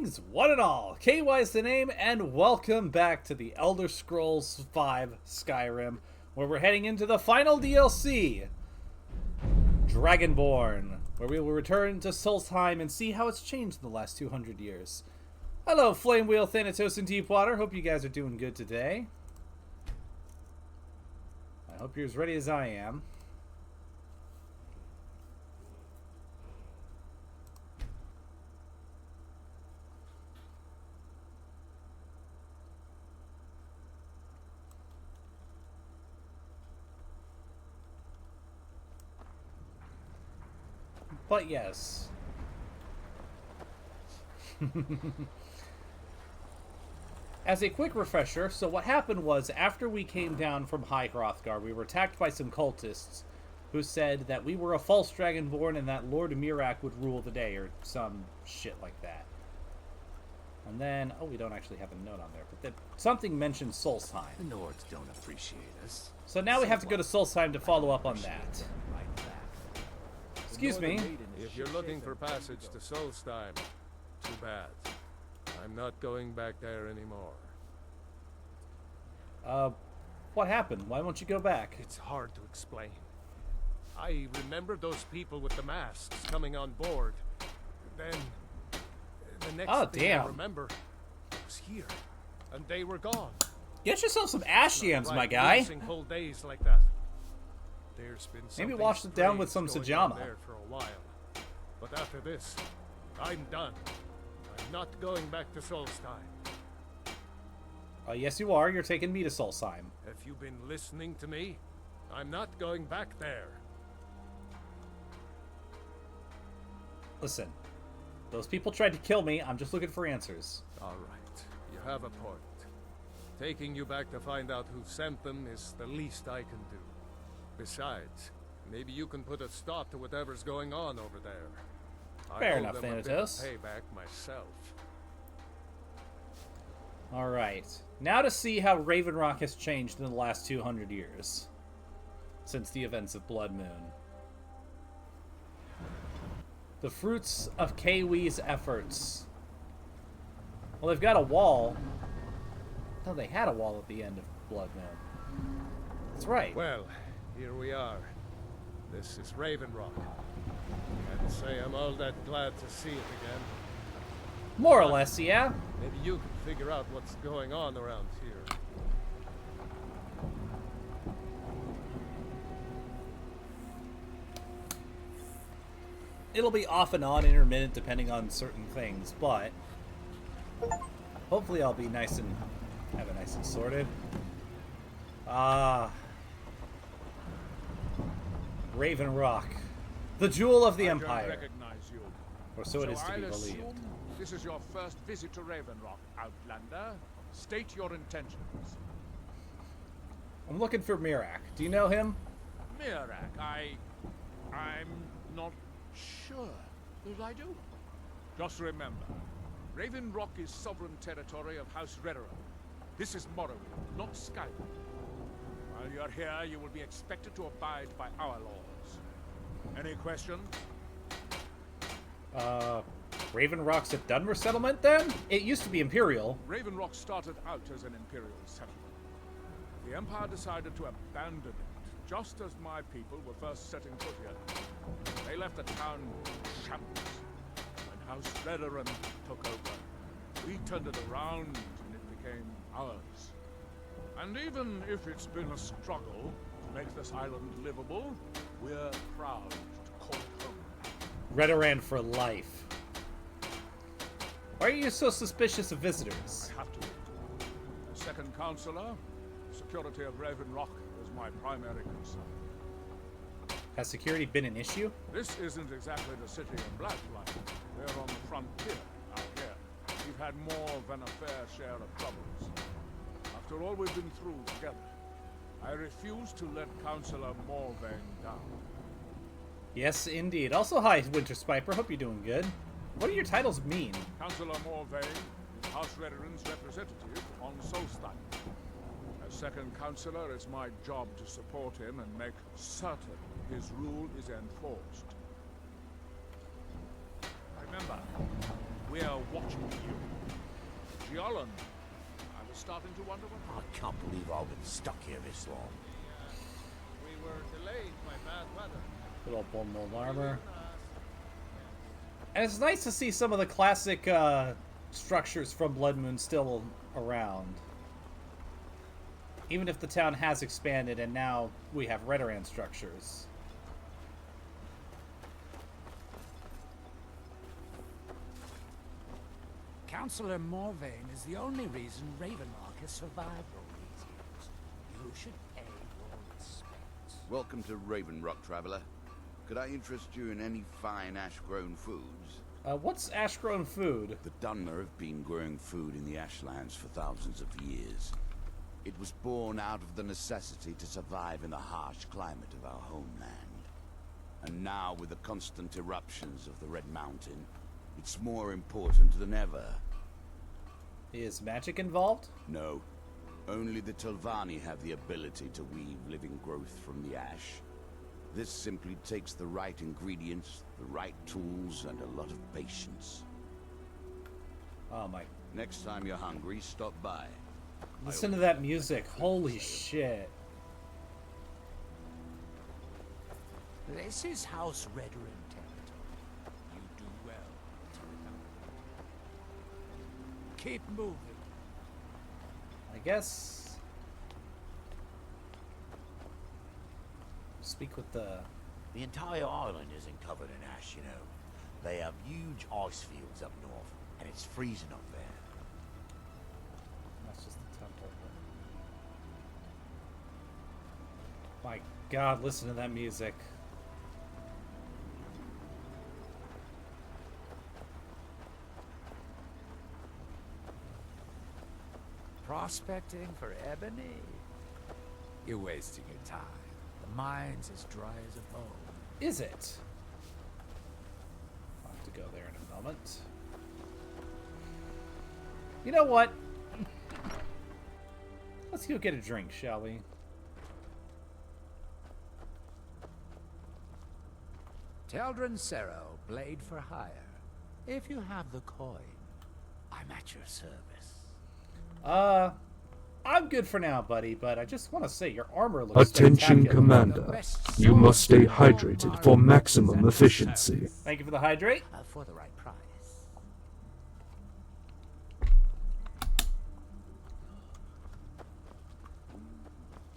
Greetings, one and all. KY is the name, and welcome back to the Elder Scrolls V Skyrim, where we're heading into the final DLC, Dragonborn, where we will return to Solstheim and see how it's changed in the last 200 years. Hello, Flamewheel, Thanatos, and Deepwater. Hope you guys are doing good today. I hope you're as ready as I am. But yes. As a quick refresher, so what happened was, after we came down from High Hrothgar, we were attacked by some cultists who said that we were a false Dragonborn and that Lord Mirak would rule the day, or some shit like that. And then, oh, we don't actually have a note on there, but then something mentioned Solstheim. The Nords don't appreciate us. So now we have to go to Solstheim to follow up on that. Excuse me. If you're looking for passage to Solstheim, too bad. I'm not going back there anymore. What happened? Why won't you go back? It's hard to explain. I remember those people with the masks coming on board. Then, the next thing I remember was here, and they were gone. Get yourself some ash yams, my guy. Whole days like that. There's been maybe wash it down with some sajama. There for a while. But after this, I'm done. I'm not going back to Solstheim. Yes, you are. You're taking me to Solstheim. Have you been listening to me? I'm not going back there. Listen, those people tried to kill me. I'm just looking for answers. All right, you have a point. Taking you back to find out who sent them is the least I can do. Besides, maybe you can put a stop to whatever's going on over there. Fair enough, Thanatos. Payback myself. All right, now to see how Raven Rock has changed in the last 200 years, since the events of Blood Moon. The fruits of KW's efforts. Well, they've got a wall. No, they had a wall at the end of Blood Moon. That's right. Well, here we are. This is Raven Rock. Can't say I'm all that glad to see it again. More or less, yeah. Maybe you can figure out what's going on around here. It'll be off and on, intermittent, depending on certain things, but hopefully I'll be nice and have it nice and sorted. Raven Rock, the jewel of the Empire. I don't recognize you. Or so it is to be I'll believed. assume this is your first visit to Raven Rock, Outlander. State your intentions. I'm looking for Mirak. Do you know him? Mirak, I'm not sure that I do. Just remember, Raven Rock is sovereign territory of House Redera. This is Morrowind, not Skyrim. While you're here, you will be expected to abide by our laws. Any questions? Raven Rock's a Dunmer settlement then? It used to be Imperial. Raven Rock started out as an Imperial settlement. The Empire decided to abandon it, just as my people were first setting foot here. They left the town in shambles, and House Redera took over. We turned it around, and it became ours. And even if it's been a struggle to make this island livable, we're proud to call it home. Redoran for life. Why are you so suspicious of visitors? I have to. As second counselor, the security of Raven Rock is my primary concern. Has security been an issue? This isn't exactly the city of Blacklight. We're on the frontier out here. We've had more than a fair share of troubles. After all we've been through together, I refuse to let Councillor Morvain down. Yes, indeed. Also, hi, Winter Spiper. Hope you're doing good. What do your titles mean? Councillor Morvain is House Rederin's representative on Solstheim. As second councillor, it's my job to support him and make certain his rule is enforced. Remember, We're watching you. Jolland, I was starting to wonder what... I can't believe I've been stuck here this long. We were delayed by bad weather. Good old bone mold armor. And it's nice to see some of the classic structures from Blood Moon still around. Even if the town has expanded and now we have Redoran structures. Councillor Morvain is the only reason Ravenlock has survived all these years. You should pay your respects. Welcome to Ravenrock, traveler. Could I interest you in any fine ash-grown foods? What's ash-grown food? The Dunmer have been growing food in the Ashlands for thousands of years. It was born out of the necessity to survive in the harsh climate of our homeland. And now, with the constant eruptions of the Red Mountain, it's more important than ever. Is magic involved? No. Only the Telvanni have the ability to weave living growth from the ash. This simply takes the right ingredients, the right tools, and a lot of patience. Oh my. Next time you're hungry, stop by. Listen to that music. Holy shit. This is House Redoran territory. You do well to remember. Keep moving. I guess. Speak with the... The entire island isn't covered in ash, you know. They have huge ice fields up north, and it's freezing up there. That's just the temple. My god, listen to that music. Prospecting for ebony? You're wasting your time. The mine's as dry as a bone. Is it? I'll have to go there in a moment. You know what? Let's go get a drink, shall we? Teldrin Cerro, blade for hire. If you have the coin, I'm at your service. I'm good for now, buddy, but I just want to say your armor looks Attention, spectacular. Commander. You must stay hydrated for maximum efficiency. Thank you for the hydrate. For the right price.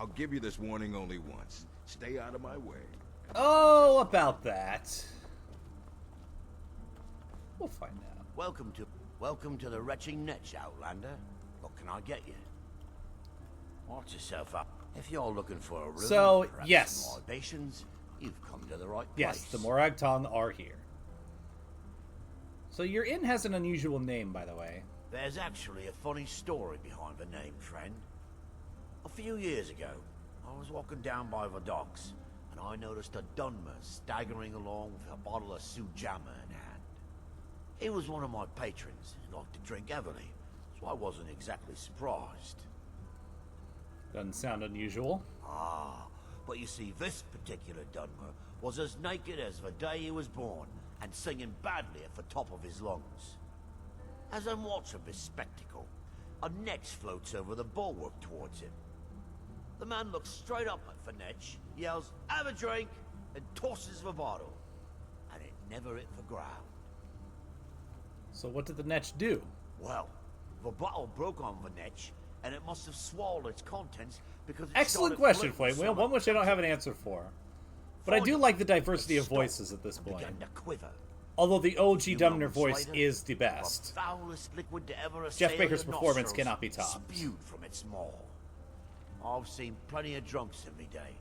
I'll give you this warning only once. Stay out of my way. Oh, about that. We'll find out. Welcome to the retching Netch, Outlander. What can I get you? Watch yourself up. If you're looking for a room, So, perhaps yes. some libations, you've come to the right Yes, place. the Morag Tong are here. So your inn has an unusual name, by the way. There's actually a funny story behind the name, friend. A few years ago, I was walking down by the docks, and I noticed a Dunmer staggering along with a bottle of Sujamma in hand. He was one of my patrons and liked to drink heavily, so I wasn't exactly surprised. Doesn't sound unusual. Ah, but you see, this particular Dunmer was as naked as the day he was born, and singing badly at the top of his lungs. As I'm watching this spectacle, a Netch floats over the bulwark towards him. The man looks straight up at the Netch, yells, "Have a drink," and tosses the bottle. And it never hit the ground. So what did the Netch do? Well, the bottle broke on the Netch, and it must have swallowed its contents because it Excellent started question, floating Flame Wheel. One which I don't have an answer for. But I do like the diversity of voices at this point. Began to quiver. Although the OG Few Dumner moments voice later, is the the best. foulest liquid to ever Jeff assail Baker's your performance nostrils cannot be topped. Spewed from its maw. I've seen plenty of drunks in me day,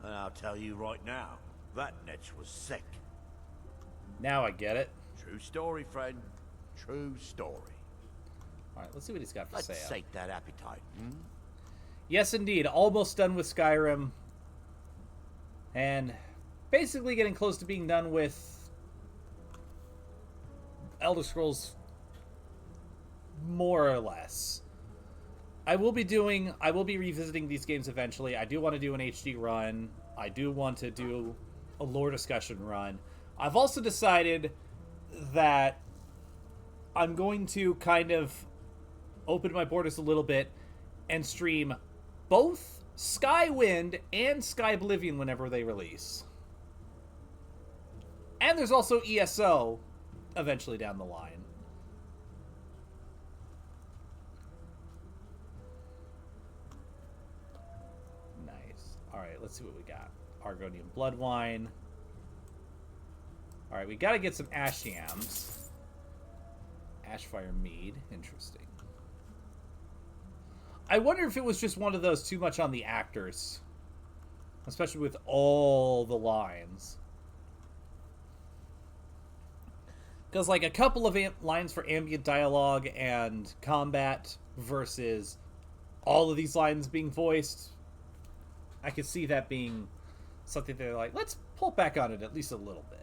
and I'll tell you right now, that Netch was sick. Now I get it. True story, friend. True story. Alright, let's see what he's got for Let's sale. sate that appetite, hmm? Yes, indeed. Almost done with Skyrim. And basically getting close to being done with Elder Scrolls, more or less. I will be revisiting these games eventually. I do want to do an HD run. I do want to do a lore discussion run. I've also decided that I'm going to kind of open my borders a little bit and stream both Skywind and Sky Oblivion whenever they release. And there's also ESO eventually down the line. Nice. Alright, let's see what we got. Argonian Bloodwine. Alright, we gotta get some Ash Yams. Ashfire Mead. Interesting. I wonder if it was just one of those too much on the actors. Especially with all the lines. Because, like, a couple of lines for ambient dialogue and combat versus all of these lines being voiced, I could see that being something they're like, let's pull back on it at least a little bit.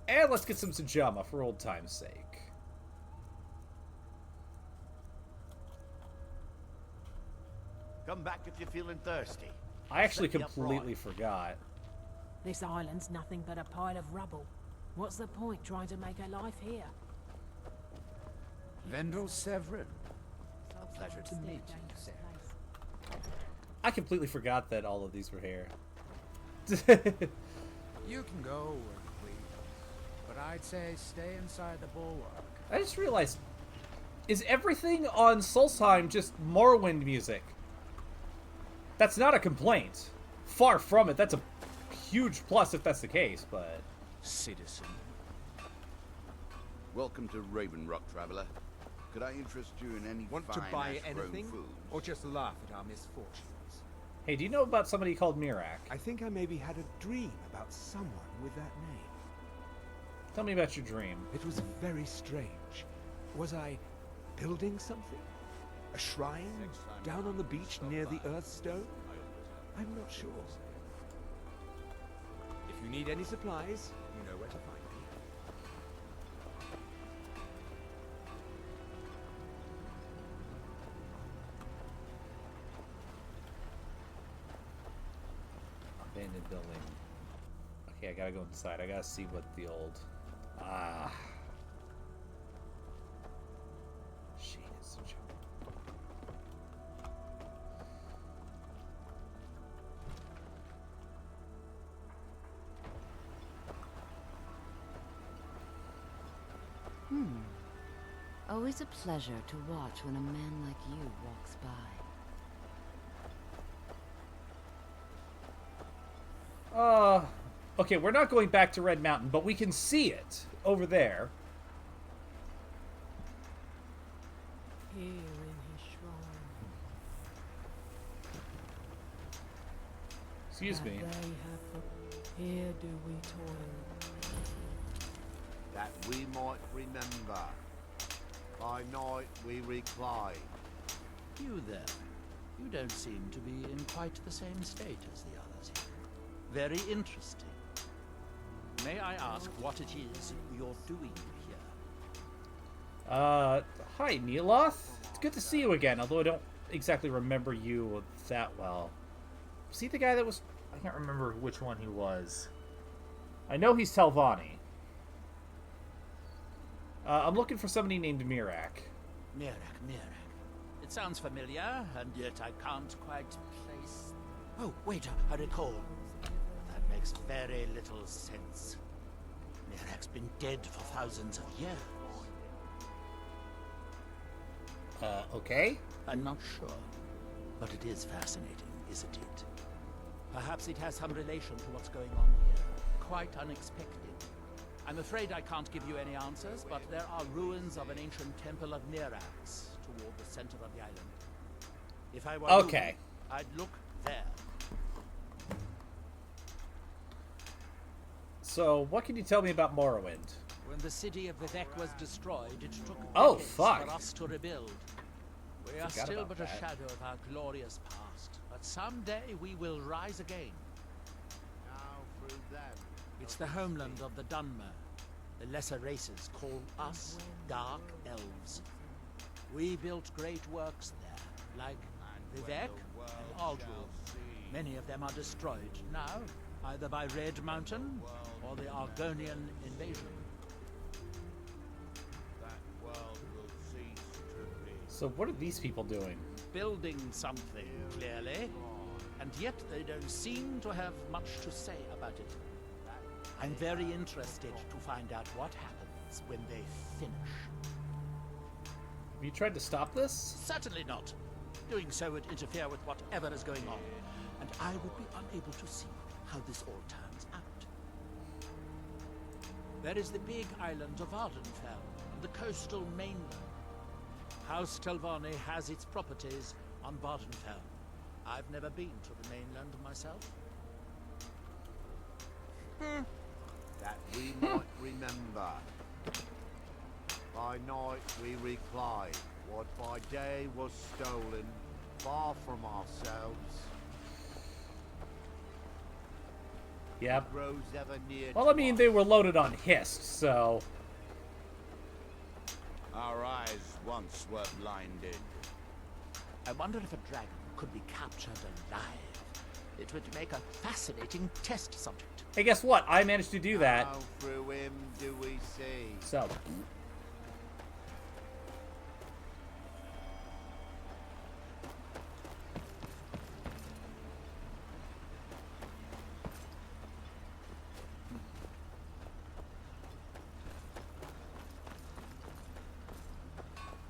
And let's get some Sajama for old time's sake. Come back if you're feeling thirsty. I actually completely forgot. This island's nothing but a pile of rubble. What's the point trying to make a life here? Vendel Severin. A pleasure to meet you, sir. I completely forgot that all of these were here. You can go where you please, but I'd say stay inside the bulwark. I just realized, is everything on Solstheim just Morrowind music? That's not a complaint. Far from it. That's a huge plus if that's the case, but... Citizen. Welcome to Raven Rock, traveler. Could I interest you in any Want to buy anything, or just laugh at our misfortunes? Hey, do you know about somebody called Mirak? I think I maybe had a dream about someone with that name. Tell me about your dream. It was very strange. Was I building something? A shrine down on the beach near the Earthstone? I'm not sure. If you need any supplies, you know where to find me. Abandoned building. Okay, I gotta go inside. I gotta see what the old... Shit, it's such a... Always a pleasure to watch when a man like you walks by. Okay, we're not going back to Red Mountain, but we can see it over there. Here in his shrine. Excuse me. Here do we toil. That we might remember. By night we recline. You there. You don't seem to be in quite the same state as the others here. Very interesting. May I ask what it is you're doing here? Hi, Neeloth. It's good to see you again, although I don't exactly remember you that well. Was he the guy that was... I can't remember which one he was. I know he's Telvanni. I'm looking for somebody named Mirak. Mirak. It sounds familiar, and yet I can't quite place... Oh, wait, I recall. That makes very little sense. Mirak's been dead for thousands of years. Okay? I'm not sure. But it is fascinating, isn't it? Perhaps it has some relation to what's going on here. Quite unexpected. I'm afraid I can't give you any answers, but there are ruins of an ancient temple of Mirax toward the center of the island. If I were you, I'd look there. So, what can you tell me about Morrowind? When the city of Vivek was destroyed, it took decades for us to rebuild. We are still but a shadow of our glorious past, but someday we will rise again. Now through them. It's the homeland of the Dunmer. The lesser races call us Dark Elves. We built great works there, like Vivek and Aldrul. Many of them are destroyed now. either by Red Mountain or the Argonian invasion. That world will cease to be. So what are these people doing? Building something, clearly. And yet they don't seem to have much to say about it. I'm very interested to find out what happens when they finish. Have you tried to stop this? Certainly not. Doing so would interfere with whatever is going on, and I would be unable to see how this all turns out. There is the big island of Ardenfell, and the coastal mainland. House Telvanni has its properties on Vardenfell. I've never been to the mainland myself. That we might remember. By night we recline, what by day was stolen, far from ourselves. Yep. Grows ever near. Well, I mean, they were loaded on Hist, so... Our eyes once were blinded. I wonder if a dragon could be captured alive. It would make a fascinating test subject. Hey, guess what? I managed to do that. How through him do we see. So...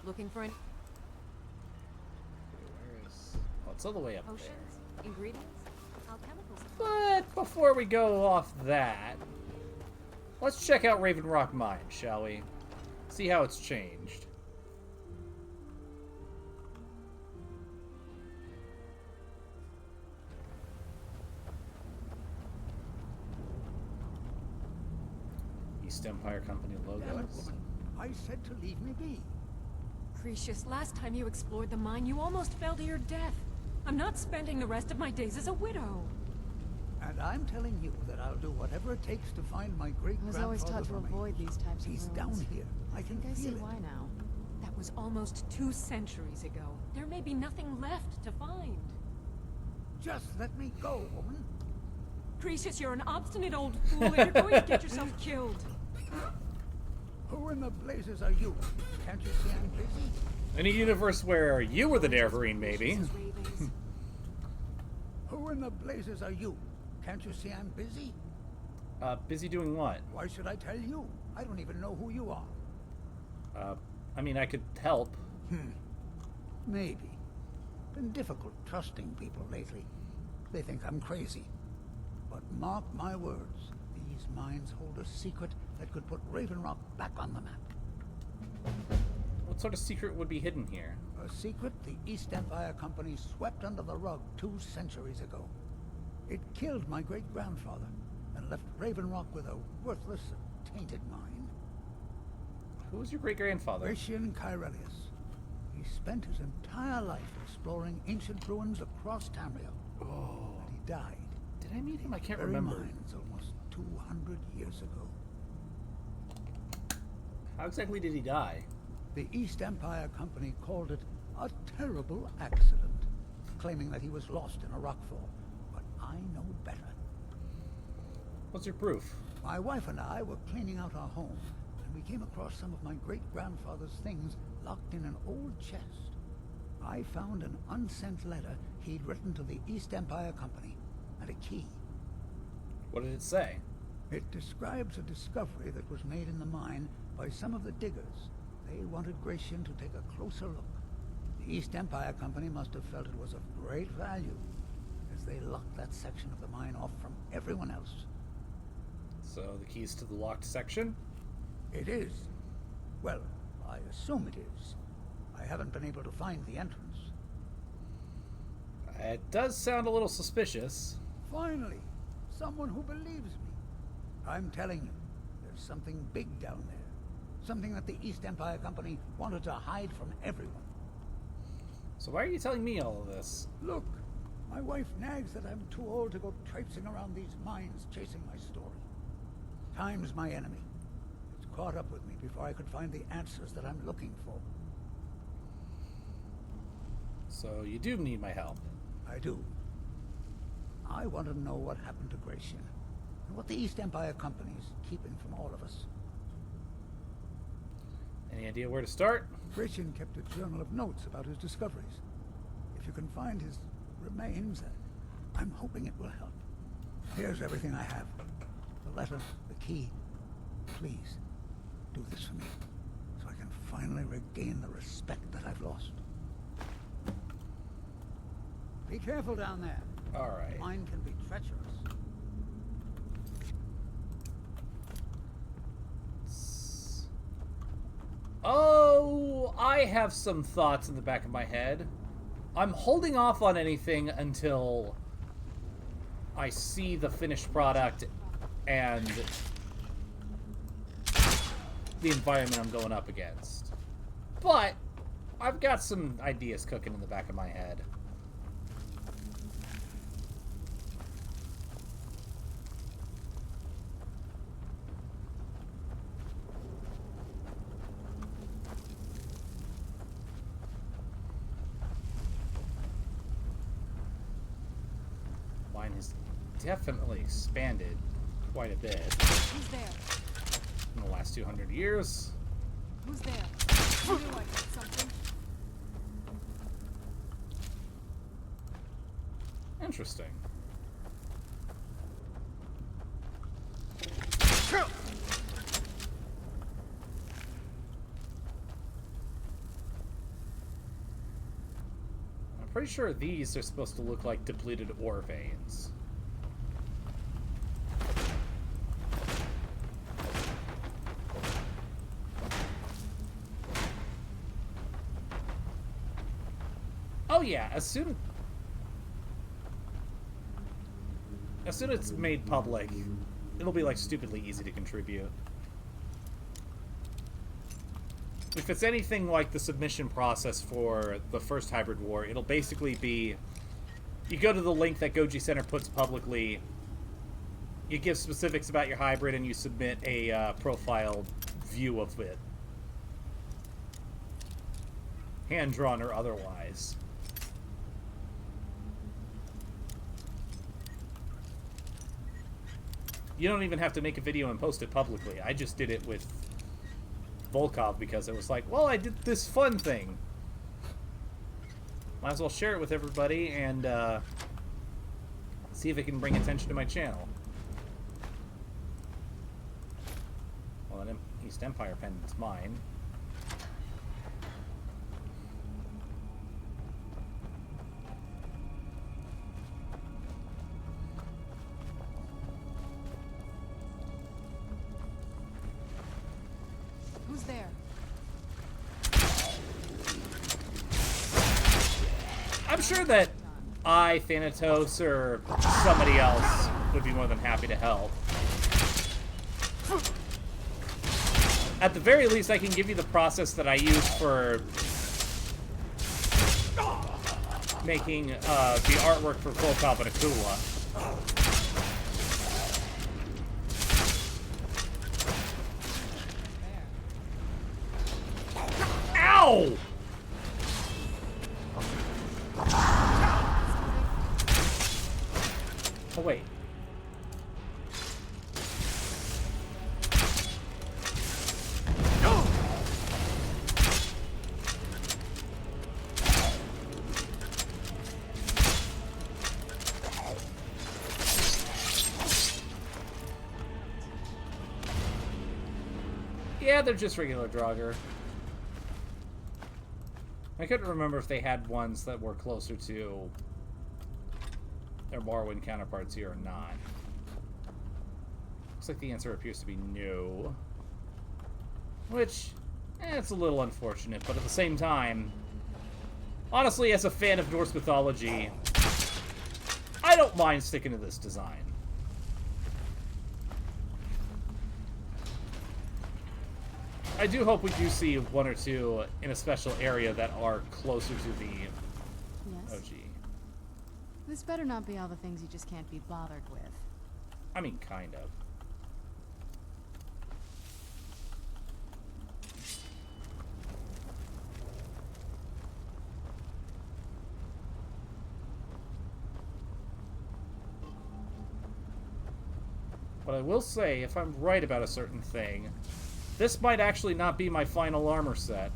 Looking for an Where is... Oh, it's all the way up potions, there. ingredients, alchemical supplies. But before we go off that, let's check out Raven Rock Mine, shall we? See how it's changed. East Empire Company logos. I said to leave me be. Cretius, last time you explored the mine, you almost fell to your death. I'm not spending the rest of my days as a widow. And I'm telling you that I'll do whatever it takes to find my great-grandfather's I was always taught to avoid these types of He's ruins. down here. I can I see feel it. why now. That was almost 2 centuries ago. There may be nothing left to find. Just let me go, woman. Cretius, you're an obstinate old fool and you're going to get yourself killed. Who in the blazes are you? Can't you see I'm busy? In a universe where you were the Neverine, maybe. Who in the blazes are you? Can't you see I'm busy? Busy doing what? Why should I tell you? I don't even know who you are. I mean, I could help. Maybe. Been difficult trusting people lately. They think I'm crazy. But mark my words, these mines hold a secret that could put Raven Rock back on the map. What sort of secret would be hidden here? A secret the East Empire Company swept under the rug 2 centuries ago. It killed my great-grandfather and left Raven Rock with a worthless, tainted mine. Who was your great-grandfather? Gratian Kyrelius. He spent his entire life exploring ancient ruins across Tamriel. Oh. And he died. Did I meet him? I can't Very remember. mines almost 200 years ago. How exactly did he die? The East Empire Company called it a terrible accident, claiming that he was lost in a rockfall. But I know better. What's your proof? My wife and I were cleaning out our home, and we came across some of my great-grandfather's things locked in an old chest. I found an unsent letter he'd written to the East Empire Company, and a key. What did it say? It describes a discovery that was made in the mine by some of the diggers. They wanted Gratian to take a closer look. The East Empire Company must have felt it was of great value, as they locked that section of the mine off from everyone else. So the keys to the locked section? It is. Well, I assume it is. I haven't been able to find the entrance. It does sound a little suspicious. Finally, someone who believes me. I'm telling you, there's something big down there. Something that the East Empire Company wanted to hide from everyone. So why are you telling me all of this? Look, my wife nags that I'm too old to go traipsing around these mines chasing my story. Time's my enemy. It's caught up with me before I could find the answers that I'm looking for. So you do need my help. I do. I want to know what happened to Gratian, and what the East Empire Company is keeping from all of us. Any idea where to start? Gratian kept a journal of notes about his discoveries. If you can find his remains, I'm hoping it will help. Here's everything I have. The letter, the key. Please, do this for me, so I can finally regain the respect that I've lost. Be careful down there. All right. Mine can be treacherous. Oh, I have some thoughts in the back of my head. I'm holding off on anything until I see the finished product and the environment I'm going up against. But I've got some ideas cooking in the back of my head. Mine has definitely expanded quite a bit. Who's there? In the last 200 years. Who's there? I knew I heard something. Interesting. I'm pretty sure these are supposed to look like depleted ore veins. Oh yeah, as soon as it's made public, it'll be like stupidly easy to contribute. If it's anything like the submission process for the first Hybrid War, it'll basically be, you go to the link that Goji Center puts publicly, you give specifics about your hybrid, and you submit a profile view of it. Hand-drawn or otherwise. You don't even have to make a video and post it publicly. I just did it with Volkov because it was like, well, I did this fun thing. Might as well share it with everybody and see if it can bring attention to my channel. Well, that East Empire pendant's mine. Who's there? I'm sure that I, Thanatos, or somebody else would be more than happy to help. At the very least, I can give you the process that I use for making the artwork for Volkov and Akula. Ow! Oh, wait. Yeah, they're just regular Draugr. I couldn't remember if they had ones that were closer to their Morrowind counterparts here or not. Looks like the answer appears to be no. Which, it's a little unfortunate, but at the same time, honestly, as a fan of Norse mythology, I don't mind sticking to this design. I do hope we do see one or two in a special area that are closer to the Yes. OG. This better not be all the things you just can't be bothered with. I mean, kind of. But I will say, if I'm right about a certain thing, this might actually not be my final armor set.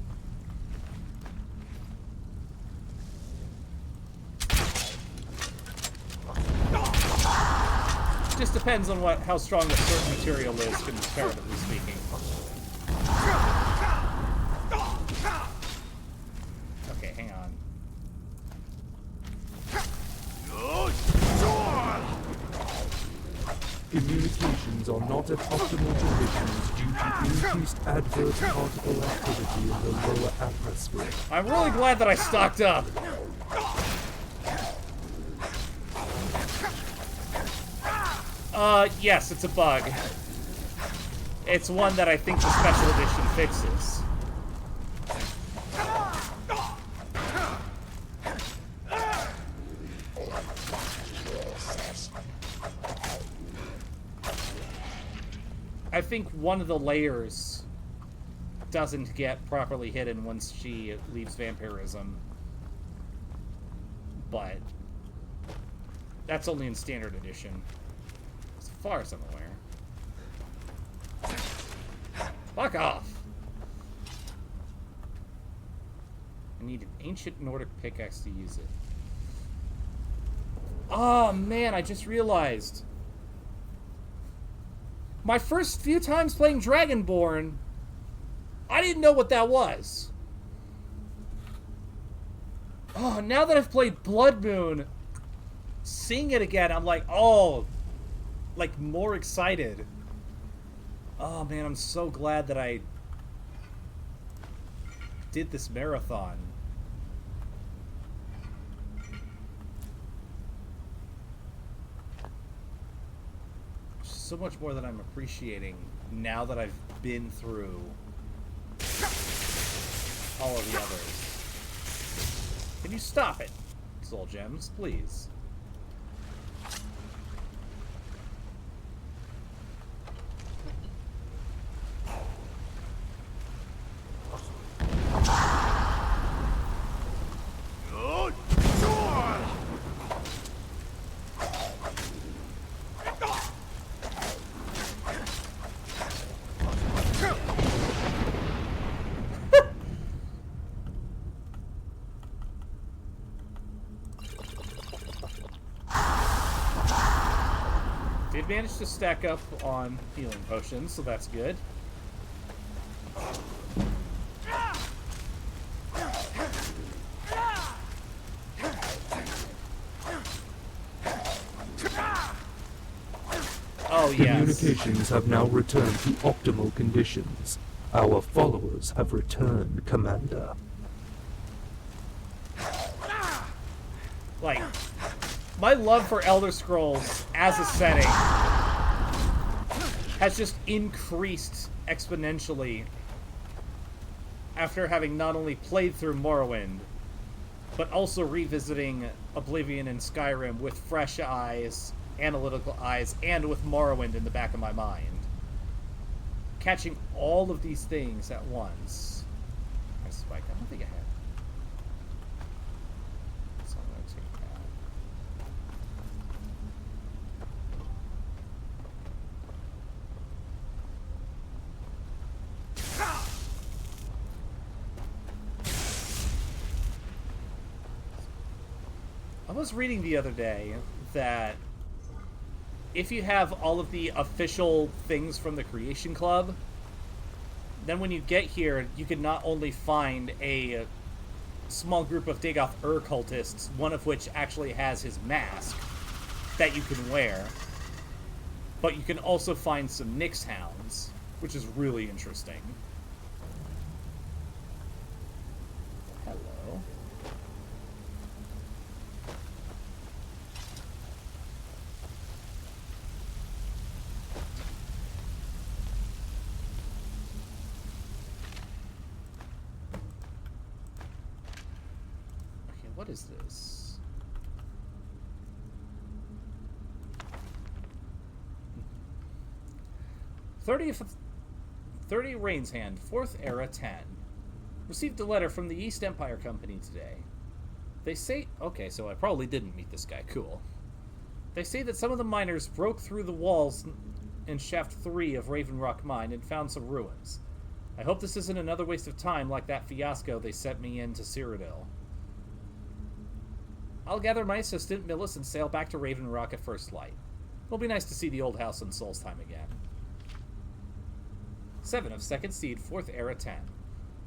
Just depends on how strong a certain material is, comparatively speaking. Okay, hang on. Communications are not at optimal conditions due to increased adverse particle activity in the lower atmosphere. I'm really glad that I stocked up. Yes, it's a bug. It's one that I think the special edition fixes. I think one of the layers doesn't get properly hidden once she leaves vampirism. But that's only in standard edition. As far as I'm aware. Fuck off! I need an ancient Nordic pickaxe to use it. Oh man, I just realized. My first few times playing Dragonborn, I didn't know what that was. Oh, now that I've played Blood Moon, seeing it again, I'm like, oh, like more excited. Oh man, I'm so glad that I did this marathon. So much more that I'm appreciating now that I've been through all of the others. Can you stop it, Soul Gems, please? Managed to stack up on healing potions, so that's good. Oh, yes. Communications have now returned to optimal conditions. Our followers have returned, Commander. Like, my love for Elder Scrolls as a setting has just increased exponentially after having not only played through Morrowind, but also revisiting Oblivion and Skyrim with fresh eyes, analytical eyes, and with Morrowind in the back of my mind. Catching all of these things at once. I spike. I don't think I have. So I'm going to take that. I was reading the other day that if you have all of the official things from the Creation Club, then when you get here, you can not only find a small group of Dagoth cultists, one of which actually has his mask that you can wear, but you can also find some Nyx hounds, which is really interesting. Hello. What is this? "30 Rain's Hand, 4th Era 10. Received a letter from the East Empire Company today. They say..." Okay, so I probably didn't meet this guy. Cool. "They say that some of the miners broke through the walls in Shaft 3 of Raven Rock Mine and found some ruins. I hope this isn't another waste of time like that fiasco they sent me into Cyrodiil. I'll gather my assistant, Millis, and sail back to Raven Rock at first light. It'll be nice to see the old house in Solstheim again. 7 of 2nd Seed, 4th Era 10.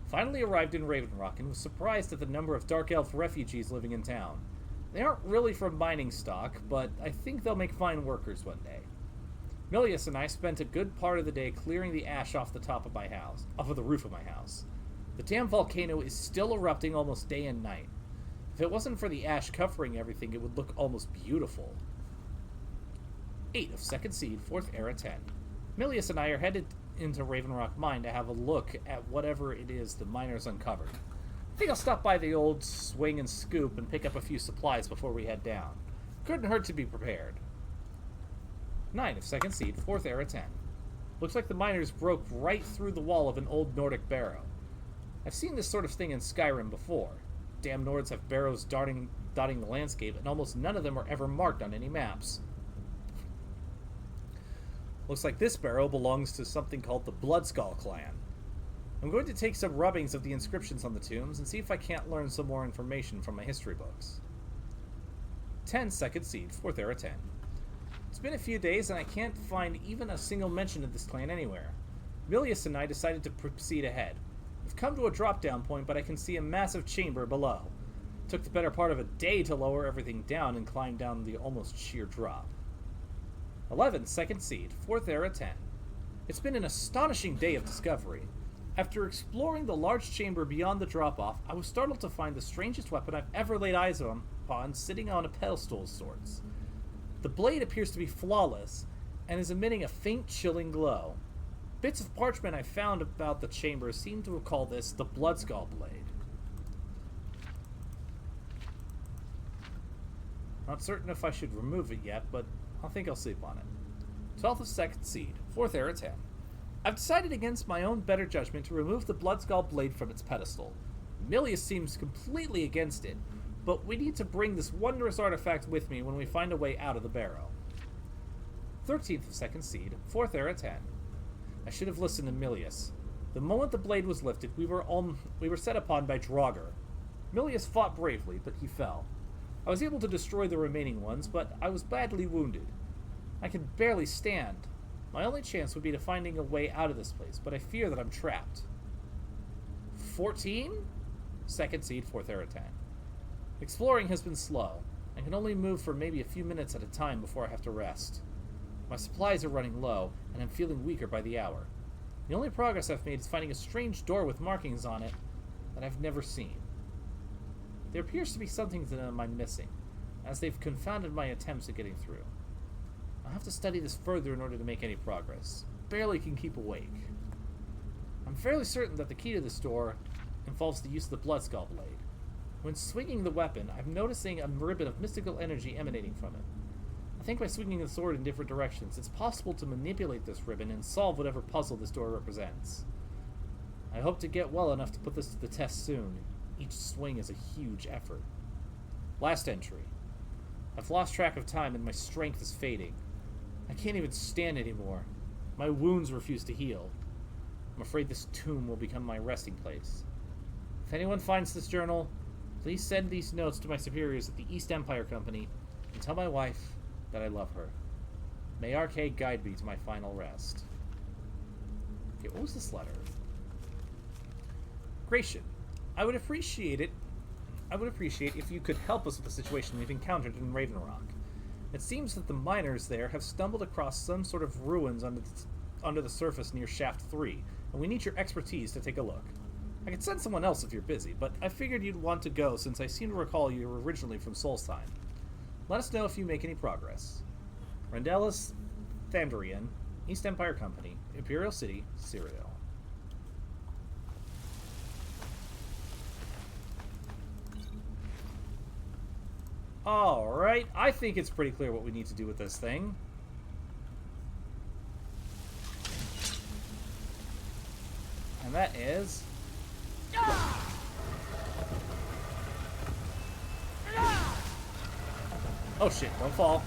Finally arrived in Raven Rock and was surprised at the number of Dark Elf refugees living in town. They aren't really from mining stock, but I think they'll make fine workers one day. Milius and I spent a good part of the day clearing the ash off the roof of my house. The damn volcano is still erupting almost day and night. If it wasn't for the ash covering everything, it would look almost beautiful. 8 of 2nd Seed, 4th Era 10. Milius and I are headed into Raven Rock Mine to have a look at whatever it is the miners uncovered. I think I'll stop by the old swing and scoop and pick up a few supplies before we head down. Couldn't hurt to be prepared. 9 of 2nd Seed, 4th Era 10. Looks like the miners broke right through the wall of an old Nordic barrow. I've seen this sort of thing in Skyrim before. Damn Nords have barrows dotting the landscape, and almost none of them are ever marked on any maps. Looks like this barrow belongs to something called the Bloodskull clan. I'm going to take some rubbings of the inscriptions on the tombs and see if I can't learn some more information from my history books. 10 2nd Seed, 4th Era 10. It's been a few days and I can't find even a single mention of this clan anywhere. Milius and I decided to proceed ahead. We've come to a drop-down point, but I can see a massive chamber below. It took the better part of a day to lower everything down and climb down the almost sheer drop. 11 2nd Seed, 4th Era 10. It's been an astonishing day of discovery. After exploring the large chamber beyond the drop-off, I was startled to find the strangest weapon I've ever laid eyes upon sitting on a pedestal of sorts. The blade appears to be flawless and is emitting a faint, chilling glow. Bits of parchment I found about the chamber seem to recall this the Bloodskull blade. Not certain if I should remove it yet, but I think I'll sleep on it. 12th of 2nd Seed, 4th Era 10. I've decided against my own better judgment to remove the Bloodskull blade from its pedestal. Milius seems completely against it, but we need to bring this wondrous artifact with me when we find a way out of the barrow. 13th of 2nd Seed, 4th Era 10. I should have listened to Milius. The moment the blade was lifted, we were set upon by Draugr. Milius fought bravely, but he fell. I was able to destroy the remaining ones, but I was badly wounded. I can barely stand. My only chance would be to finding a way out of this place, but I fear that I'm trapped. 14? 2nd Seed, 4th Era 10. Exploring has been slow. I can only move for maybe a few minutes at a time before I have to rest. My supplies are running low, and I'm feeling weaker by the hour. The only progress I've made is finding a strange door with markings on it that I've never seen. There appears to be something to them I'm missing, as they've confounded my attempts at getting through. I'll have to study this further in order to make any progress. Barely can keep awake. I'm fairly certain that the key to this door involves the use of the Bloodskull blade. When swinging the weapon, I'm noticing a ribbon of mystical energy emanating from it. I think by swinging the sword in different directions, it's possible to manipulate this ribbon and solve whatever puzzle this door represents. I hope to get well enough to put this to the test soon. Each swing is a huge effort. Last entry. I've lost track of time and my strength is fading. I can't even stand anymore. My wounds refuse to heal. I'm afraid this tomb will become my resting place. If anyone finds this journal, please send these notes to my superiors at the East Empire Company and tell my wife that I love her. May RK guide me to my final rest. Okay, what was this letter? Gratian, I would appreciate if you could help us with the situation we've encountered in Raven Rock. It seems that the miners there have stumbled across some sort of ruins under the surface near Shaft 3, and we need your expertise to take a look. I could send someone else if you're busy, but I figured you'd want to go since I seem to recall you were originally from Solstheim. Let us know if you make any progress. Randellis Thandorian, East Empire Company, Imperial City, Cyrodiil. Alright, I think it's pretty clear what we need to do with this thing. And that is... Oh shit, don't fall.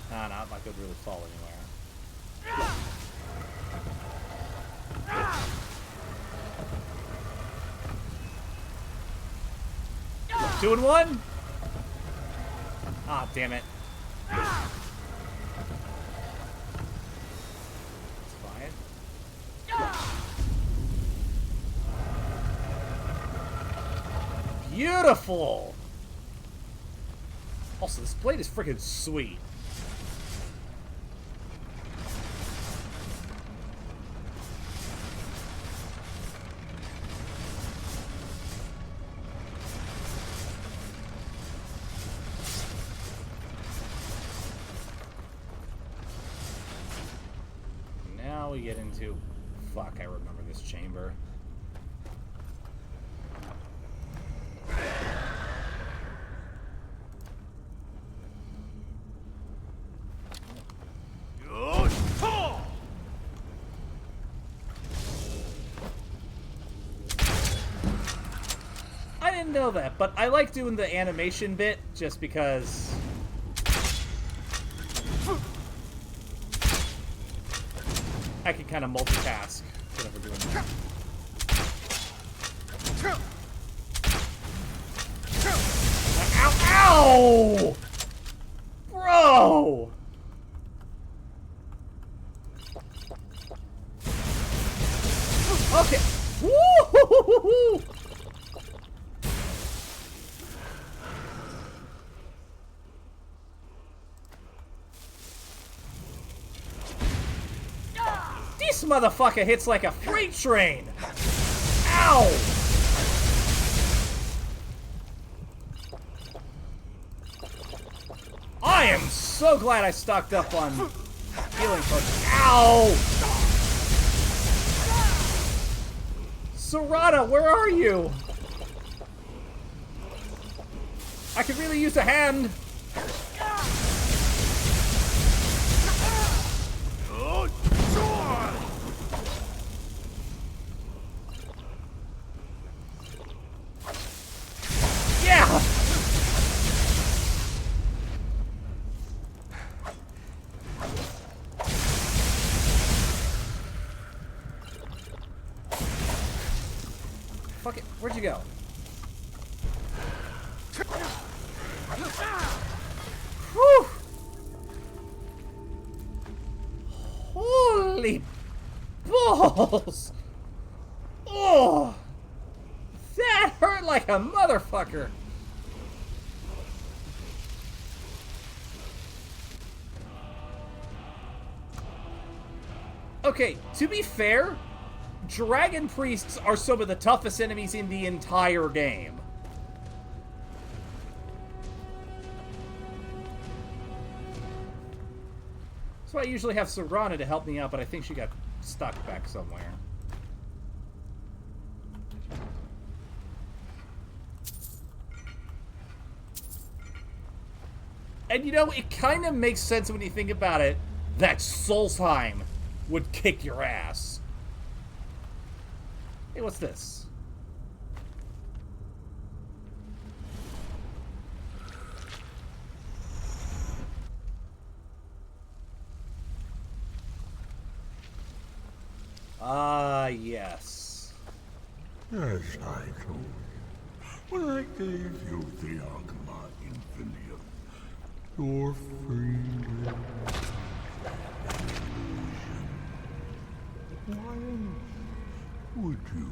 Nah, I could really fall anywhere. 2 in 1? Ah, damn it. It's fine. Beautiful! Also, this blade is freaking sweet. Now we get into... Fuck, I remember this chamber. I didn't know that, but I like doing the animation bit just because... I can kind of multitask whenever doing that. Ow! Ow! Bro! Okay. Woo! This motherfucker hits like a freight train! Ow! I am so glad I stocked up on healing potions. Ow! Serrata, where are you? I could really use a hand. Yeah! Fuck it, where'd you go? Whew! Holy balls! Oh! That hurt like a motherfucker! Okay, to be fair, Dragon Priests are some of the toughest enemies in the entire game. So I usually have Serrana to help me out, but I think she got stuck back somewhere. And you know, it kind of makes sense when you think about it, that Solstheim would kick your ass. Hey, what's this? Ah, yes. As I told you, when I gave you the Agma Infinium, your freedom. Why would you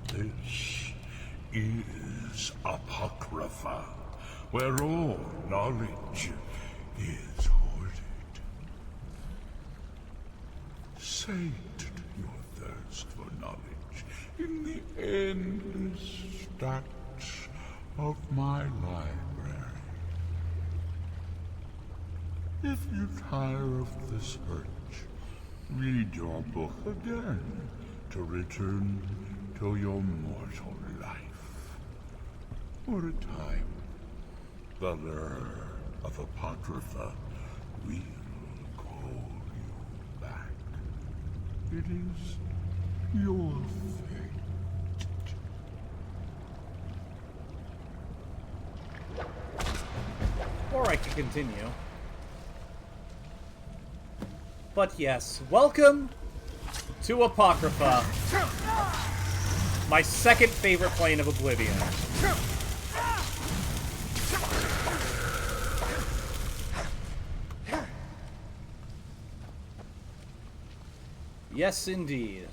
be? This is Apocrypha, where all knowledge is hoarded. Sate your thirst for knowledge in the endless stacks of my library. If you tire of the search, read your book again to return to your mortal life. For a time, the lure of Apocrypha will call you back. It is your fate. Or I could continue. But yes, welcome to Apocrypha. My second favorite plane of Oblivion. Yes, indeed.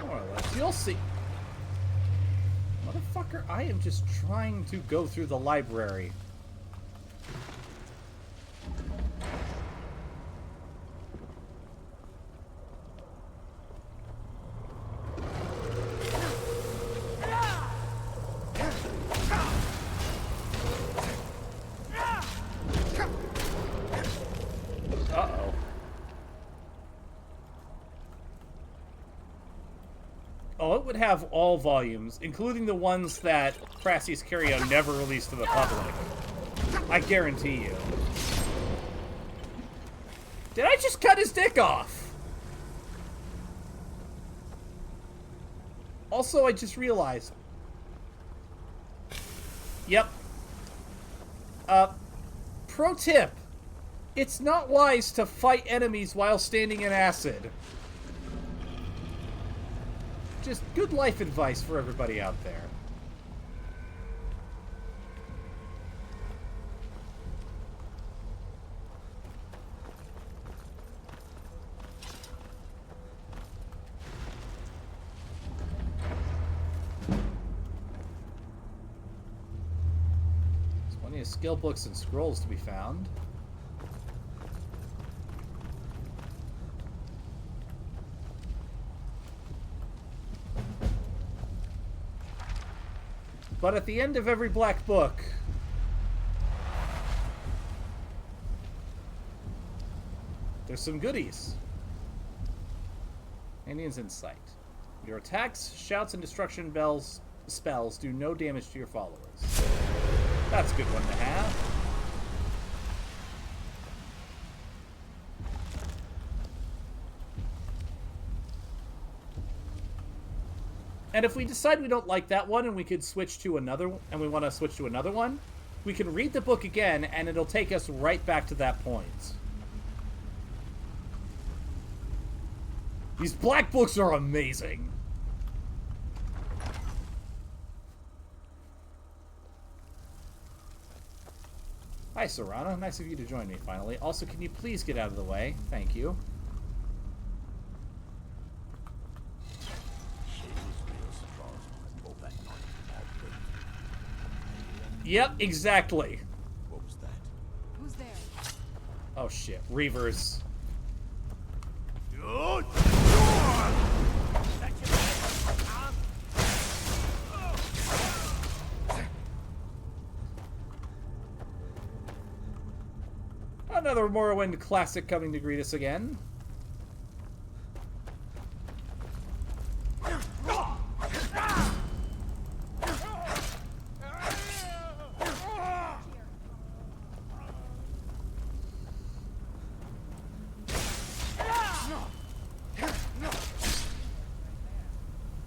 More or less. You'll see. Motherfucker, I am just trying to go through the library. Uh-oh. Oh, it would have all volumes, including the ones that Crassius Curio never released to the public. I guarantee you. Did I just cut his dick off? Also, I just realized. Yep. Pro tip. It's not wise to fight enemies while standing in acid. Just good life advice for everybody out there. There's plenty of skill books and scrolls to be found. But at the end of every black book, there's some goodies. Indian's Insight. Your attacks, shouts, and destruction spells do no damage to your followers. That's a good one to have. And if we decide we don't like that one and we could switch to another, and we want to switch to another one, we can read the book again and it'll take us right back to that point. These black books are amazing. Hi, Serana. Nice of you to join me finally. Also, can you please get out of the way? Thank you. Yep, exactly. What was that? Who's there? Oh shit, Reavers. Another Morrowind classic coming to greet us again.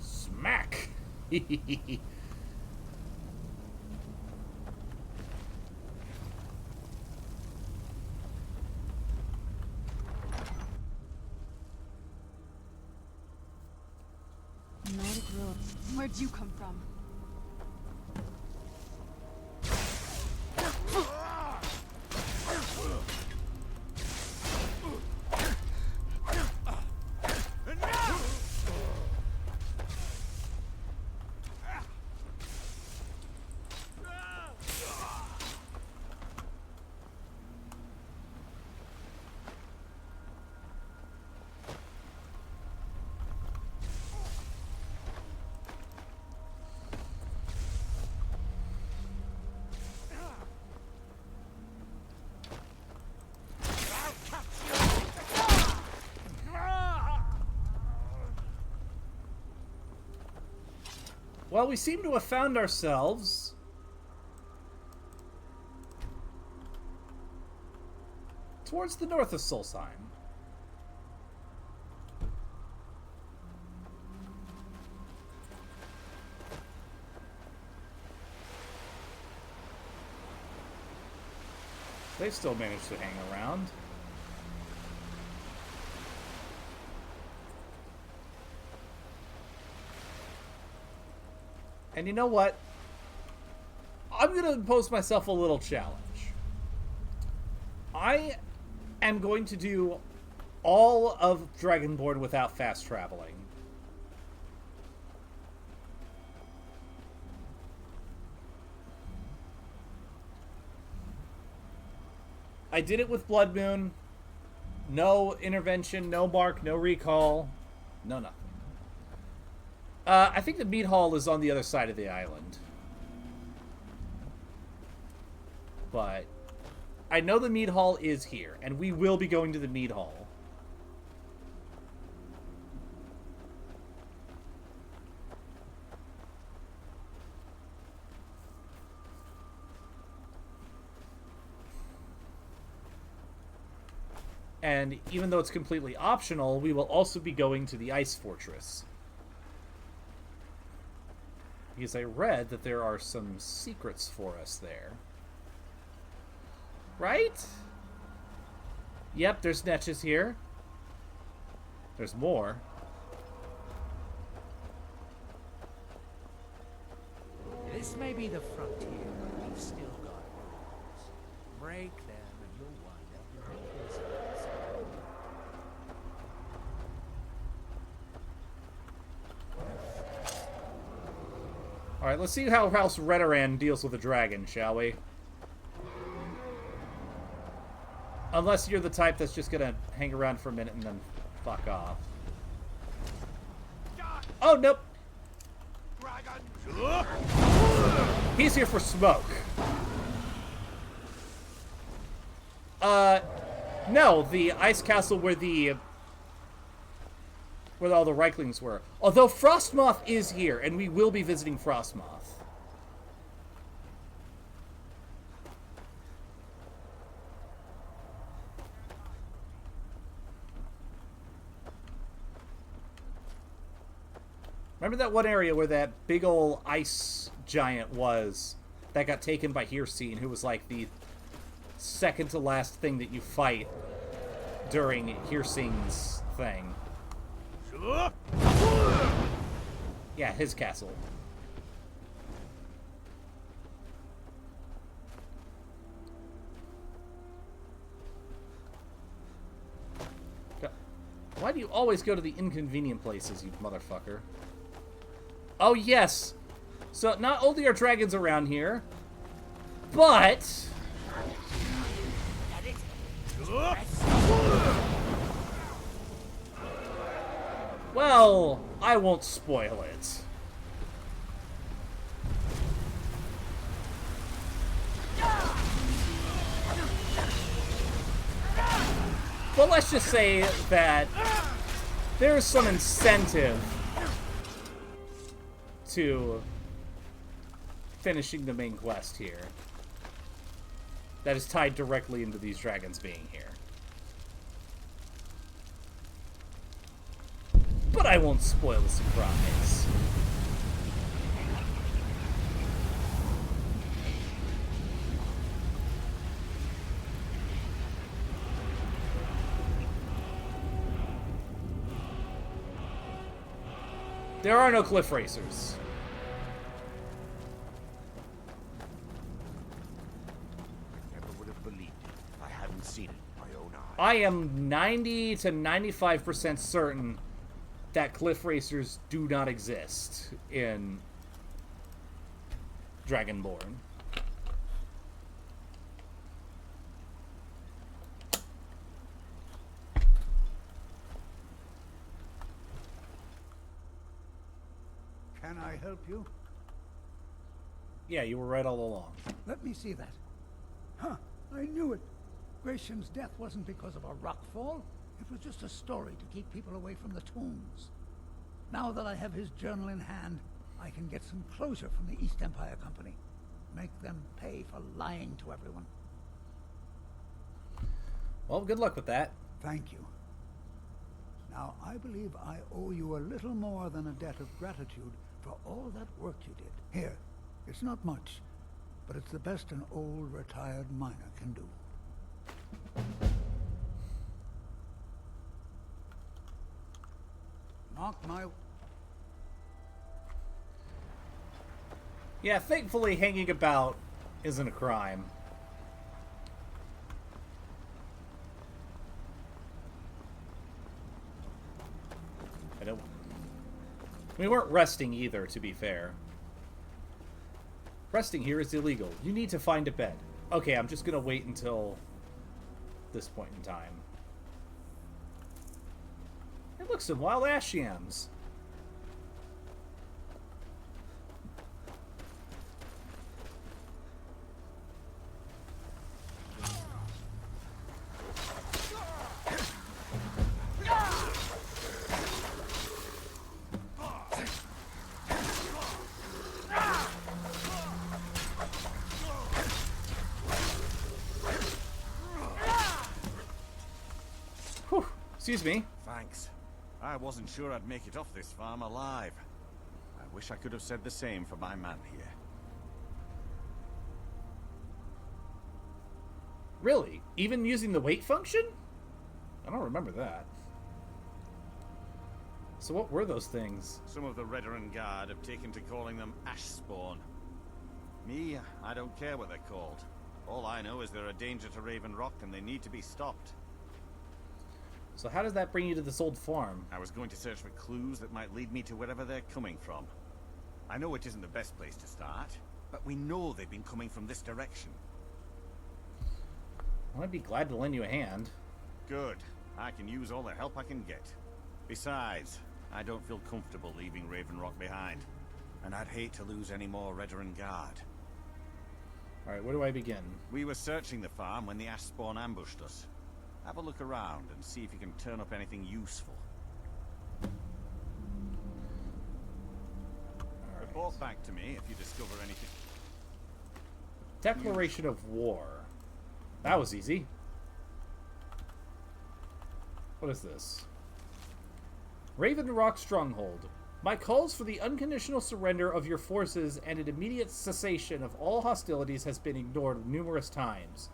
Smack! Nordic road. Where'd you come from? Well, we seem to have found ourselves towards the north of Solstheim. They still managed to hang around. And you know what? I'm going to impose myself a little challenge. I am going to do all of Dragonborn without fast traveling. I did it with Blood Moon. No intervention, no mark, no recall. No nothing. I think the meat hall is on the other side of the island. But I know the meat hall is here, and we will be going to the meat hall. And even though it's completely optional, we will also be going to the Ice Fortress. Because I read that there are some secrets for us there. Right? Yep, there's Netches here. There's more. This may be the frontier, but we've still got rules. Break them and you'll wind up in prisons. Alright, let's see how House Redoran deals with a dragon, shall we? Unless you're the type that's just gonna hang around for a minute and then fuck off. Oh, nope. He's here for smoke. No, the ice castle where all the Reiklings were. Although Frostmoth is here, and we will be visiting Frostmoth. Remember that one area where that big ol' ice giant was that got taken by Hircine, who was like the second to last thing that you fight during Hircine's thing? Yeah, his castle. Why do you always go to the inconvenient places, you motherfucker? Oh, yes. So, not only are dragons around here, but... Well, I won't spoil it. But let's just say that there's some incentive to finishing the main quest here that is tied directly into these dragons being here. But I won't spoil the surprise. There are no cliff racers. I never would have believed it if I hadn't seen it with my own eyes. I am 90 to 95% certain that cliff racers do not exist in Dragonborn. Can I help you? Yeah, you were right all along. Let me see that. Huh, I knew it. Gratian's death wasn't because of a rockfall. It was just a story to keep people away from the tombs. Now that I have his journal in hand, I can get some closure from the East Empire Company. Make them pay for lying to everyone. Well, good luck with that. Thank you. Now, I believe I owe you a little more than a debt of gratitude for all that work you did. Here, it's not much, but it's the best an old retired miner can do. Knock my... Yeah, thankfully hanging about isn't a crime. We weren't resting either, to be fair. Resting here is illegal. You need to find a bed. Okay, I'm just gonna wait until this point in time. Hey, look, some wild ash yams. Excuse me. Thanks. I wasn't sure I'd make it off this farm alive. I wish I could have said the same for my man here. Really? Even using the wait function? I don't remember that. So what were those things? Some of the Redoran Guard have taken to calling them ash spawn. Me, I don't care what they're called. All I know is they're a danger to Raven Rock and they need to be stopped. So how does that bring you to this old farm? I was going to search for clues that might lead me to wherever they're coming from. I know it isn't the best place to start, but we know they've been coming from this direction. Well, I'd be glad to lend you a hand. Good. I can use all the help I can get. Besides, I don't feel comfortable leaving Raven Rock behind. And I'd hate to lose any more Redoran Guard. Alright, where do I begin? We were searching the farm when the ash spawn ambushed us. Have a look around and see if you can turn up anything useful. Right. Report back to me if you discover anything. Declaration of War. That was easy. What is this? Raven Rock Stronghold. My calls for the unconditional surrender of your forces and an immediate cessation of all hostilities has been ignored numerous times.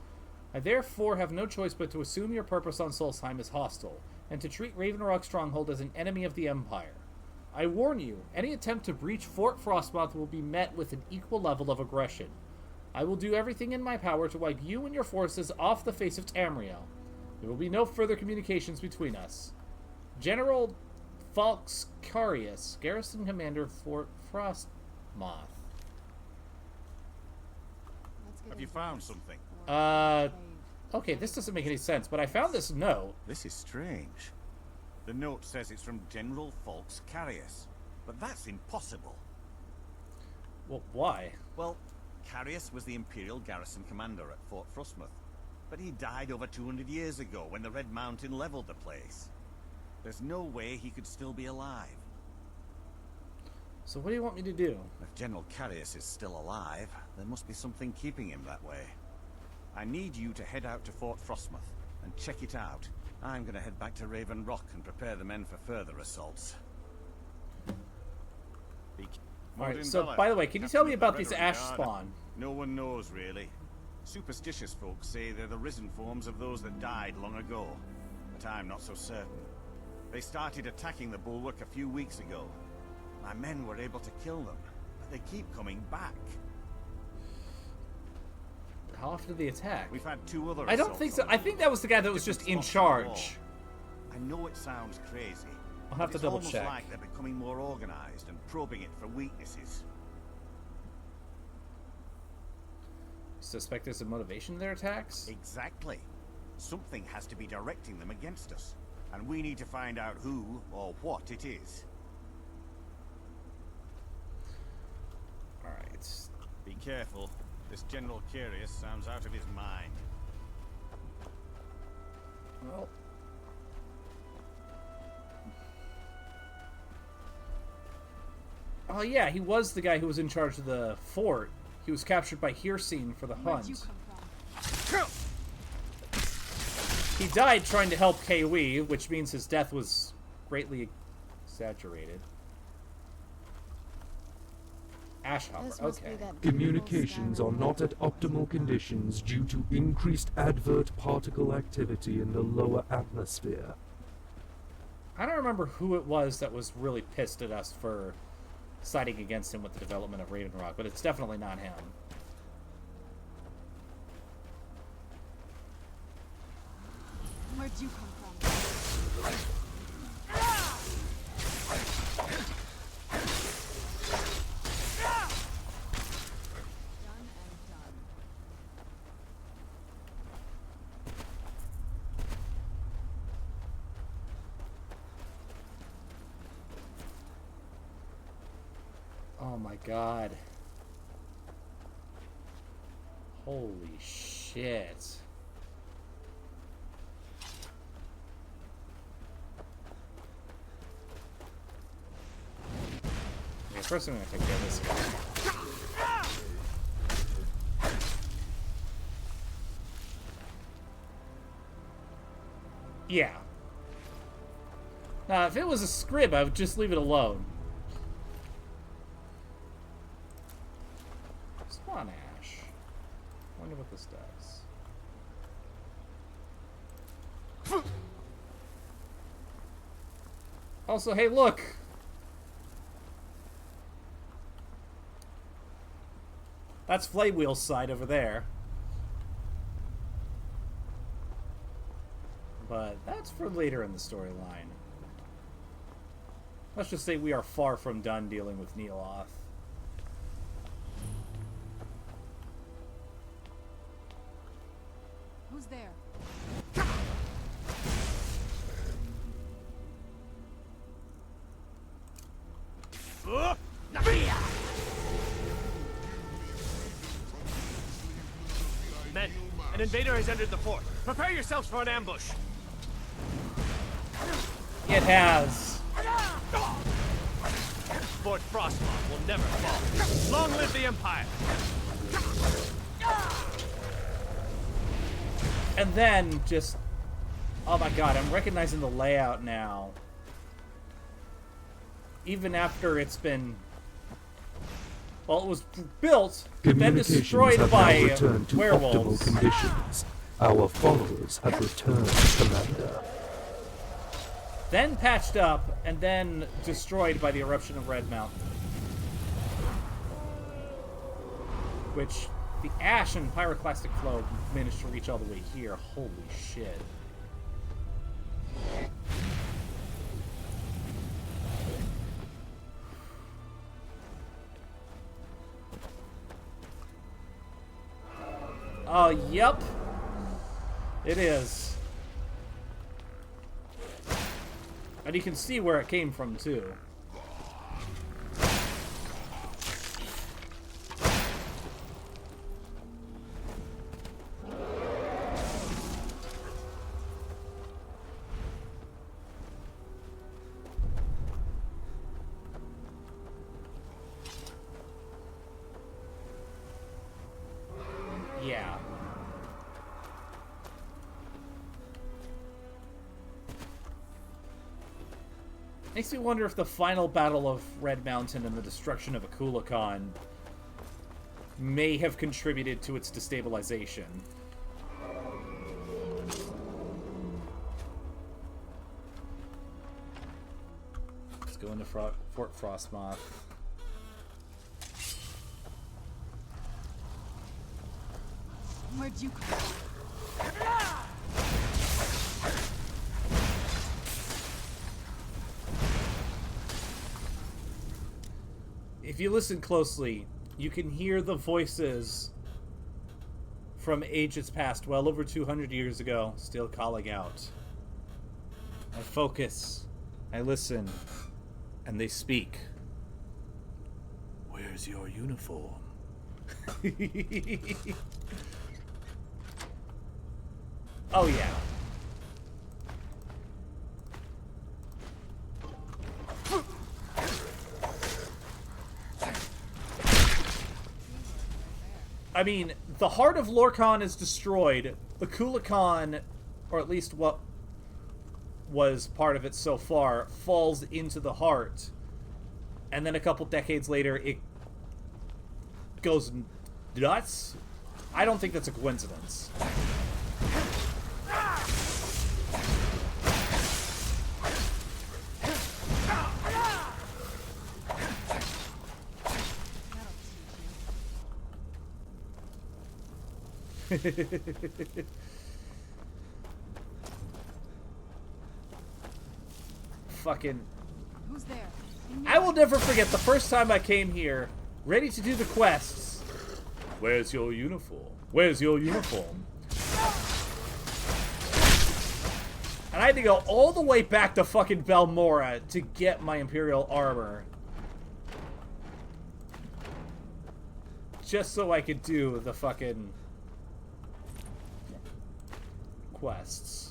I therefore have no choice but to assume your purpose on Solstheim is hostile, and to treat Raven Rock Stronghold as an enemy of the Empire. I warn you, any attempt to breach Fort Frostmoth will be met with an equal level of aggression. I will do everything in my power to wipe you and your forces off the face of Tamriel. There will be no further communications between us. General Falxarius, Garrison Commander of Fort Frostmoth. Have you found something? Okay, this doesn't make any sense, but I found this note. This is strange. The note says it's from General Falxarius, but that's impossible. Well, why? Well, Carius was the Imperial Garrison Commander at Fort Frostmoth, but he died over 200 years ago when the Red Mountain leveled the place. There's no way he could still be alive. So what do you want me to do? If General Carius is still alive, there must be something keeping him that way. I need you to head out to Fort Frostmoth and check it out. I'm going to head back to Raven Rock and prepare the men for further assaults. Alright, so by the way, can you tell me about these ash spawn? No one knows, really. Superstitious folks say they're the risen forms of those that died long ago, but I'm not so certain. They started attacking the bulwark a few weeks ago. My men were able to kill them, but they keep coming back. How often do they attack? We've had 2 other I don't think so. I think that was the guy that was just in charge. I know it sounds crazy. I'll have to double check. It's almost like they're becoming more organized and probing it for weaknesses. Suspect there's a motivation to their attacks? Exactly. Something has to be directing them against us, and we need to find out who or what it is. Alright. Be careful. This General Carius sounds out of his mind. Well... Oh yeah, he was the guy who was in charge of the fort. He was captured by Hirsine for the hunt. He died trying to help Keiwi, which means his death was greatly exaggerated. Ashhopper, okay. Communications are not at optimal conditions due to increased advert particle activity in the lower atmosphere. I don't remember who it was that was really pissed at us for siding against him with the development of Raven Rock, but it's definitely not him. Where'd you come from? Oh my god. Holy shit. Okay, first I'm gonna take care of this guy. Yeah. Now, if it was a scrib, I would just leave it alone. Spawn Ash. Wonder what this does. Also, hey, look! That's Flaywheel's side over there. But that's for later in the storyline. Let's just say we are far from done dealing with Neeloth. Who's there? Men, an invader has entered the fort. Prepare yourselves for an ambush. It has. Fort Frostmoth will never fall. Long live the Empire! And then just... Oh my god, I'm recognizing the layout now. Even after it's been... Well, it was built, then destroyed by werewolves. Conditions. Our followers have returned, Commander. Then patched up, and then destroyed by the eruption of Red Mountain. Which, the ash and pyroclastic flow managed to reach all the way here. Holy shit. Oh, yep. It is. And you can see where it came from, too. Yeah. Makes me wonder if the final battle of Red Mountain and the destruction of Akulakan may have contributed to its destabilization. Let's go into Fort Frostmoth. Where'd you come from? If you listen closely, you can hear the voices from ages past, well over 200 years ago, still calling out. I focus, I listen, and they speak. Where's your uniform? Oh, yeah. I mean, the heart of Lorkhan is destroyed. The Kulakan, or at least what was part of it so far, falls into the heart. And then a couple decades later, it goes nuts. I don't think that's a coincidence. Fucking... Who's there? I will never forget the first time I came here, ready to do the quests. Where's your uniform? Where's your uniform? And I had to go all the way back to fucking Balmora to get my Imperial armor. Just so I could do the fucking quests.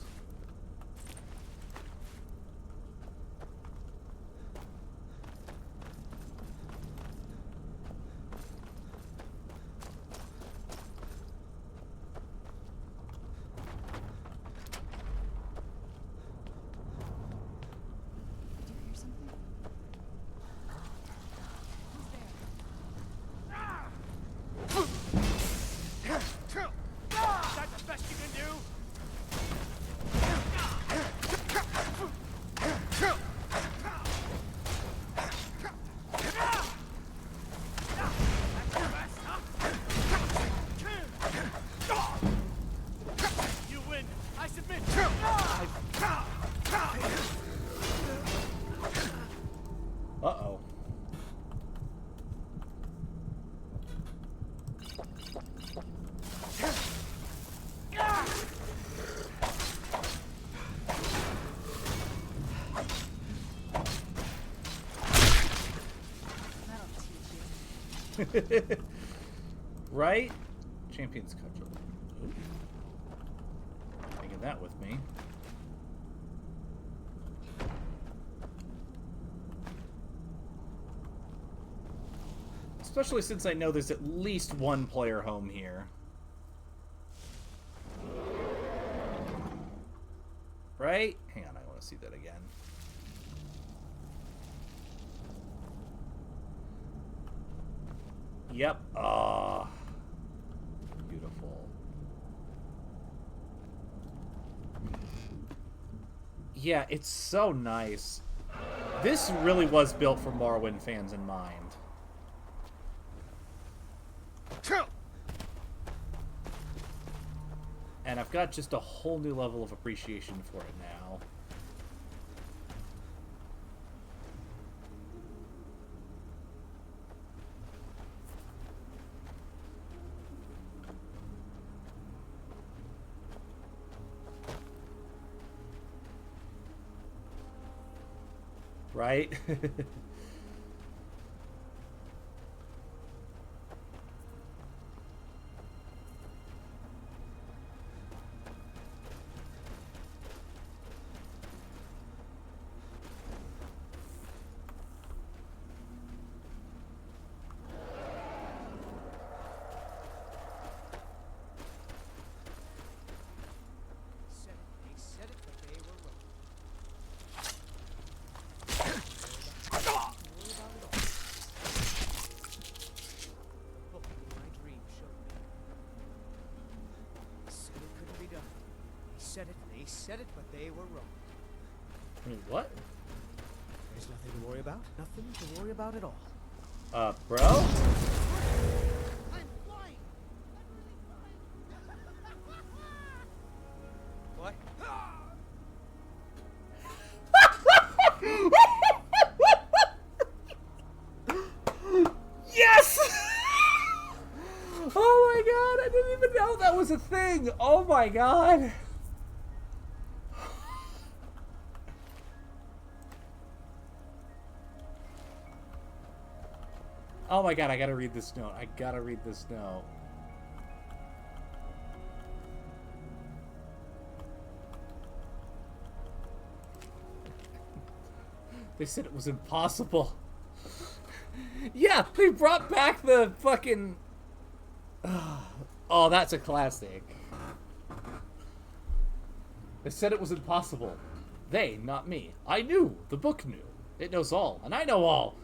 Uh-oh. Right? Champion's cudgel. Ooh. Taking that with me. Especially since I know there's at least one player home here. Right? Hang on, I want to see that again. Yep. Ah. Beautiful. Yeah, it's so nice. This really was built for Morrowind fans in mind. And I've got just a whole new level of appreciation for it now. Right? They said it, but they were wrong. What? There's nothing to worry about. Nothing to worry about at all. Bro? I'm flying. What? Yes! Oh my god, I didn't even know that was a thing. Oh my god. Oh my god, I gotta read this note. I gotta read this note. They said it was impossible. Yeah, they brought back the fucking Oh, that's a classic. They said it was impossible. They, not me. I knew. The book knew. It knows all, and I know all.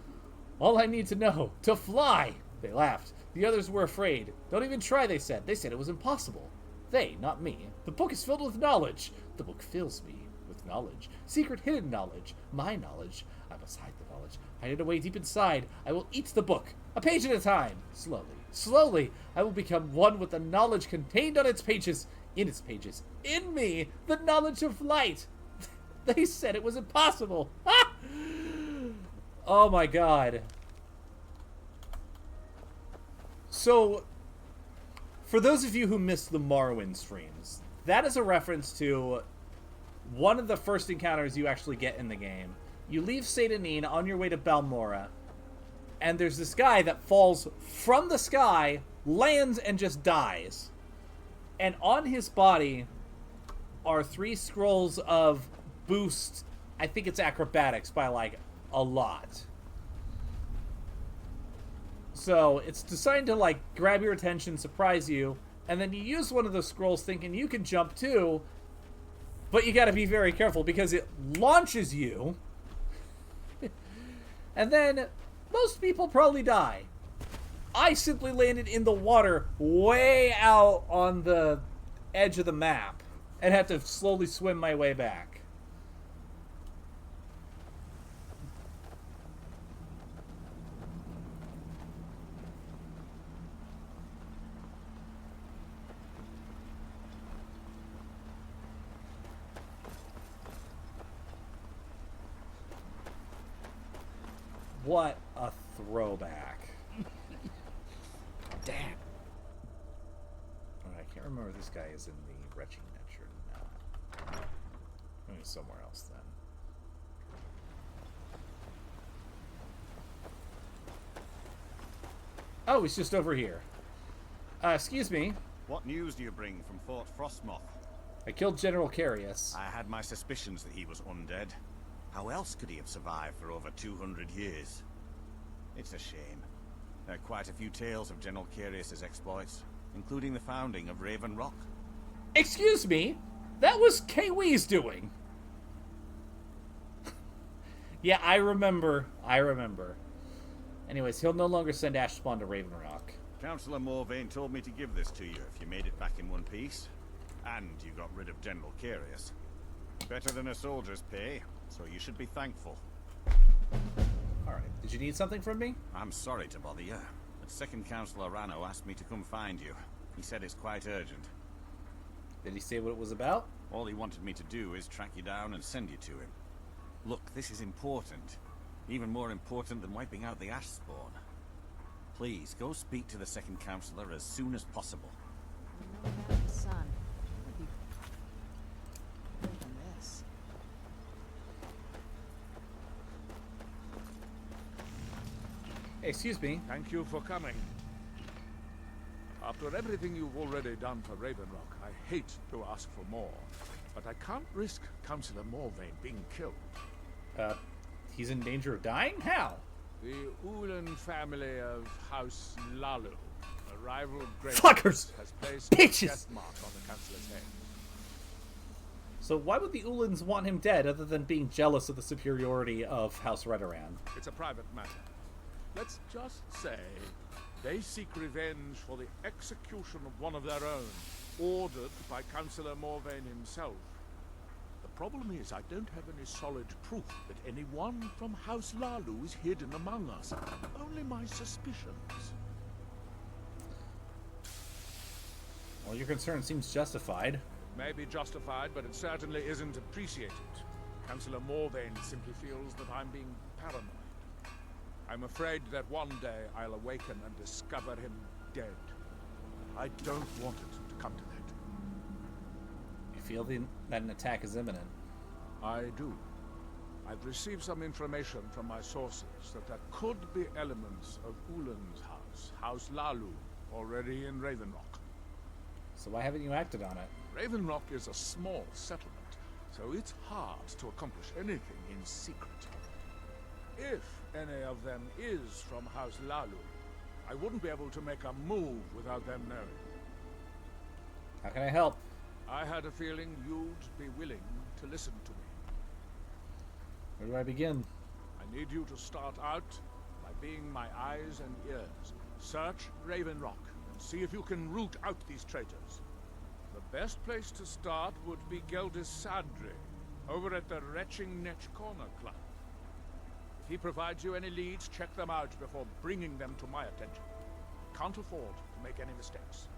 All I need to know. To fly! They laughed. The others were afraid. Don't even try, they said. They said it was impossible. They, not me. The book is filled with knowledge. The book fills me with knowledge. Secret hidden knowledge. My knowledge. I must hide the knowledge. Hide it away deep inside. I will eat the book. A page at a time. Slowly. Slowly. I will become one with the knowledge contained on its pages. In its pages. In me. The knowledge of light. They said it was impossible. Ah! Oh my god. So, for those of you who missed the Morrowind streams, that is a reference to one of the first encounters you actually get in the game. You leave Saint Denis on your way to Balmora, and there's this guy that falls from the sky, lands, and just dies. And on his body are 3 scrolls of boost, I think it's acrobatics by like a lot. So it's designed to like grab your attention, surprise you, and then you use one of those scrolls thinking you can jump too, but you gotta be very careful because it launches you, and then most people probably die. I simply landed in the water way out on the edge of the map and had to slowly swim my way back. What a throwback. Damn. Alright, I can't remember if this guy is in the Retching Netch or not. Maybe somewhere else then. Oh, he's just over here. Excuse me. What news do you bring from Fort Frostmoth? I killed General Carius. I had my suspicions that he was undead. How else could he have survived for over 200 years? It's a shame. There are quite a few tales of General Carius' exploits, including the founding of Raven Rock. Excuse me? That was Kiwi's doing. Yeah, I remember. Anyways, he'll no longer send Ashspawn to Raven Rock. Councillor Morvain told me to give this to you if you made it back in one piece. And you got rid of General Carius. Better than a soldier's pay, so you should be thankful. Alright, did you need something from me? I'm sorry to bother you, but Second Councillor Rano asked me to come find you. He said it's quite urgent. Did he say what it was about? All he wanted me to do is track you down and send you to him. Look, this is important. Even more important than wiping out the Ashspawn. Please, go speak to the Second Councillor as soon as possible. Son. Would be better than this. Hey, excuse me. Thank you for coming. After everything you've already done for Raven Rock, I hate to ask for more, but I can't risk Councillor Morvain being killed. He's in danger of dying? How? The Ulan family of House Lalu, a rival great fuckers, has placed a death mark on the Councillor's head. So why would the Ulans want him dead other than being jealous of the superiority of House Redoran? It's a private matter. Let's just say they seek revenge for the execution of one of their own, ordered by Councillor Morvain himself. The problem is I don't have any solid proof that anyone from House Lalu is hidden among us. Only my suspicions. Well, your concern seems justified. It may be justified, but it certainly isn't appreciated. Councillor Morvain simply feels that I'm being paranoid. I'm afraid that one day I'll awaken and discover him dead. I don't want it to come to that. You feel that an attack is imminent? I do. I've received some information from my sources that there could be elements of Ulan's house, House Lalu, already in Raven Rock. So why haven't you acted on it? Raven Rock is a small settlement, so it's hard to accomplish anything in secret. If any of them is from House Lalu, I wouldn't be able to make a move without them knowing. How can I help? I had a feeling you'd be willing to listen to me. Where do I begin? I need you to start out by being my eyes and ears. Search Raven Rock and see if you can root out these traitors. The best place to start would be Geldis Sadri, over at the Retching Netch Corner Club. If he provides you any leads, check them out before bringing them to my attention. Can't afford to make any mistakes.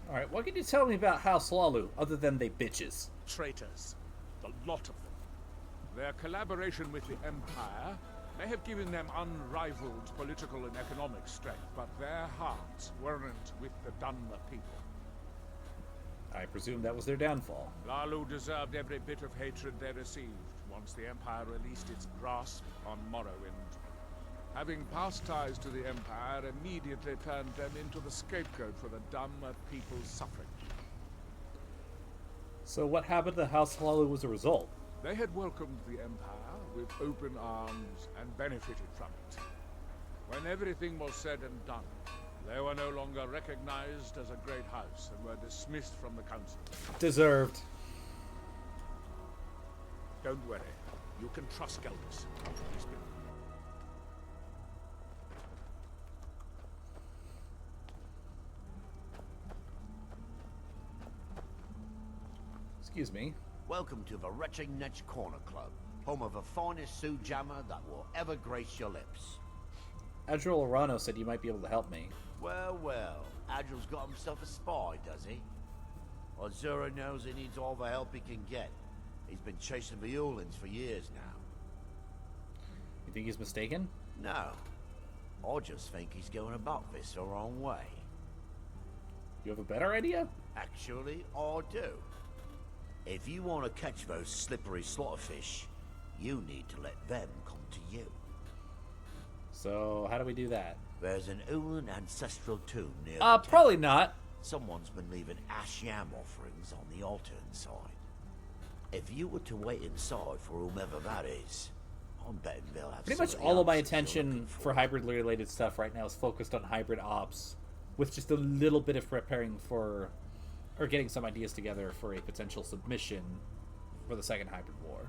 Alright, what can you tell me about House Lalu, other than they bitches? Traitors. The lot of them. Their collaboration with the Empire may have given them unrivaled political and economic strength, but their hearts weren't with the Dunmer people. I presume that was their downfall. Lalu deserved every bit of hatred they received once the Empire released its grasp on Morrowind. Having past ties to the Empire immediately turned them into the scapegoat for the Dunmer people's suffering. So what happened to House Lalu as a result? They had welcomed the Empire with open arms and benefited from it. When everything was said and done, they were no longer recognized as a great house and were dismissed from the council. Deserved. Don't worry. You can trust Geldis. He's been... Excuse me. Welcome to the Retching Netch Corner Club, home of the finest Sue Jammer that will ever grace your lips. Adriel Orano said you might be able to help me. Well, well, Adriel's got himself a spy, does he? Ozura knows he needs all the help he can get. He's been chasing the Ulins for years now. You think he's mistaken? No. I just think he's going about this the wrong way. You have a better idea? Actually, I do. If you want to catch those slippery slaughterfish, you need to let them come to you. So, how do we do that? There's an Ulin ancestral tomb near the temple. Probably not. Someone's been leaving ash yam offerings on the altar inside. If you were to wait inside for whomever that is, I'm betting they'll have pretty much all of my attention for hybrid related stuff right now is focused on hybrid ops, with just a little bit of preparing for, or getting some ideas together for a potential submission for the second hybrid war.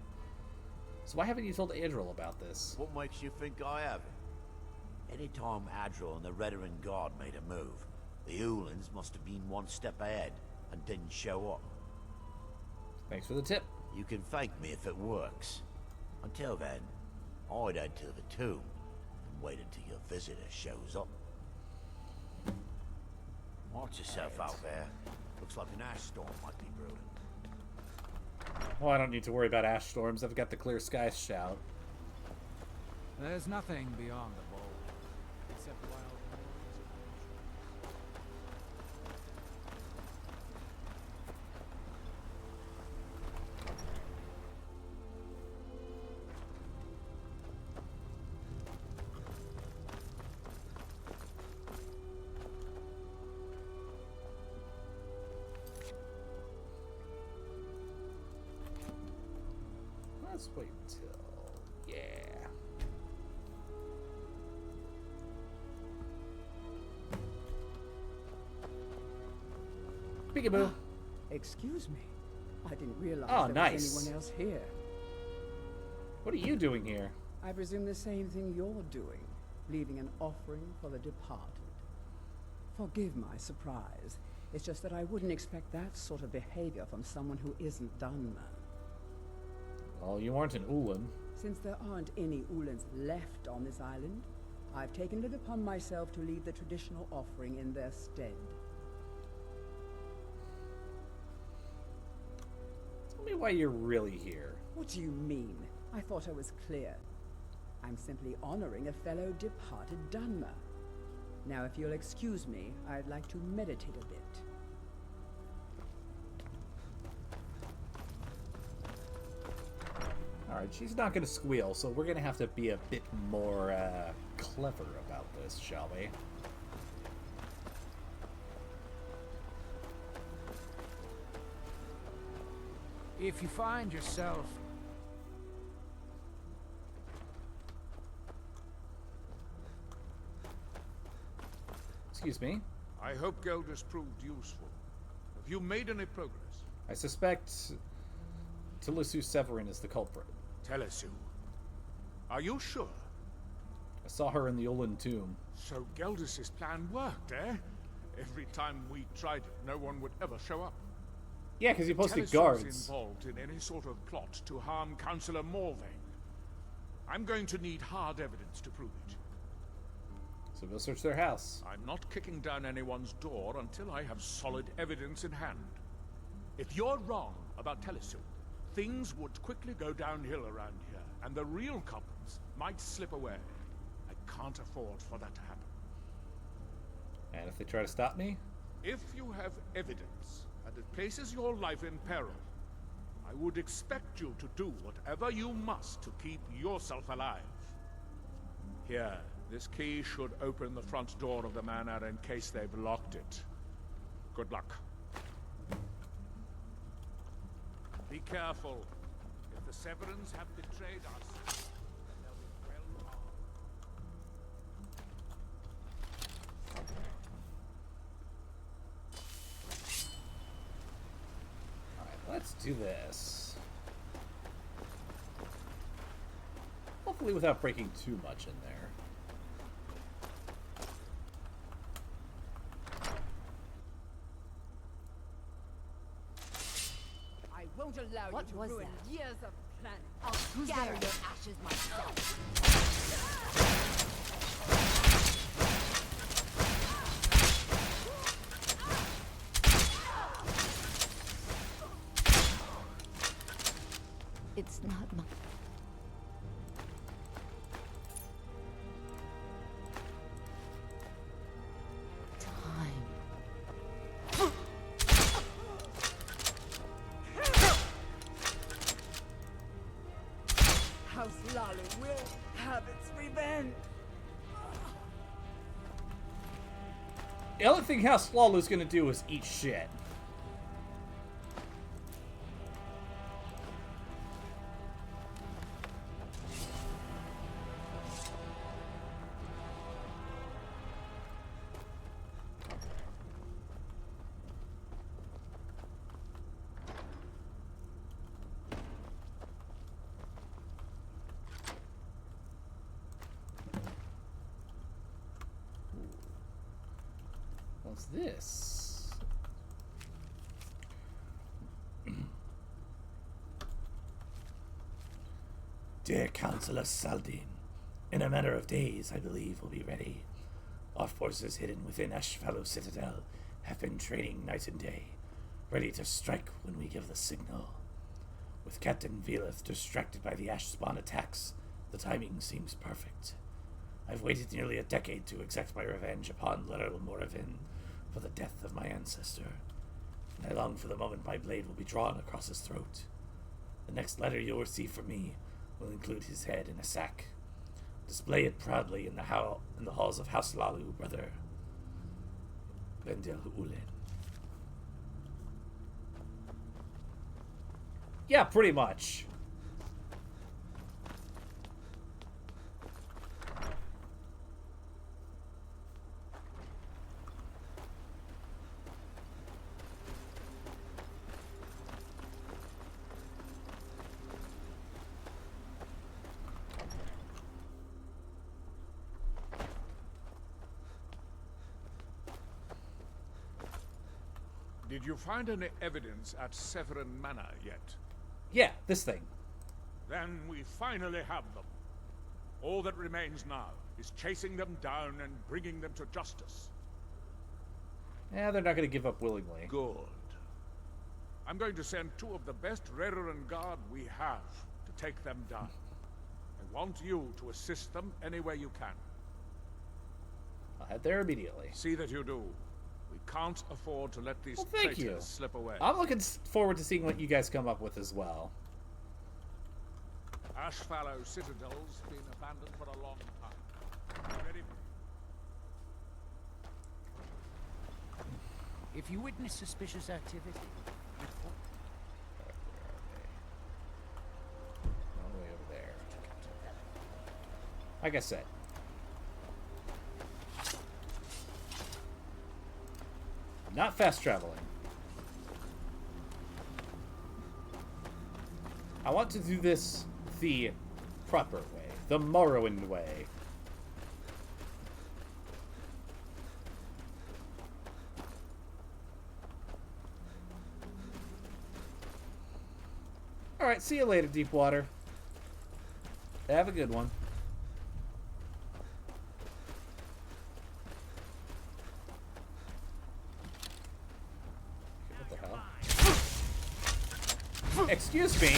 So why haven't you told Adriel about this? What makes you think I haven't? Anytime Adriel and the Redoran Guard made a move, the Ulins must have been one step ahead and didn't show up. Thanks for the tip. You can thank me if it works. Until then, I'd head to the tomb and wait until your visitor shows up. Watch yourself out there. Looks like an ash storm might be brewing. Well, I don't need to worry about ash storms. I've got the clear skies shout. There's nothing beyond the bowl, except wild. Let's wait until... yeah. Peekaboo. Excuse me. I didn't realize Oh, there was nice. anyone else here. What are you doing here? I presume the same thing you're doing, leaving an offering for the departed. Forgive my surprise. It's just that I wouldn't expect that sort of behavior from someone who isn't Dunmer. Well, you aren't an Ulin. Since there aren't any Ulins left on this island, I've taken it upon myself to lead the traditional offering in their stead. Tell me why you're really here. What do you mean? I thought I was clear. I'm simply honoring a fellow departed Dunmer. Now, if you'll excuse me, I'd like to meditate a bit. Alright, she's not going to squeal, so we're going to have to be a bit more clever about this, shall we? If you find yourself... Excuse me. I hope Geldis proved useful. Have you made any progress? I suspect Tilisu Severin is the culprit. Tilisu? Are you sure? I saw her in the Olin tomb. So Geldis' plan worked, eh? Every time we tried it, no one would ever show up. Yeah, because he posted Talisus guards. Involved in any sort of plot to harm Councillor Morvain. I'm going to need hard evidence to prove it. So go search their house. I'm not kicking down anyone's door until I have solid evidence in hand. If you're wrong about Talisu, things would quickly go downhill around here, and the real culprits might slip away. I can't afford for that to happen. And if they try to stop me? If you have evidence, and it places your life in peril, I would expect you to do whatever you must to keep yourself alive. Here, this key should open the front door of the manor in case they've locked it. Good luck. Be careful. If the Severins have betrayed us, they'll be well armed. Alright, let's do this. Hopefully without breaking too much in there. I won't allow What you was to ruin that? years of planning. I'll Who's scatter there? your ashes myself. It's not my... House Lalo will have its revenge. The only thing House Lawler's gonna do is eat shit. What's this? Dear Councillor Saldin, in a matter of days, I believe we'll be ready. Our forces hidden within Ashvallow Citadel have been training night and day, ready to strike when we give the signal. With Captain Velith distracted by the Ashspawn attacks, the timing seems perfect. I've waited nearly a decade to exact my revenge upon Laeral Moravin for the death of my ancestor, and I long for the moment my blade will be drawn across his throat. The next letter you'll receive from me will include his head in a sack. Display it proudly in the halls of House Lalu, brother. Vendel Ulen. Yeah, pretty much. Did you find any evidence at Severin Manor yet? Yeah, this thing. Then we finally have them. All that remains now is chasing them down and bringing them to justice. Yeah, they're not going to give up willingly. Good. I'm going to send two of the best Redoran Guard we have to take them down. I want you to assist them any way you can. I'll head there immediately. See that you do. We can't afford to let these thank traitors you. slip away. I'm looking forward to seeing what you guys come up with as well. Ashfallow Citadel's been abandoned for a long time. Ready? If you witness suspicious activity, report. All the way over there. Like I said. not fast traveling. I want to do this the proper way, the Morrowind way. Alright, see you later, Deepwater. Have a good one. What the hell? Excuse me.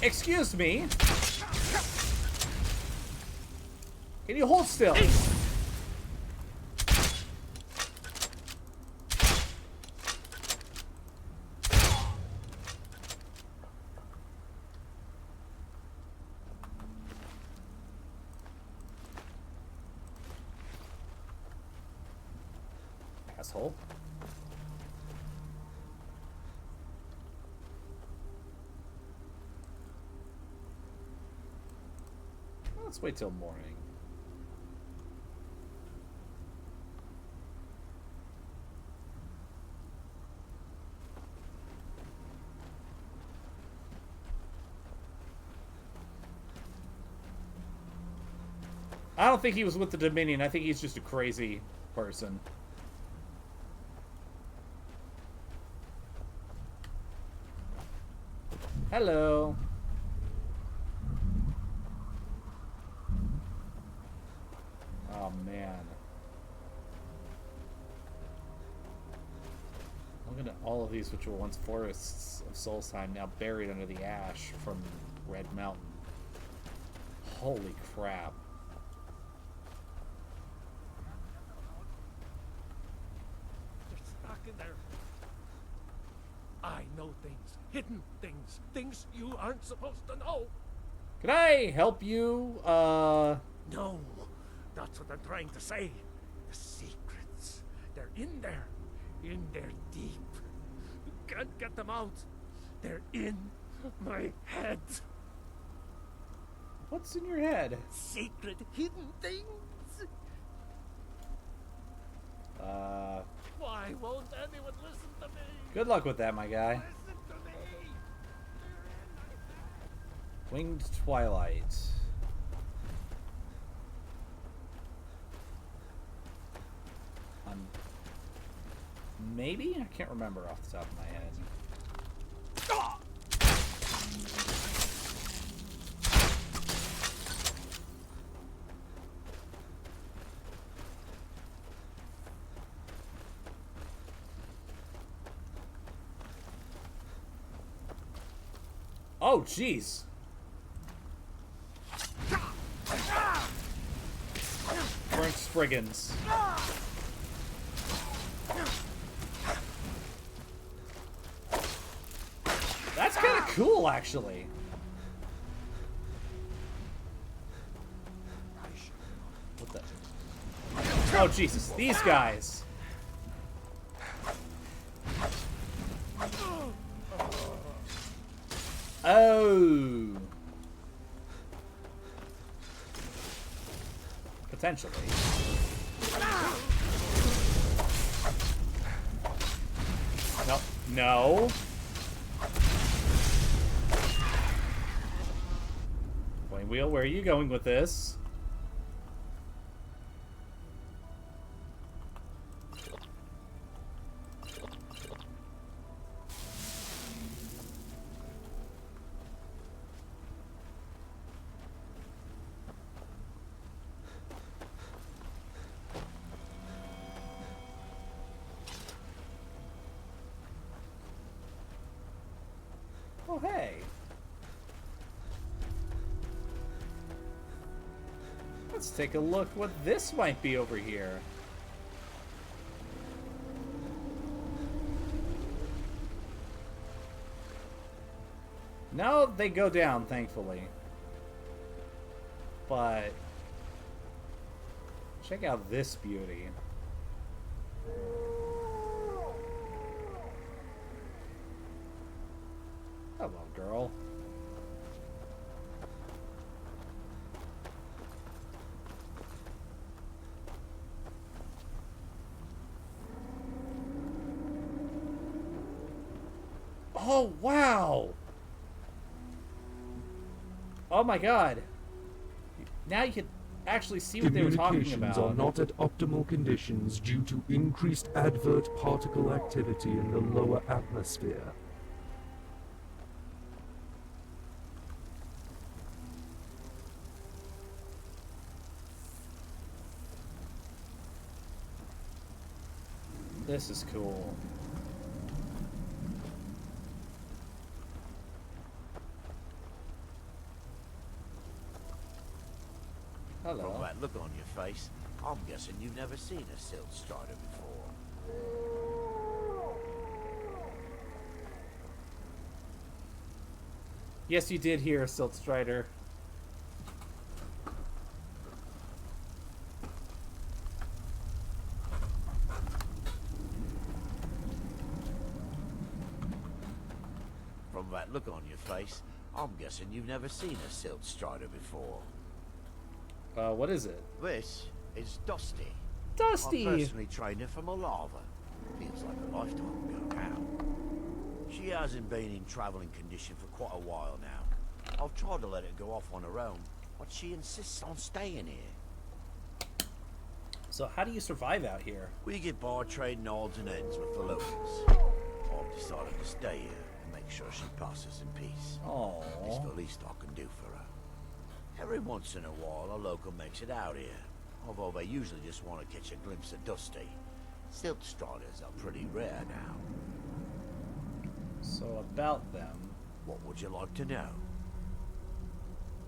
Excuse me. Can you hold still? Asshole. Let's wait till morning. I don't think he was with the Dominion. I think he's just a crazy person. Hello. Oh, man. Look at all of these, which were once forests of Solstheim, now buried under the ash from Red Mountain. Holy crap. They're stuck in there. I know things. Hidden things. Things you aren't supposed to know. Can I help you? No. That's what I'm trying to say. The secrets. They're in there. In there deep. You can't get them out. They're in my head. What's in your head? Secret hidden things. Why won't anyone listen to me? Good luck with that, my guy. Listen to me. Winged Twilight. Maybe? I can't remember off the top of my head. Oh, jeez. Burnt Spriggans. That's kind of cool, actually. What the? Oh, Jesus. These guys. Oh. Potentially. No. No. Flame Wheel, where are you going with this? Oh, hey. Let's take a look what this might be over here. No, they go down, thankfully. But check out this beauty. Hello, girl. Oh, wow! Oh my god. Now you can actually see what they were talking about. Communications are not at optimal conditions due to increased advert particle activity in the lower atmosphere. This is cool. Hello. From that look on your face, I'm guessing you've never seen a Silt Strider before. Yes, you did hear, Silt Strider. From that look on your face, I'm guessing you've never seen a Silt Strider before. What is it? This is Dusty. Dusty! I personally trained her from a lava. Feels like a lifetime ago now. She hasn't been in traveling condition for quite a while now. I've tried to let her go off on her own, but she insists on staying here. So how do you survive out here? We get by trading odds and ends with the locals. I've decided to stay here and make sure she passes in peace. Aww. It's the least I can do for her. Every once in a while, a local makes it out here, although they usually just want to catch a glimpse of Dusty. Silt Striders are pretty rare now. So about them. What would you like to know?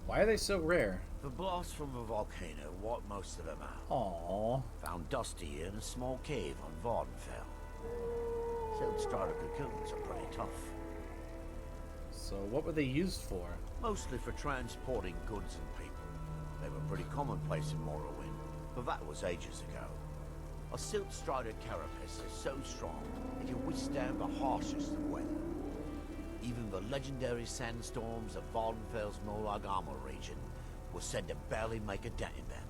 Why are they so rare? The blast from the volcano wiped most of them out. Aww. Found Dusty in a small cave on Vardenfell. Silt Strider cocoons are pretty tough. So what were they used for? Mostly for transporting goods and people. They were pretty commonplace in Morrowind, but that was ages ago. A Silt Strider carapace is so strong it can withstand the harshest of weather. Even the legendary sandstorms of Vardenfell's Molag Armor region were said to barely make a dent in them.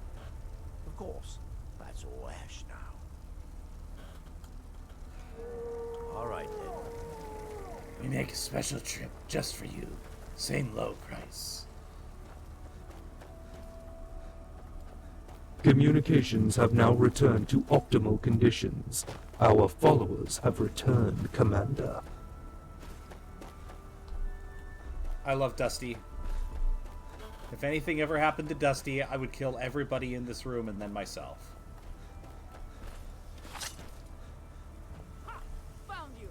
Of course, that's all ash now. Alright then. We make a special trip just for you. Same low price. Communications have now returned to optimal conditions. Our followers have returned, Commander. I love Dusty. If anything ever happened to Dusty, I would kill everybody in this room and then myself. Found you.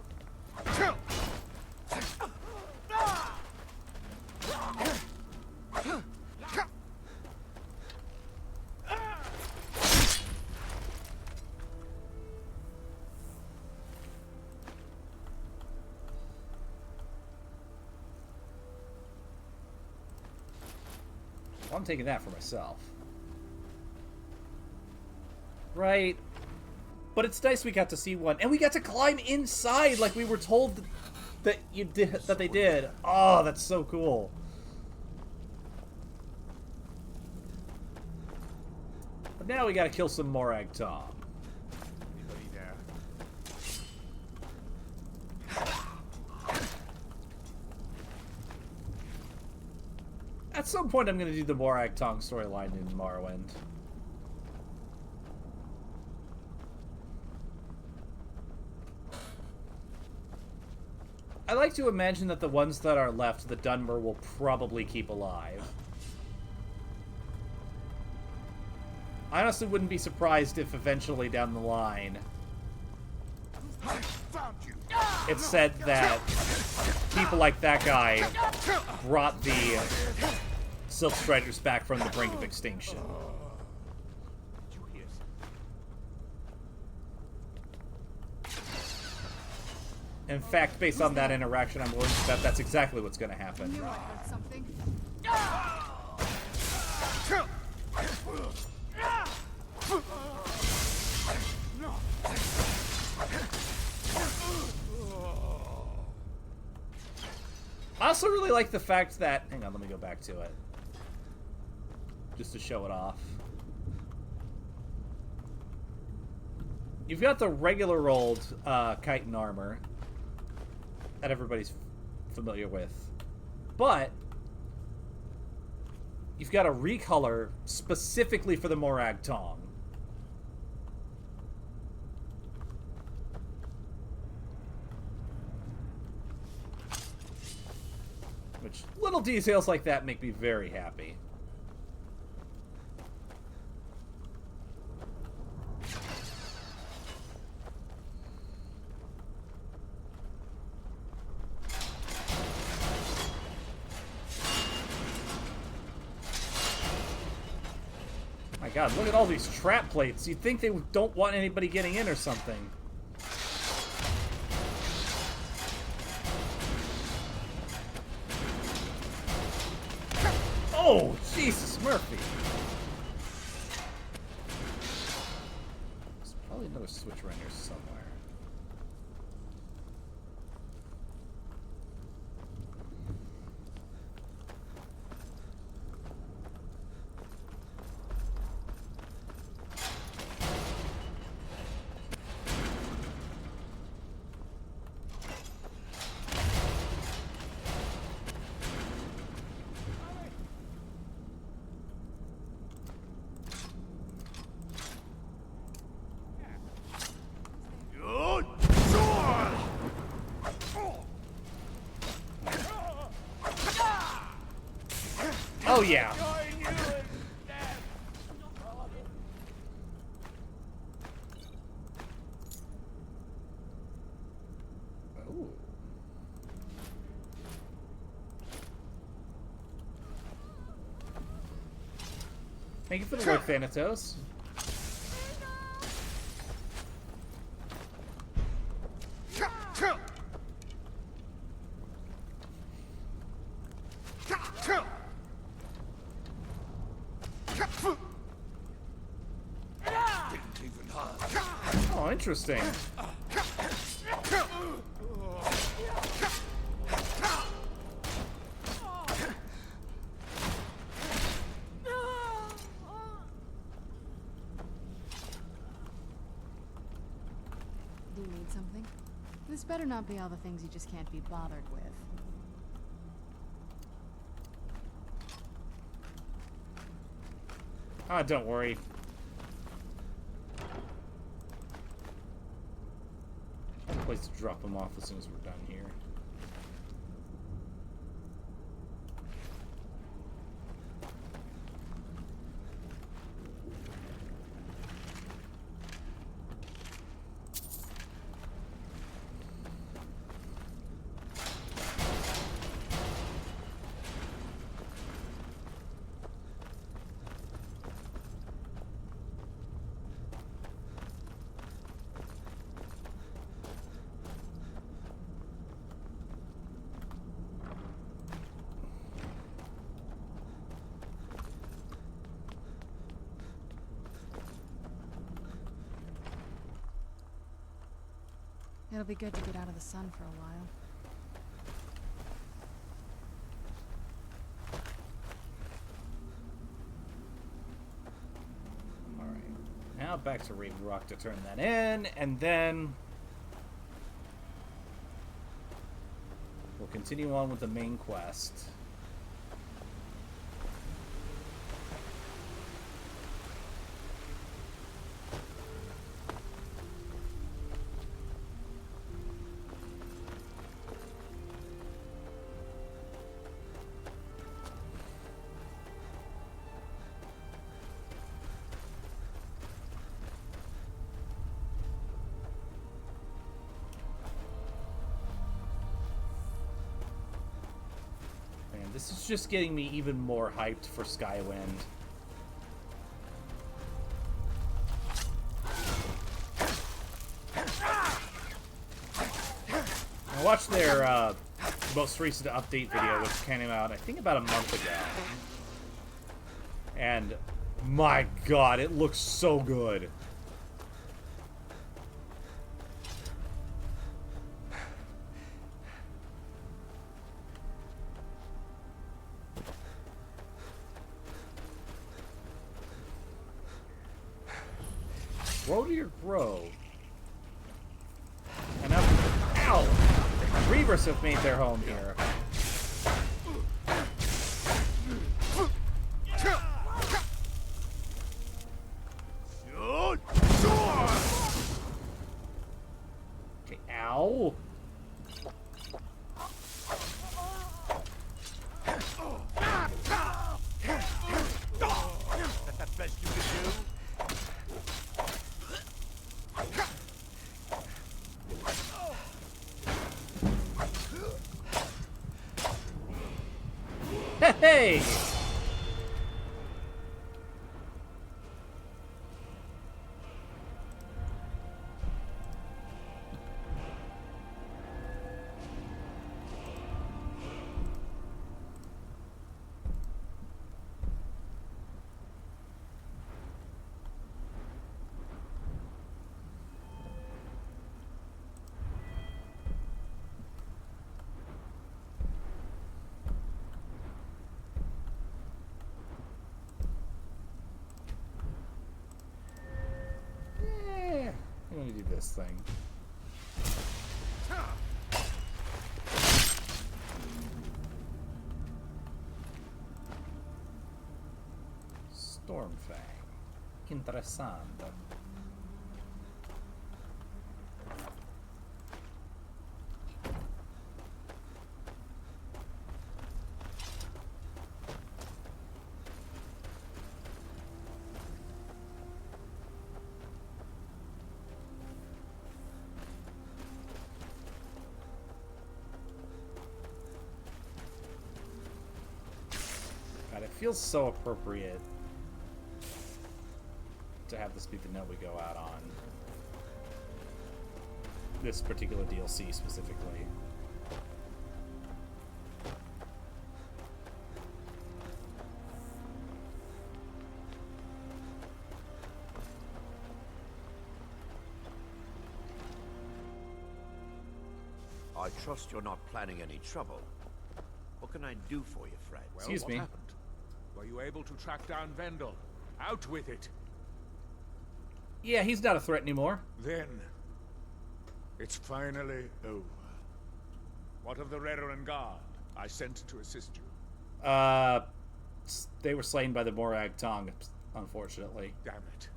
Well, I'm taking that for myself. Right. But it's nice we got to see one. And we got to climb inside like we were told that you did, that they did. Oh, that's so cool. But now we gotta kill some Morag Tom. Anybody there? At some point, I'm going to do the Morag Tong storyline in Morrowind. I like to imagine that the ones that are left, the Dunmer will probably keep alive. I honestly wouldn't be surprised if eventually down the line it's said that people like that guy brought the Silt Striders back from the brink of extinction. In fact, based on that interaction, I'm willing to bet that's exactly what's going to happen. I knew I heard something. I also really like the fact that... Hang on, let me go back to it. Just to show it off. You've got the regular old chitin armor that everybody's familiar with. But you've got a recolor specifically for the Morag Tong. Which, little details like that make me very happy. My god, look at all these trap plates. You'd think they don't want anybody getting in or something. Oh, Jesus, Murphy. There's probably another switch around here somewhere. Oh, yeah. Oh. Thank you for the work, Thanatos. Oh, interesting. Do you need something? This better not be all the things you just can't be bothered with. Ah, don't worry. I have a place to drop them off as soon as we're done here. It'll be good to get out of the sun for a while. Alright. Now back to Raven Rock to turn that in, and then we'll continue on with the main quest. This is just getting me even more hyped for Skywind. I watched their most recent update video, which came out, I think, about a month ago. And, my god, it looks so good. Grow to your grow. And up. Ow! The Reavers have made their home here. Hey! I'm gonna do this thing. Stormfang. Interessante. God, it feels so appropriate to have this be the note we go out on. This particular DLC specifically. I trust you're not planning any trouble. What can I do for you, Fred? Well, Excuse me. What happened? Were you able to track down Vendel? Out with it! Yeah, he's not a threat anymore. Then, it's finally over. What of the Redoran Guard I sent to assist you? They were slain by the Morag Tong, unfortunately. Damn it.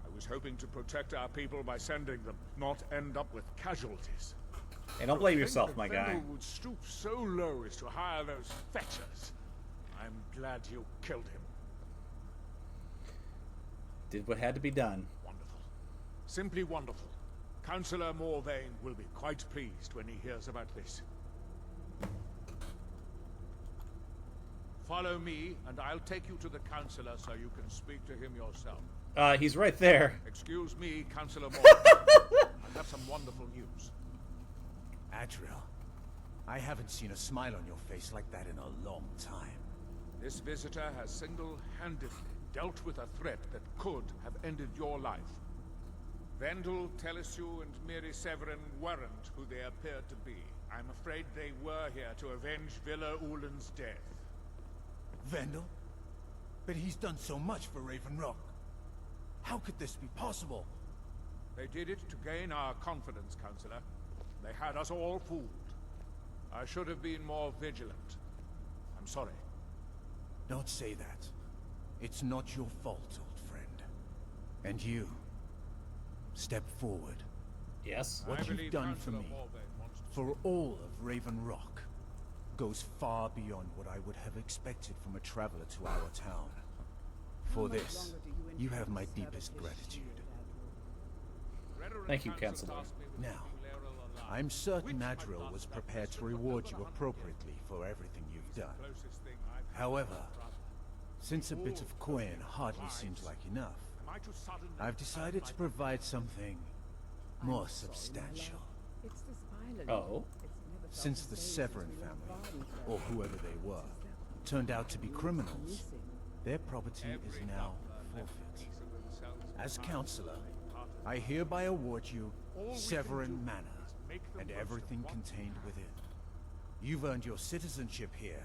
I was hoping to protect our people by sending them, not end up with casualties. Hey, don't blame yourself, my guy. Vendel would stoop so low as to hire those fetchers. I'm glad you killed him. Did what had to be done. Wonderful. Simply wonderful. Councillor Morvain will be quite pleased when he hears about this. Follow me, and I'll take you to the Councillor so you can speak to him yourself. He's right there. Excuse me, Councillor Morvain. I have some wonderful news. Adriel, I haven't seen a smile on your face like that in a long time. This visitor has single-handedly dealt with a threat that could have ended your life. Vendel, Telesue, and Miri Severin weren't who they appeared to be. I'm afraid they were here to avenge Villa Ulen's death. Vendel? But he's done so much for Raven Rock. How could this be possible? They did it to gain our confidence, Councillor. They had us all fooled. I should have been more vigilant. I'm sorry. Don't say that. It's not your fault, old friend. And you, step forward. Yes? What you've done for me, for all of Raven Rock, goes far beyond what I would have expected from a traveler to our town. For this, you have my deepest gratitude. Thank you, Councilor. Now, I'm certain Adriel was prepared to reward you appropriately for everything you've done. However, since a bit of coin hardly seems like enough, I've decided to provide something more substantial. Oh? Since the Severin family, or whoever they were, turned out to be criminals, their property is now forfeit. As Councillor, I hereby award you Severin Manor, and everything contained within. You've earned your citizenship here,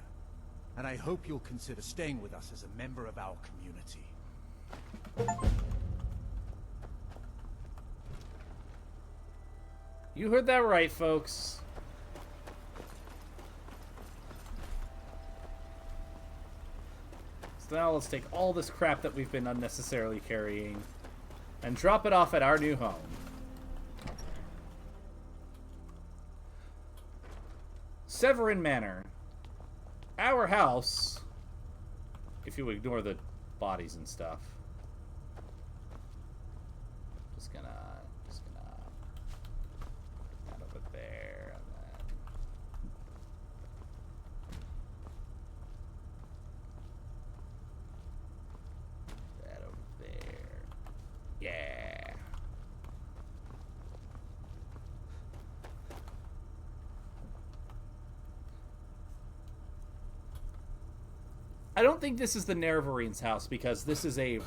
and I hope you'll consider staying with us as a member of our community. You heard that right, folks. So now let's take all this crap that we've been unnecessarily carrying and drop it off at our new home. Severin Manor. Our house, if you ignore the bodies and stuff. Just gonna that over there, and then don't think this is the Nerevarines' house because this is a...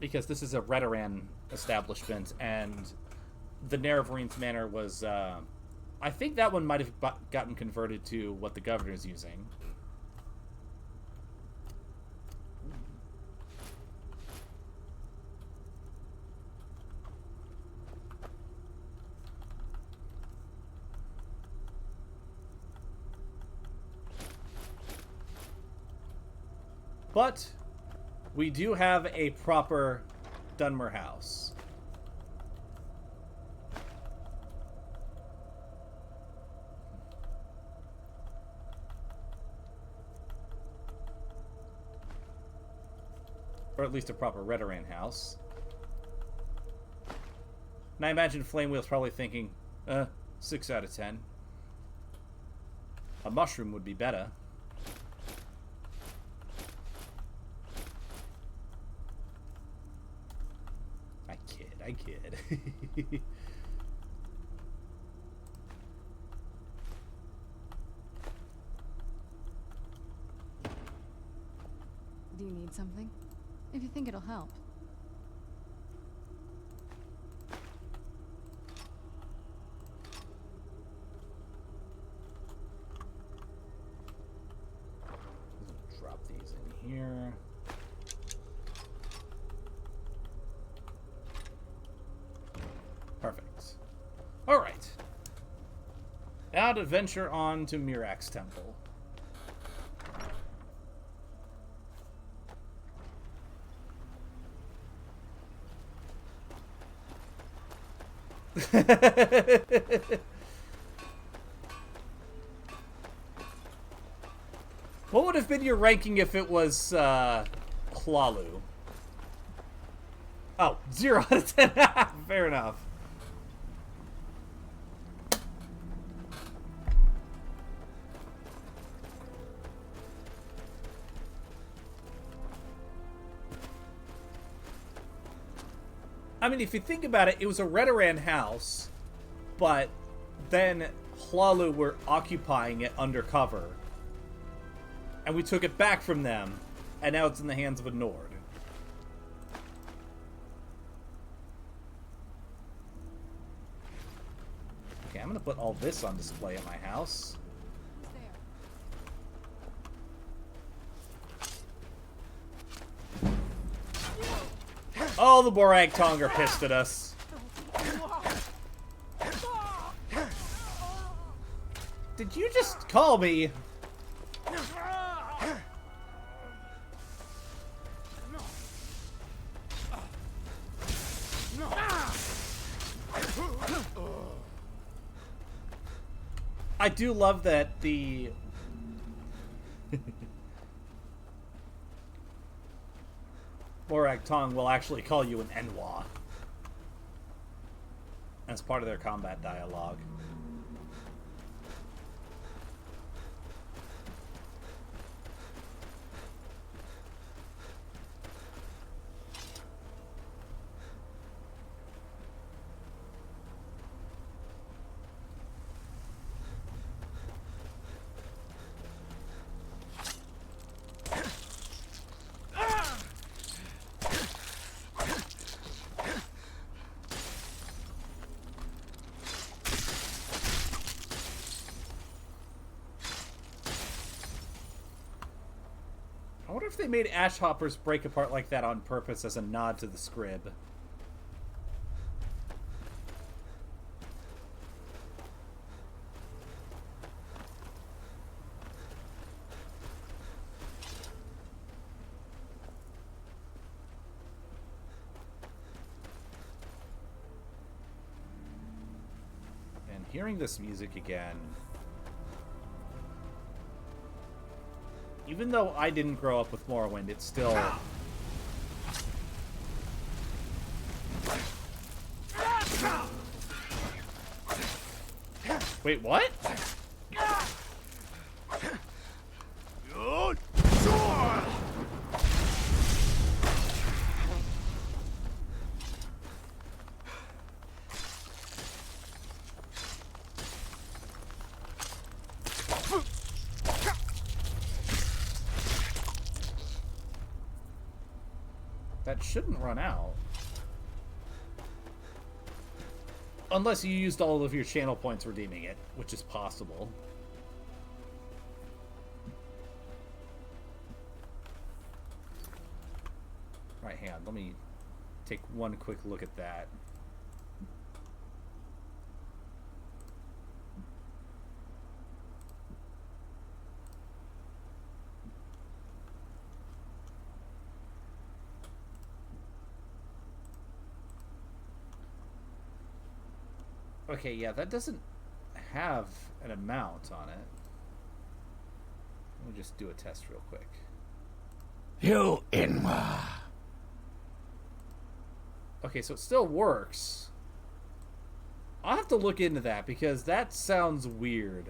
because this is a Redoran establishment, and the Nerevarines' manor was... I think that one might have gotten converted to what the governor's using. But we do have a proper Dunmer house. Or at least a proper Redoran house. And I imagine Flamewheel's probably thinking, 6 out of 10. A mushroom would be better. I kid. Do you need something? If you think it'll help. Drop these in here. Perfect. Alright. Now to venture on to Mirak's temple. What would have been your ranking if it was Hlalu? Oh, 0 out of 10. Fair enough. I mean, if you think about it, it was a Redoran house, but then Hlalu were occupying it undercover. And we took it back from them, and now it's in the hands of a Nord. Okay, I'm gonna put all this on display at my house. Oh, the Borag Tong are pissed at us. Did you just call me? I do love that the... Borag Tong will actually call you an Enwa as part of their combat dialogue. I wonder if they made ash hoppers break apart like that on purpose as a nod to the scrib. And hearing this music again... Even though I didn't grow up with Morrowind, it's still... Wait, what? that shouldn't run out. Unless you used all of your channel points redeeming it, which is possible. Right hand, let me take one quick look at that. Okay, yeah, that doesn't have an amount on it. Let me just do a test real quick. You Inma. Okay, so it still works. I'll have to look into that because that sounds weird.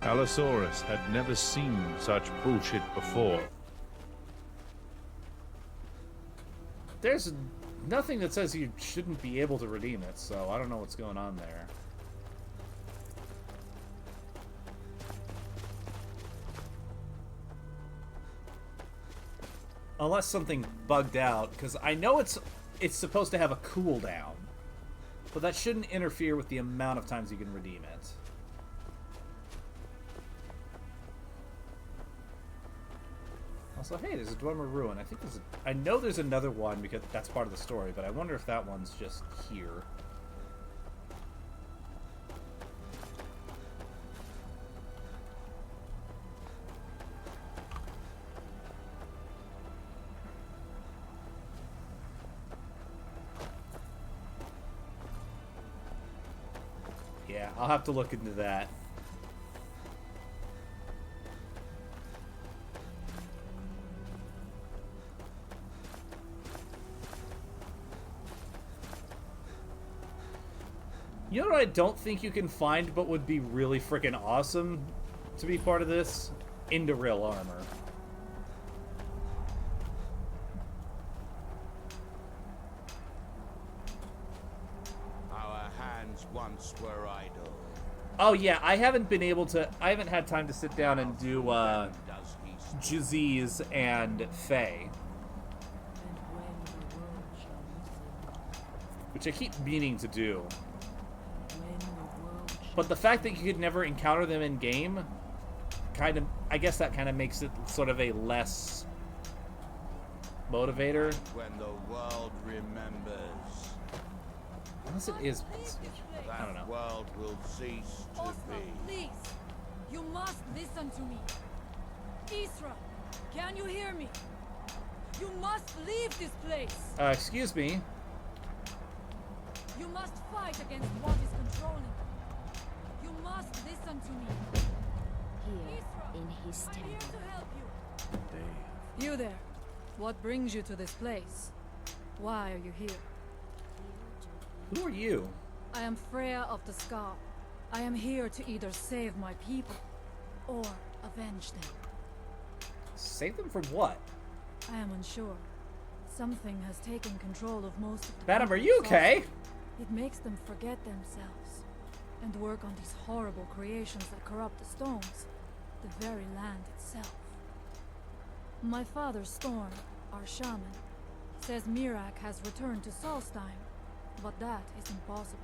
Allosaurus had never seen such bullshit before. There's nothing that says you shouldn't be able to redeem it, so I don't know what's going on there. Unless something bugged out, because I know it's supposed to have a cooldown, but that shouldn't interfere with the amount of times you can redeem it. Also, hey, there's a Dwemer Ruin. I know there's another one because that's part of the story, but I wonder if that one's just here. Yeah, I'll have to look into that. You know what I don't think you can find but would be really freaking awesome to be part of this? Indoril armor. Our hands once were idle. Oh yeah, I haven't had time to sit down and do Jaziz and Faye. Which I keep meaning to do. But the fact that you could never encounter them in game, I guess that kind of makes it sort of a less motivator. When the world remembers. Unless it is, I don't know. That world will cease to be. Please, you must listen to me. Isra, can you hear me? You must leave this place. Excuse me. You must fight against what is controlling you. You must listen to me. Here, Isra, in his I'm temple. here to help you. You there. What brings you to this place? Why are you here? Who are you? I am Freya of the Scar. I am here to either save my people or avenge them. Save them from what? I am unsure. Something has taken control of most of the Madam, people are you of okay? Solstheim. It makes them forget themselves and work on these horrible creations that corrupt the stones, the very land itself. My father, Storm, our shaman, says Mirak has returned to Solstheim, but that is impossible.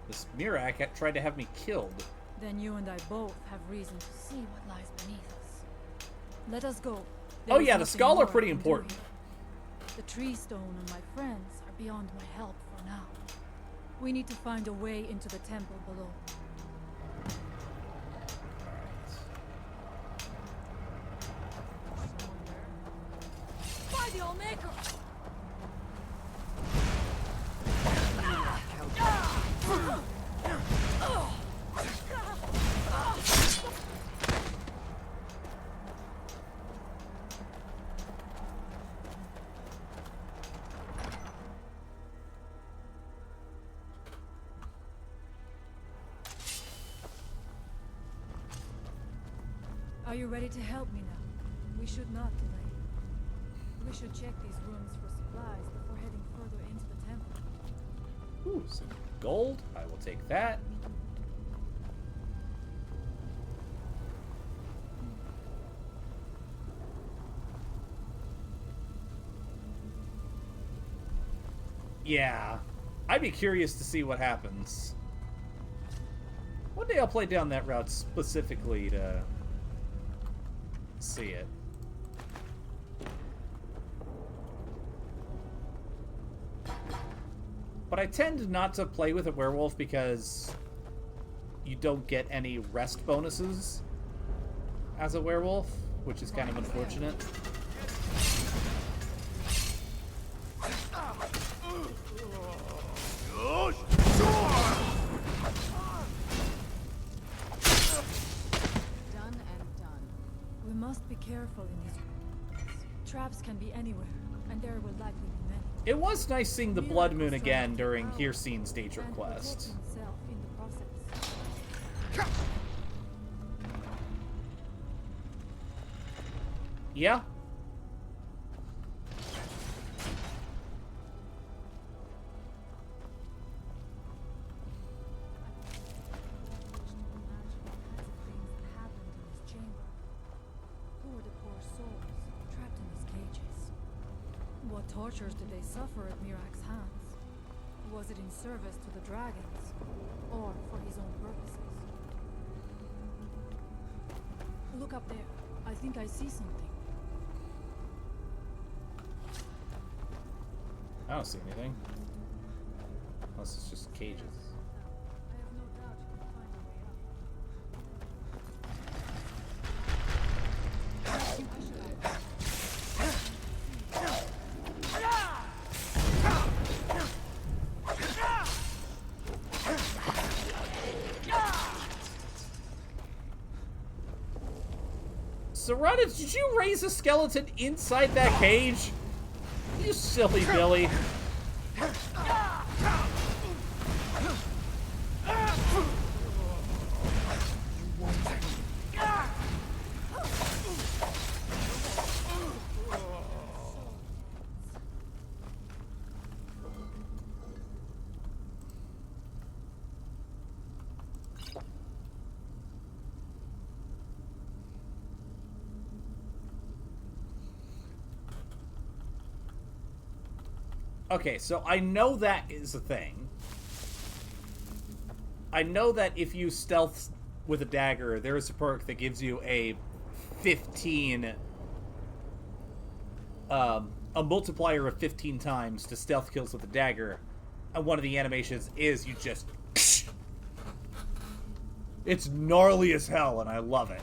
This Mirak tried to have me killed. Then you and I both have reason to see what lies beneath us. Let us go. Oh yeah, the Skull are pretty important. The tree stone and my friends are beyond my help for now. We need to find a way into the temple below. By the Allmaker! Are you ready to help me now? We should not delay. We should check these rooms for supplies before heading further into the temple. Ooh, some gold. I will take that. Yeah. I'd be curious to see what happens. One day I'll play down that route specifically to see it. But I tend not to play with a werewolf because you don't get any rest bonuses as a werewolf, which is kind of unfortunate. Done and done. We must be careful in these. Traps can be anywhere, and there will likely be many. It was nice seeing the blood moon again during Hircine's stage request. Yeah. What tortures did they suffer at Mirak's hands? Was it in service to the dragons, or for his own purposes? Look up there. I think I see something. I don't see anything. Unless it's just cages. Serrata, did you raise a skeleton inside that cage? You silly Billy. Okay, so I know that is a thing. I know that if you stealth with a dagger, there is a perk that gives you a 15... a multiplier of 15 times to stealth kills with a dagger. And one of the animations is you just... It's gnarly as hell, and I love it.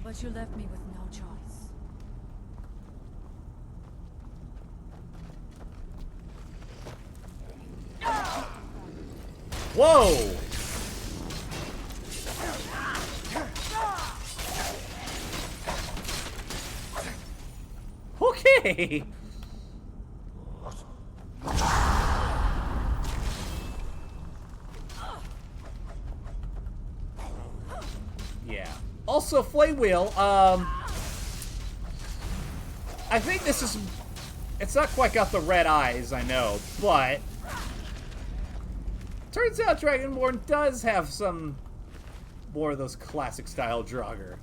But you left me with no choice. Whoa! Okay! Yeah. Also, Flame Wheel, I think this is... It's not quite got the red eyes, I know, but... Turns out Dragonborn does have some more of those classic-style Draugr.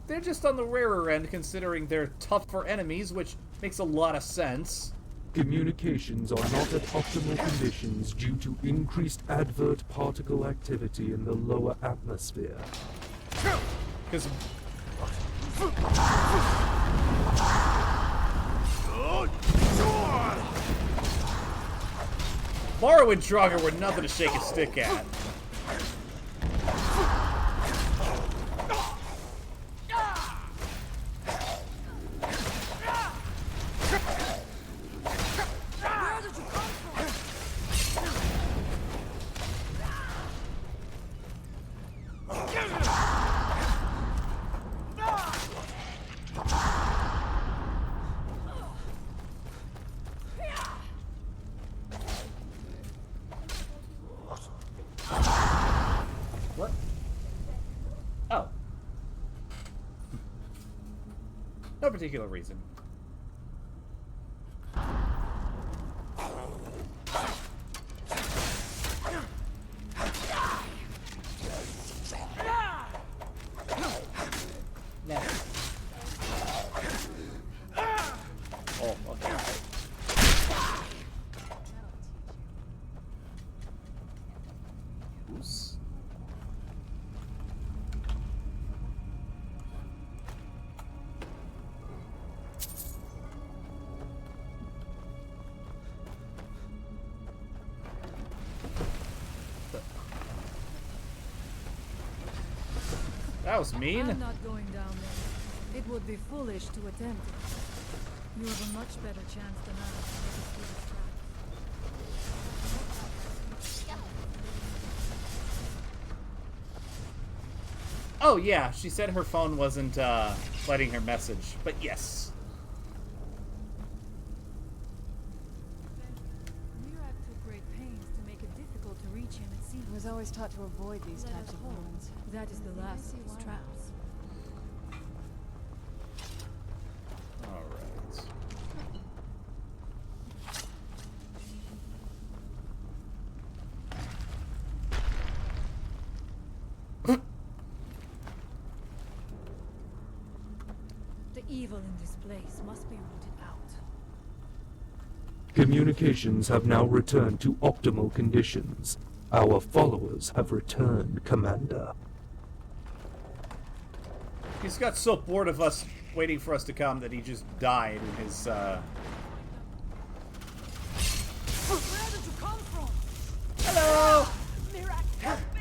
They're just on the rarer end, considering they're tougher enemies, which makes a lot of sense. Communications are not at optimal conditions due to increased advert particle activity in the lower atmosphere. Because... Morrowind Draugr were nothing to shake a stick at. No particular reason. Nah. Oh, okay. Oops. That was mean. I'm not going down there. It would be foolish to attempt it. You have a much better chance than I to make it through the traps. Oh yeah, she said her phone wasn't letting her message, but yes. Mirak took great pains to make it difficult to reach him, it seems. I was always taught to avoid these types of ruins. That is the last of his traps. Alright. The evil in this place must be rooted out. Communications have now returned to optimal conditions. Our followers have returned, Commander. He's got so bored of us waiting for us to come that he just died in his, Where did you come from? Hello! Mirak, help me!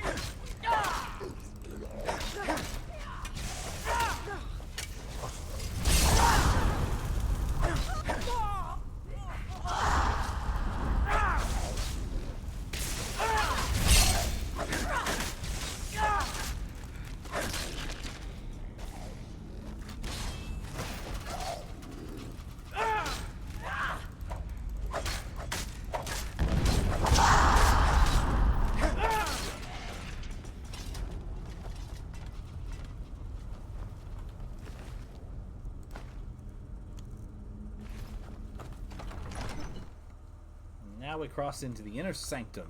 Now we cross into the inner sanctum.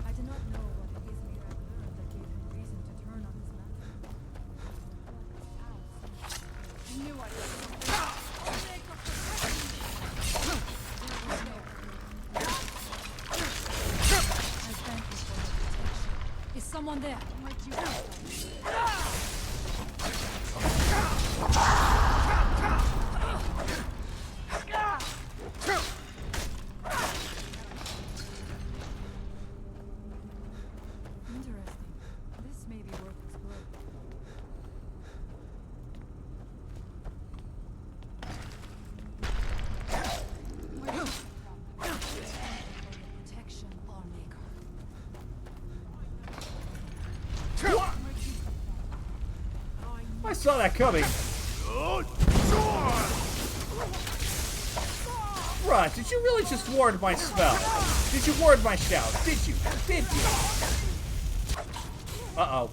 I do not know what it is Mirak learned that gave him reason to turn on his master. I knew I thank you for your protection. Is someone there? Might you Interesting. This may be worth exploring. Protection, Lawmaker. I saw that coming. Right, did you really just ward my spell? Did you ward my shout? Did you? Did you? Uh-oh.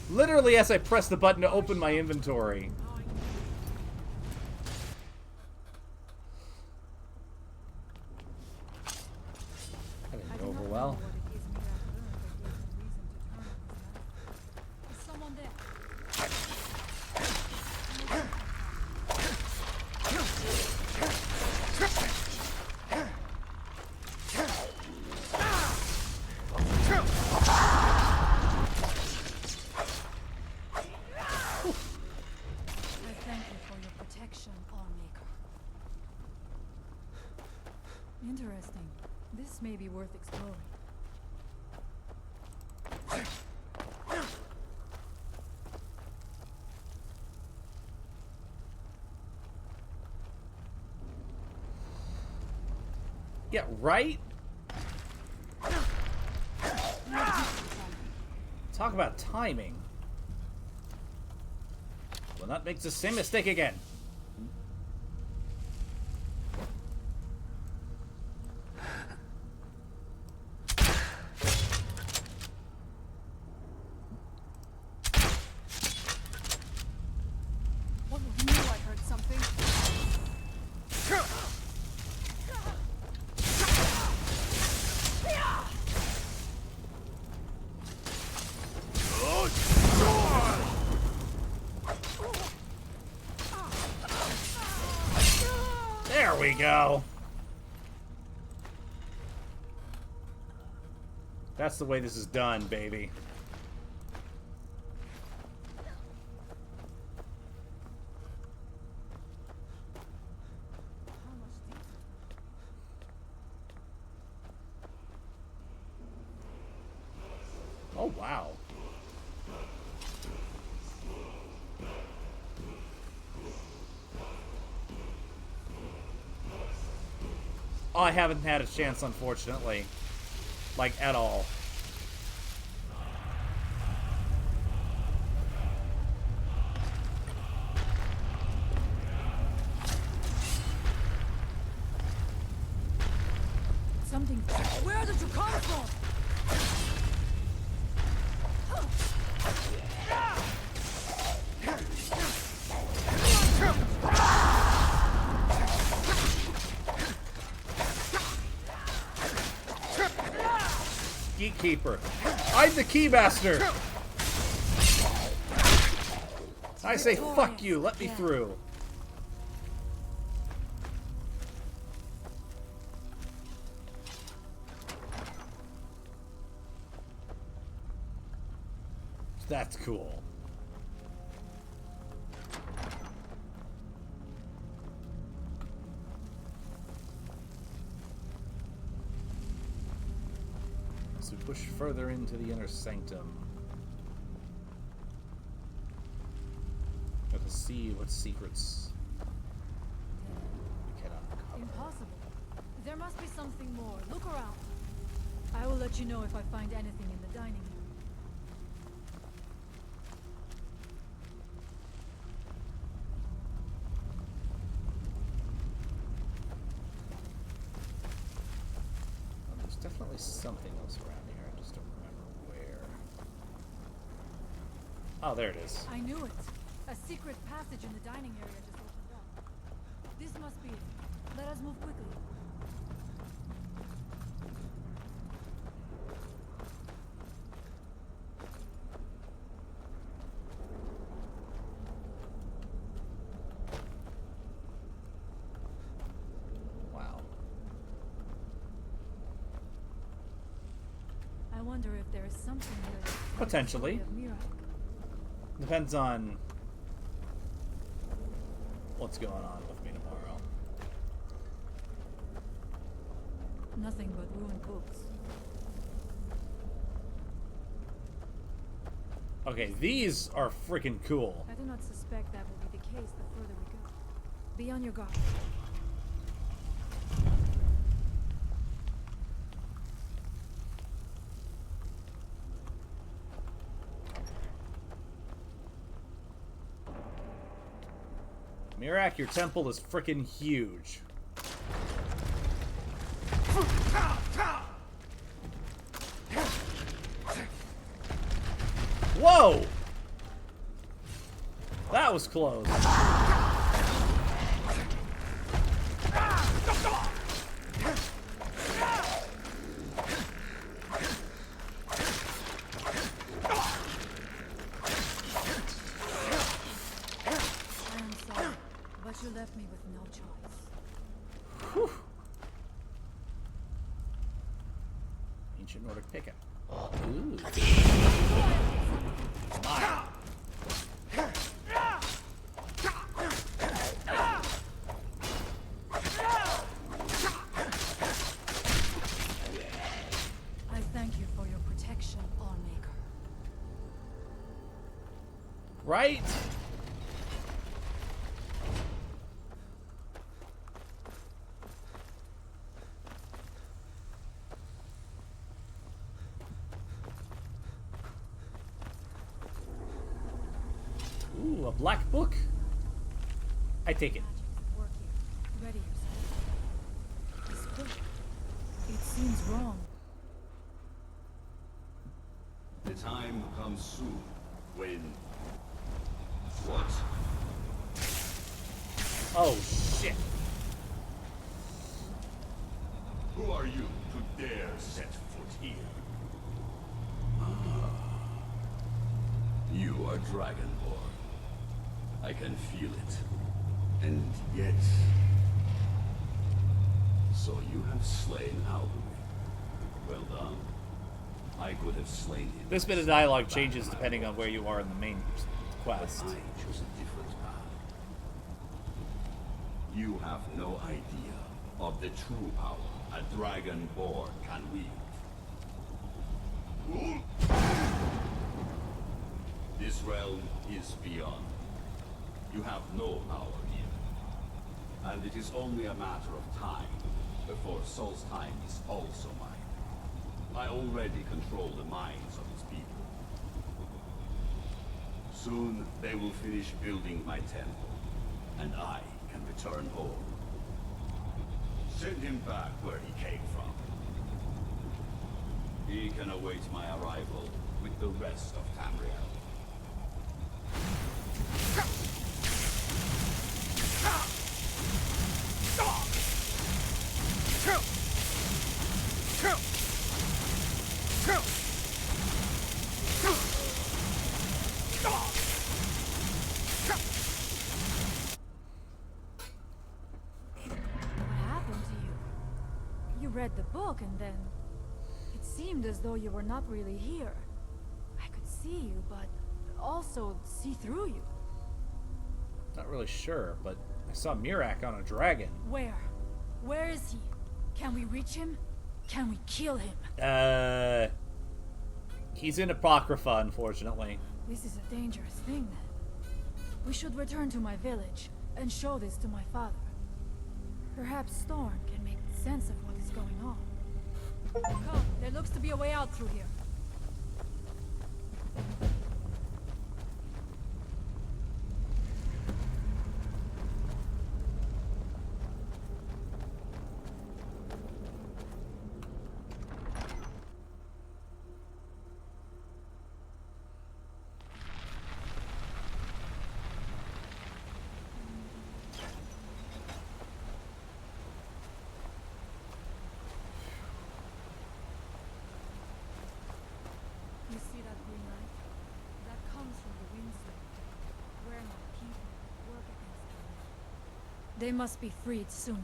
Literally as I press the button to open my inventory. That didn't go over well. Is someone there? Interesting. This may be worth exploring. Yeah, right? Talk about timing. Will not make the same mistake again. go. That's the way this is done, baby. Oh, wow. Oh, I haven't had a chance, unfortunately. Like, at all. Something. Where did you come from? Keeper. I'm the keymaster. I say fuck you. Let me through. That's cool. So we push further into the inner sanctum. Let us see what secrets we cannot uncover. Impossible. There must be something more. Look around. I will let you know if I find anything in the dining room. Definitely something else around here. I just don't remember where. Oh, there it is. I knew it. A secret passage in the dining area just opened up. This must be it. Let us move quickly. I wonder if there is something here. Potentially. Depends on what's going on with me tomorrow. Nothing but ruined books. Okay, these are freaking cool. I do not suspect that will be the case the further we go. Be on your guard. Mirak, your temple is freaking huge. Whoa! That was close. You left me with no choice. Whew. Ancient Nordic pickup. Ooh. Mine. I thank you for your protection, Allmaker. Right? Ooh, a black book? I take it. Ready yourself. This book. It seems wrong. The time comes soon when... What? Oh, shit. Who are you to dare set foot here? You are Dragonborn. I can feel it. And yet... So you have slain Albury. Well done. I could have slain him. This bit of dialogue changes depending on where you are in the main quest. I chose a different path. You have no idea of the true power a Dragonborn can wield. This realm is beyond. You have no power here. And it is only a matter of time before Solstheim is also mine. I already control the minds of its people. Soon they will finish building my temple, and I can return home. Send him back where he came from. He can await my arrival with the rest of Tamriel. The book, and then it seemed as though you were not really here. I could see you, but also see through you. Not really sure, but I saw Mirak on a dragon. Where? Where is he? Can we reach him? Can we kill him? He's in Apocrypha, unfortunately. This is a dangerous thing, then. We should return to my village and show this to my father. Perhaps Storm can make sense of what is going on. Come, there looks to be a way out through here. They must be freed soon.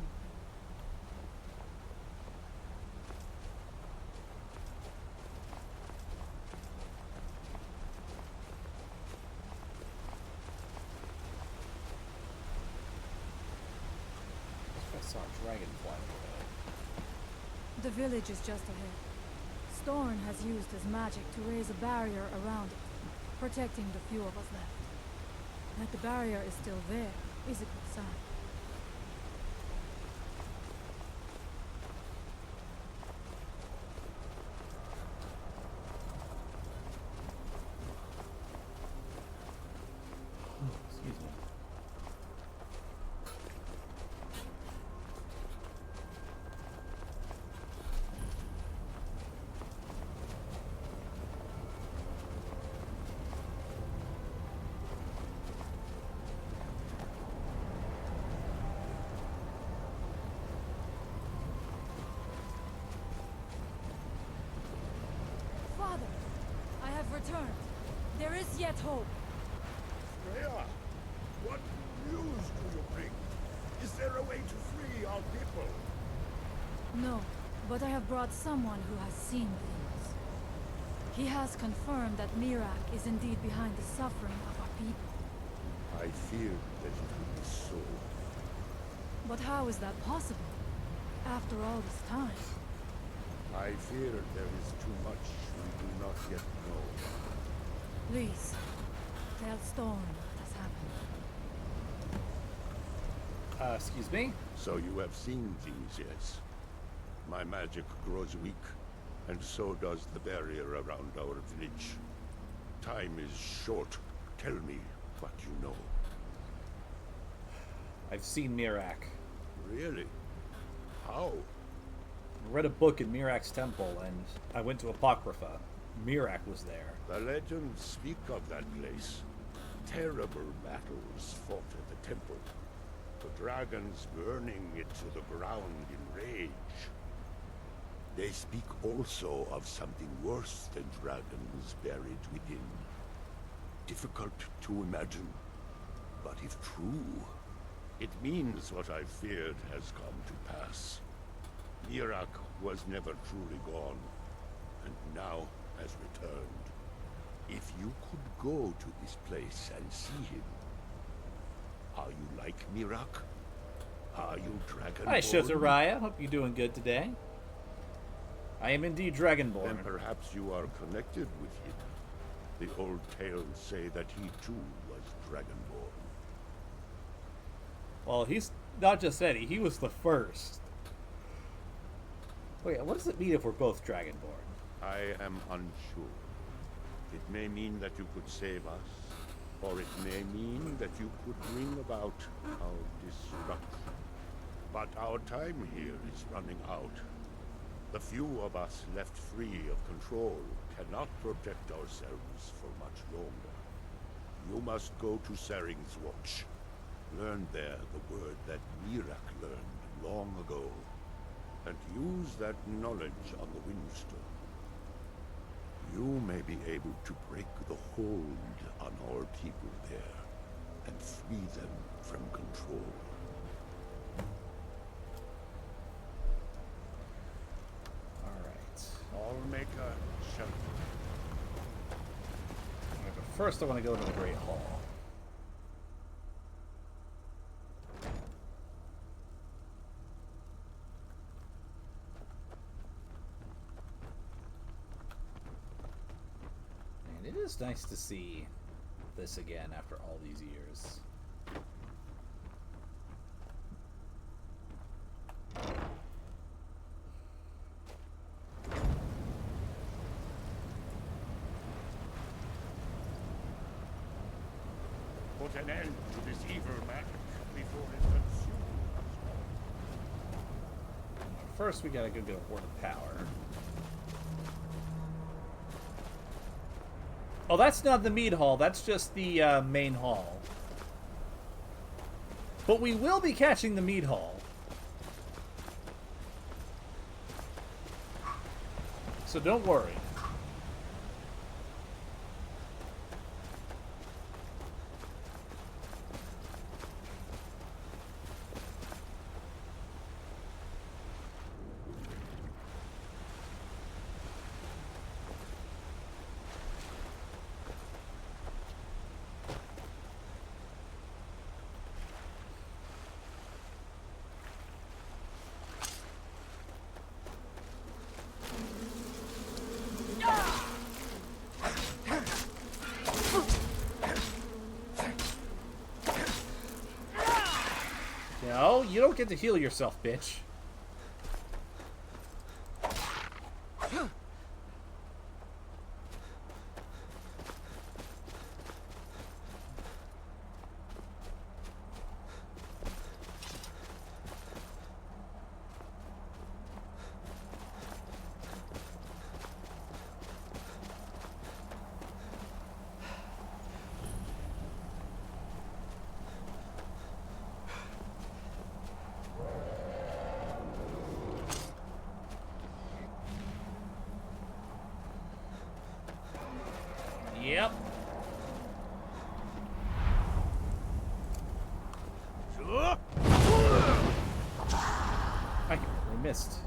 I saw a dragon fly away. The village is just ahead. Storm has used his magic to raise a barrier around it, protecting the few of us left. That the barrier is still there is a good sign. Returned. There is yet hope. Freya, what news do you bring? Is there a way to free our people? No, but I have brought someone who has seen things. He has confirmed that Mirak is indeed behind the suffering of our people. I feared that it would be so. But how is that possible? After all this time? I fear there is too much we do not yet know. Please, tell Storm what has happened. Excuse me? So you have seen things, yes? My magic grows weak, and so does the barrier around our village. Time is short. Tell me what you know. I've seen Mirak. Really? How? I read a book in Mirak's temple, and I went to Apocrypha. Mirak was there. The legends speak of that place. Terrible battles fought at the temple. The dragons burning it to the ground in rage. They speak also of something worse than dragons buried within. Difficult to imagine. But if true, it means what I feared has come to pass. Mirak was never truly gone, and now has returned. If you could go to this place and see him. Are you like Mirak? Are you Dragonborn? Hi, Shotariah. Hope you're doing good today. I am indeed Dragonborn. Then perhaps you are connected with him. The old tales say that he too was Dragonborn. Well, he's not just Eddie, he was the first. Wait, what does it mean if we're both Dragonborn? I am unsure. It may mean that you could save us, or it may mean that you could bring about our destruction. But our time here is running out. The few of us left free of control cannot protect ourselves for much longer. You must go to Saring's Watch. Learn there the word that Mirak learned long ago, and use that knowledge on the Windstone. You may be able to break the hold on our people there, and free them from control. I'll make a shelter. Right, but first I want to go to the Great Hall. And it is nice to see this again after all these years. Put an end to this evil magic before it consumes us all. First, we gotta go get a Word of Power. Oh, that's not the Mead Hall. That's just the main hall. But we will be catching the Mead Hall. So don't worry. No, you don't get to heal yourself, bitch. Yep. I missed.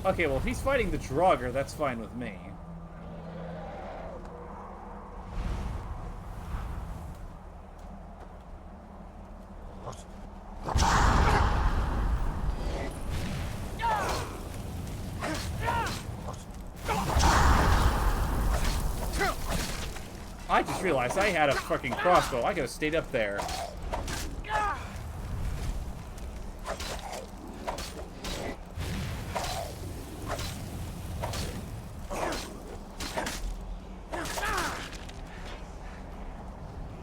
Okay, well, if he's fighting the Draugr, that's fine with me. I just realized I had a fucking crossbow. I could have stayed up there.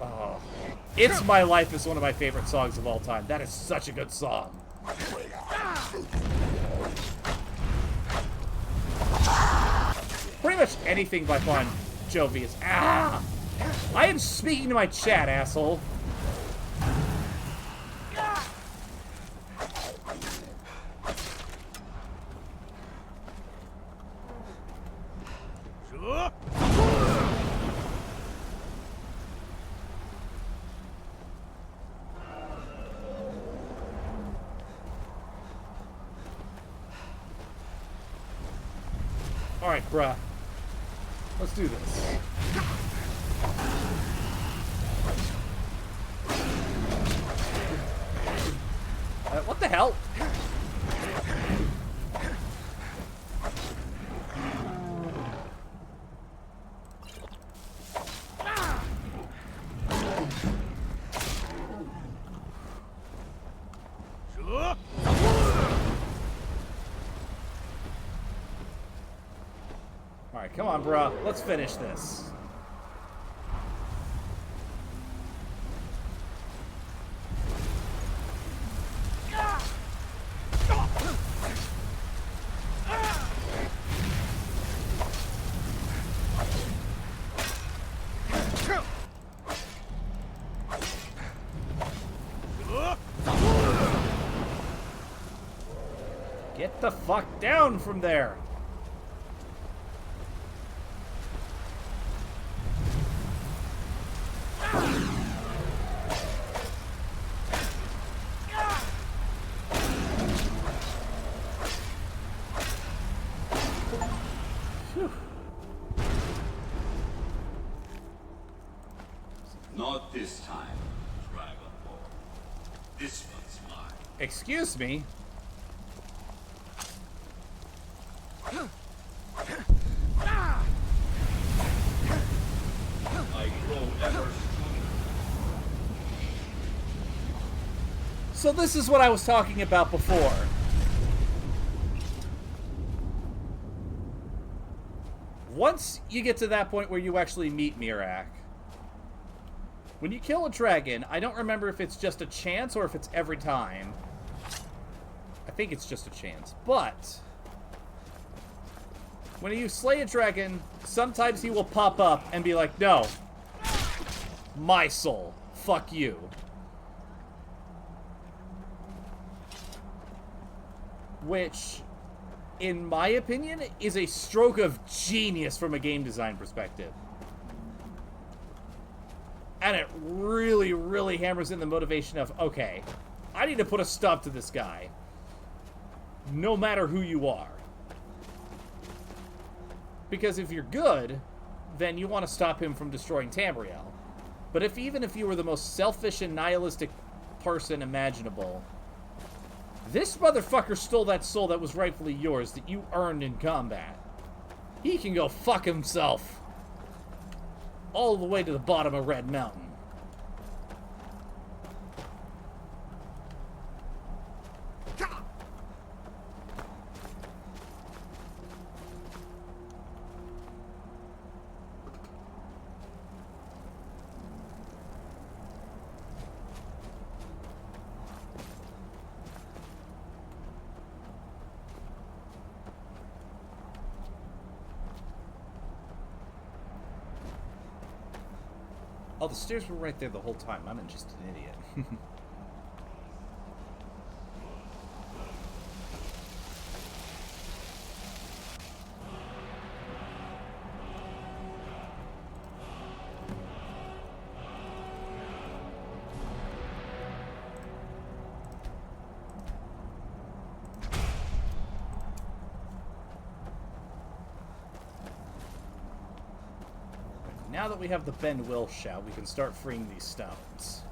Oh. It's My Life is one of my favorite songs of all time. That is such a good song. Pretty much anything by Bon Jovi is... Ah! I am speaking to my chat, asshole. Alright, bruh. Let's do this. What the hell? Alright, come on, bro. Let's finish this. Get the fuck down from there! Not this time, Dragonborn. This one's mine. Excuse me? I grow ever stronger. So this is what I was talking about before. Once you get to that point where you actually meet Mirak, when you kill a dragon, I don't remember if it's just a chance or if it's every time. I think it's just a chance. But when you slay a dragon, sometimes he will pop up and be like, no, my soul, fuck you. Which, in my opinion, is a stroke of genius from a game design perspective. And it really, really hammers in the motivation of, okay, I need to put a stop to this guy, no matter who you are. Because if you're good, then you want to stop him from destroying Tamriel. But even if you were the most selfish and nihilistic person imaginable, this motherfucker stole that soul that was rightfully yours, that you earned in combat. He can go fuck himself. All the way to the bottom of Red Mountain. Oh, the stairs were right there the whole time. I'm just an idiot. Now that we have the Ben Will shout, we can start freeing these stones.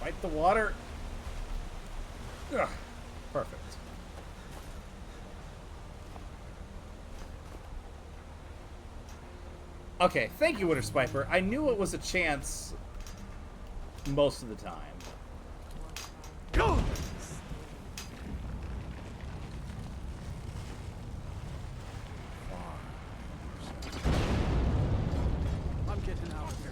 Fight the water. Ugh. Perfect. Okay, thank you, Winter Spiper. I knew it was a chance most of the time. I'm getting out of here.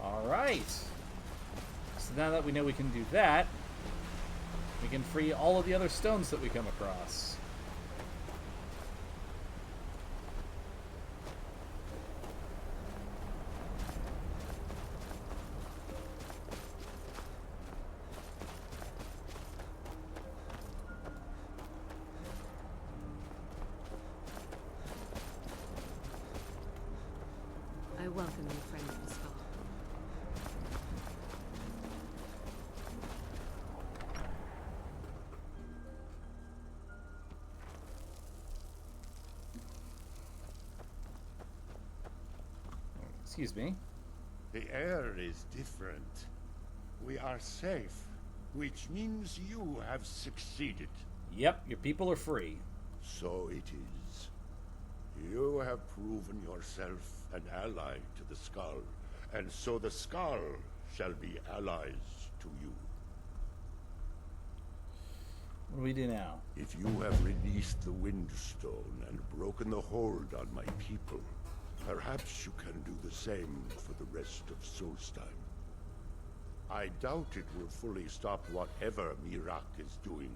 Alright. So now that we know we can do that, we can free all of the other stones that we come across. I welcome you, friend of the skull. Excuse me. The air is different. We are safe, which means you have succeeded. Yep, your people are free. So it is. You have proven yourself an ally to the Skull, and so the Skull shall be allies to you. What do we do now? If you have released the Windstone and broken the hold on my people, perhaps you can do the same for the rest of Solstheim. I doubt it will fully stop whatever Miraak is doing,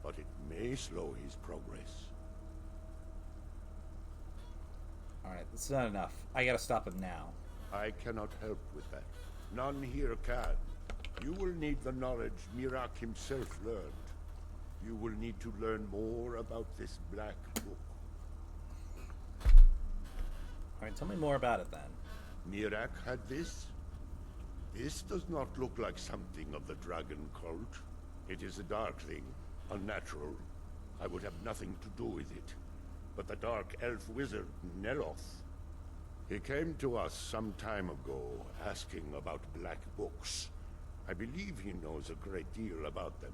but it may slow his progress. Alright, that's not enough. I gotta stop him now. I cannot help with that. None here can. You will need the knowledge Miraak himself learned. You will need to learn more about this black book. Alright, tell me more about it then. Miraak had this? This does not look like something of the dragon cult. It is a dark thing, unnatural. I would have nothing to do with it. But the dark elf wizard, Neloth, he came to us some time ago, asking about black books. I believe he knows a great deal about them.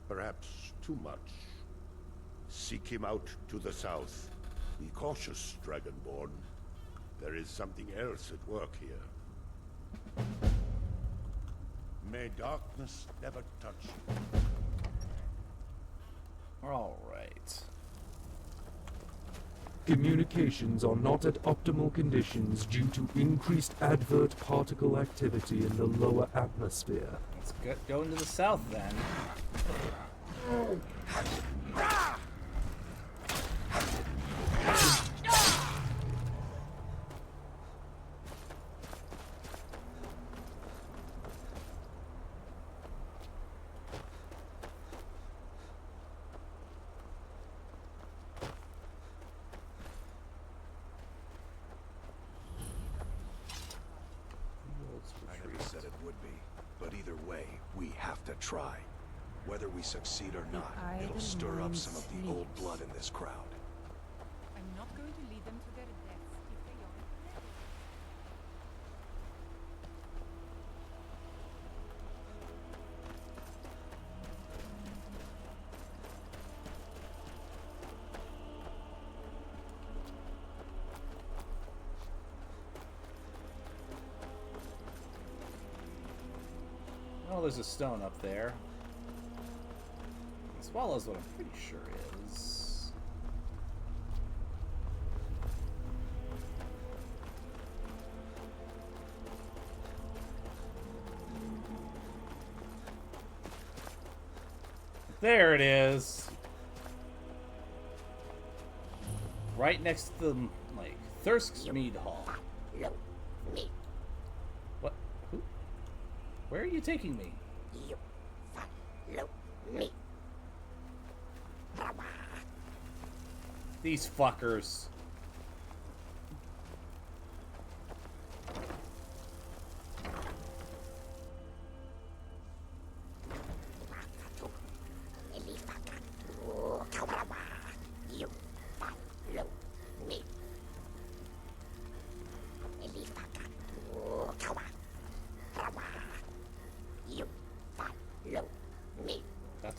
Perhaps too much. Seek him out to the south. Be cautious, Dragonborn. There is something else at work here. May darkness never touch you. Alright. Communications are not at optimal conditions due to increased advert particle activity in the lower atmosphere. Let's go into the south then. I never said it would be, but either way, we have to try. Whether we succeed or not, it'll stir up some of the old blood in this crowd. I'm not going to lead them to their deaths if they aren't ready. Oh, there's a stone up there. As well as what I'm pretty sure is... There it is! Right next to the, like, Thirsk's Mead Hall. What? Who? Where are you taking me? You follow me. These fuckers.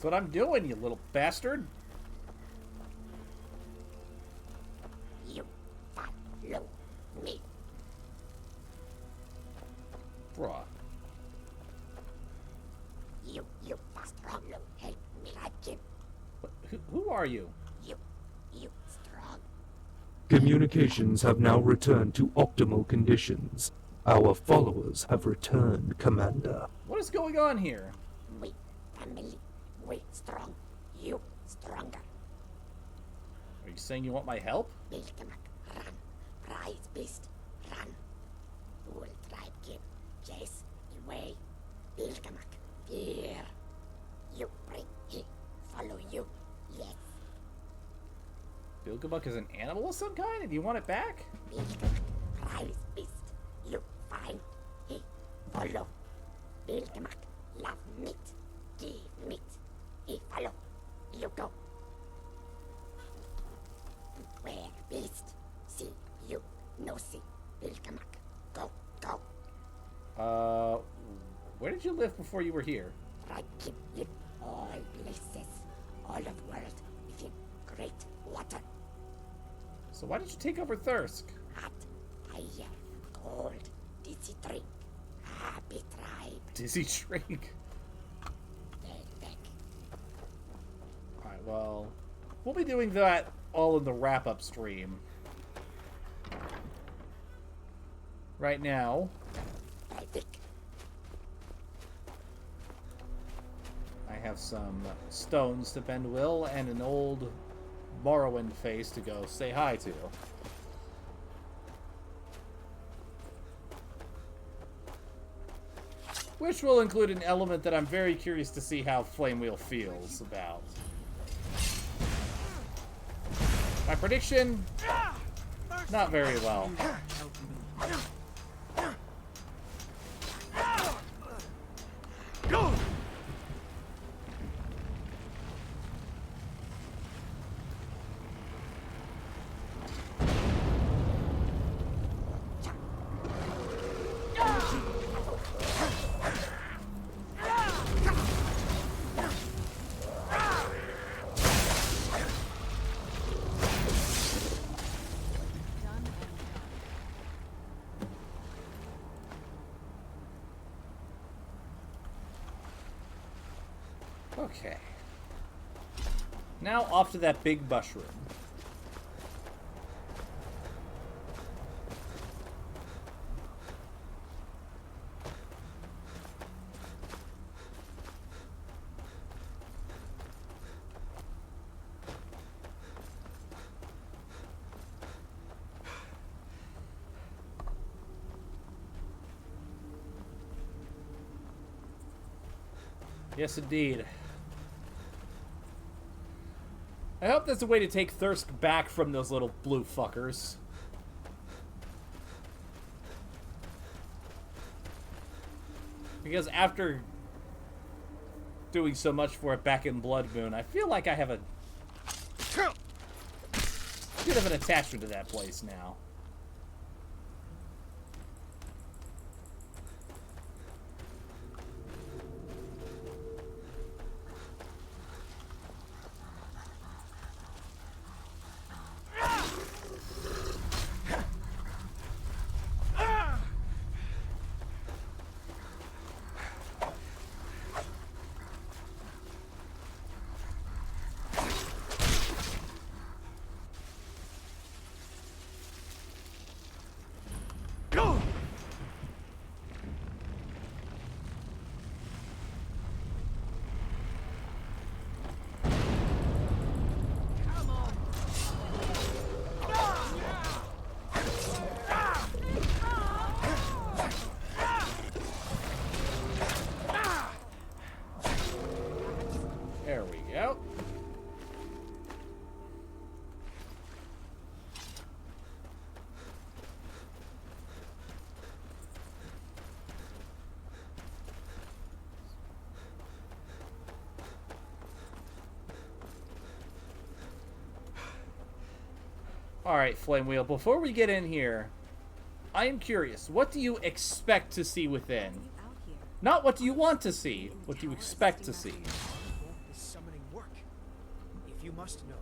That's what I'm doing, you little bastard. You follow me. Bruh. You strong. Help me again. Who are you? You strong. Communications have now returned to optimal conditions. Our followers have returned, Commander. What is going on here? We family. We strong. You stronger. Are you saying you want my help? Bilgemak, run. Prize beast, run. Will tribe game. Chase away. Bilgemak, fear. You bring he. Follow you. Yes. Bilgemak is an animal of some kind, and you want it back? Bilgemak, prize beast. You find he. Follow. Bilgemak, love meat. Give meat. He follow. You go. Where beast? See you. No see. Bilgemak. Go. Where did you live before you were here? Right in all places. All of world within great water. So why did you take over Thirsk? Hot, fire, cold, dizzy drink. Happy tribe. Dizzy drink? Back. Alright, well, we'll be doing that all in the wrap-up stream. Right now, I have some stones to bend Will and an old Morrowind face to go say hi to. Which will include an element that I'm very curious to see how Flamewheel feels about. My prediction? Not very well. Go! Okay. Now off to that big mushroom. Yes, indeed. I hope that's a way to take Thirsk back from those little blue fuckers. Because after doing so much for it back in Blood Moon, I feel like I have a bit of an attachment to that place now. There we go. Alright, Flamewheel, before we get in here, I am curious, what do you expect to see within? Not what do you want to see, what do you expect to see? If you must know,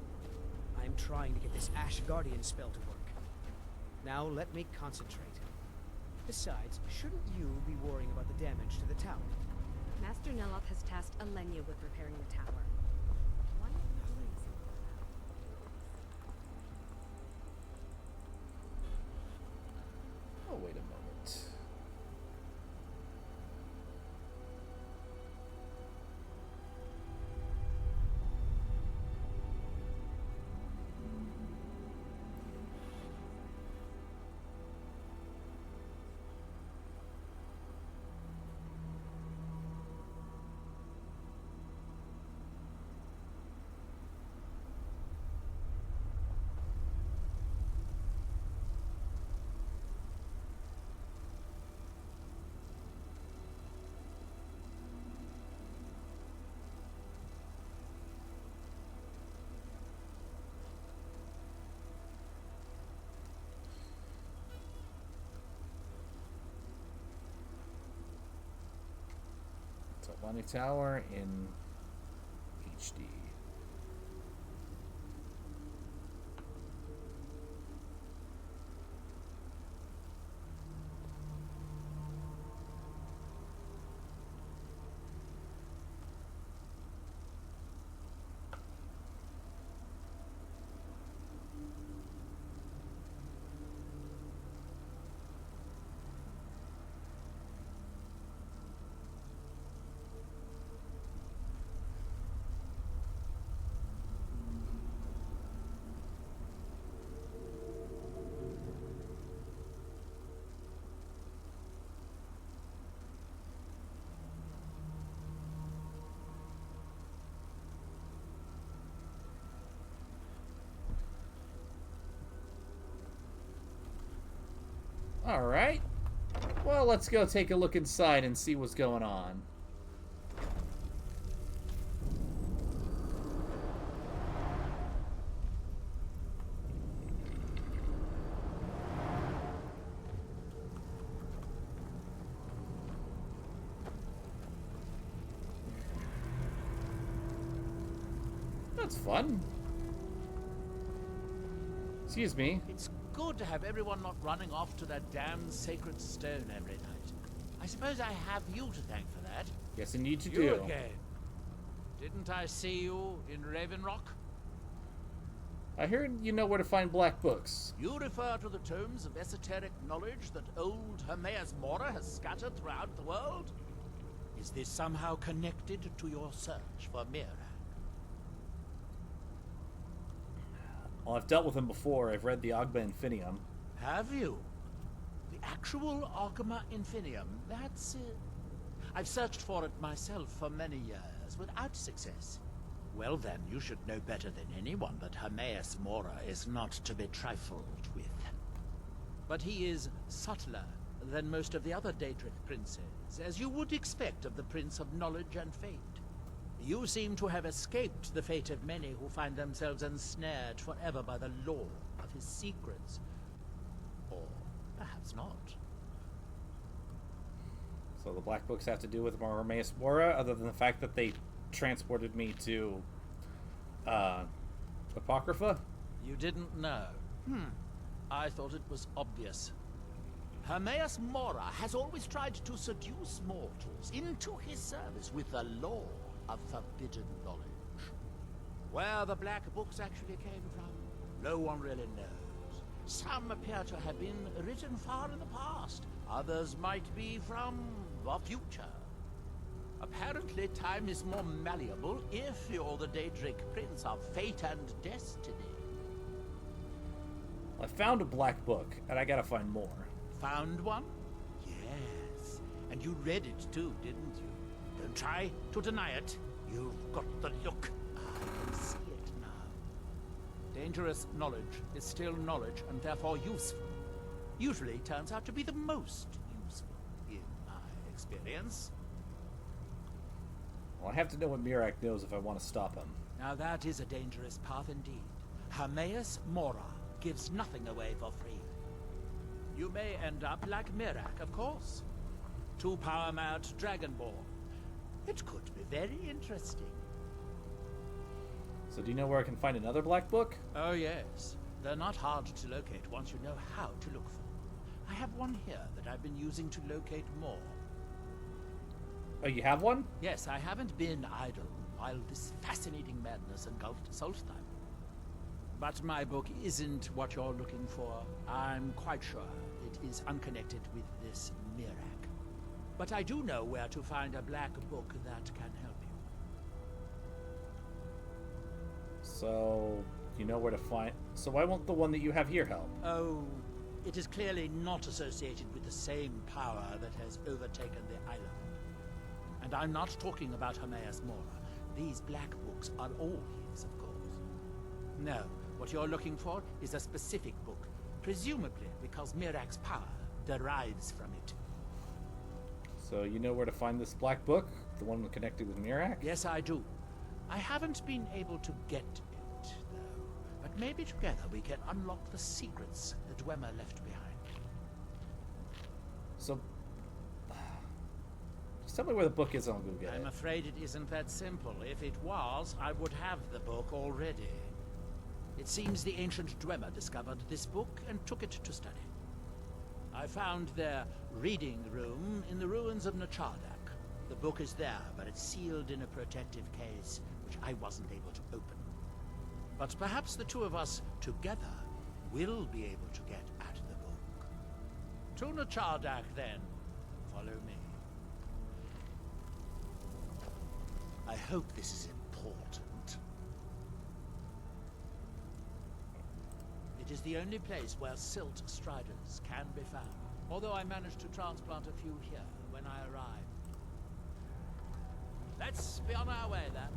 I am trying to get this Ash Guardian spell to work. Now let me concentrate. Besides, shouldn't you be worrying about the damage to the tower? Master Neloth has tasked Alenia with repairing the tower. Why not doing something Oh, wait a moment. Atlantic Tower in HD. Alright. Well, let's go take a look inside and see what's going on. That's fun. Excuse me. It's good to have everyone not running off to that damn sacred stone every night. I suppose I have you to thank for that. Yes, indeed you You do. again. Didn't I see you in Raven Rock? I heard you know where to find black books. You refer to the tomes of esoteric knowledge that old Hermaeus Mora has scattered throughout the world? Is this somehow connected to your search for Mira? Well, I've dealt with him before. I've read the Ogma Infinium. Have you? The actual Ogma Infinium? That's it. I've searched for it myself for many years, without success. Well then, you should know better than anyone that Hermaeus Mora is not to be trifled with. But he is subtler than most of the other Daedric princes, as you would expect of the Prince of Knowledge and Fate. You seem to have escaped the fate of many who find themselves ensnared forever by the law of his secrets. Or perhaps not. So the black books have to do with Hermaeus Mora, other than the fact that they transported me to Apocrypha? You didn't know? I thought it was obvious. Hermaeus Mora has always tried to seduce mortals into his service with the law of forbidden knowledge. Where the black books actually came from, no one really knows. Some appear to have been written far in the past. Others might be from the future. Apparently, time is more malleable if you're the Daedric Prince of Fate and Destiny. I found a black book, and I gotta find more. Found one? Yes. And you read it too, didn't you? Don't try to deny it. You've got the look. I can see it now. Dangerous knowledge is still knowledge and therefore useful. Usually turns out to be the most useful, in my experience. Well, I have to know what Mirac knows if I want to stop him. Now that is a dangerous path indeed. Hermaeus Mora gives nothing away for free. You may end up like Mirac, of course. Too power-mad Dragonborn. It could be very interesting. So do you know where I can find another black book? Oh, yes. They're not hard to locate once you know how to look for them. I have one here that I've been using to locate more. Oh, you have one? Yes, I haven't been idle while this fascinating madness engulfed Solstheim. But my book isn't what you're looking for. I'm quite sure it is unconnected with this Mirak. But I do know where to find a black book that can help you. So, you know where to find... So why won't the one that you have here help? Oh, it is clearly not associated with the same power that has overtaken the island. And I'm not talking about Hermaeus Mora. These black books are all his, of course. No, what you're looking for is a specific book, presumably because Mirak's power derives from it. So you know where to find this black book? The one connected with Mirak? Yes, I do. I haven't been able to get it, though. But maybe together we can unlock the secrets that Dwemer left behind. So... Just tell me where the book is and I'll go get it. I'm afraid it isn't that simple. If it was, I would have the book already. It seems the ancient Dwemer discovered this book and took it to study. I found their reading room in the ruins of Nachardak. The book is there, but it's sealed in a protective case, which I wasn't able to open. But perhaps the two of us together will be able to get at the book. To Nachardak, then. Follow me. I hope this is important. It is the only place where silt striders can be found, although I managed to transplant a few here when I arrived. Let's be on our way, then.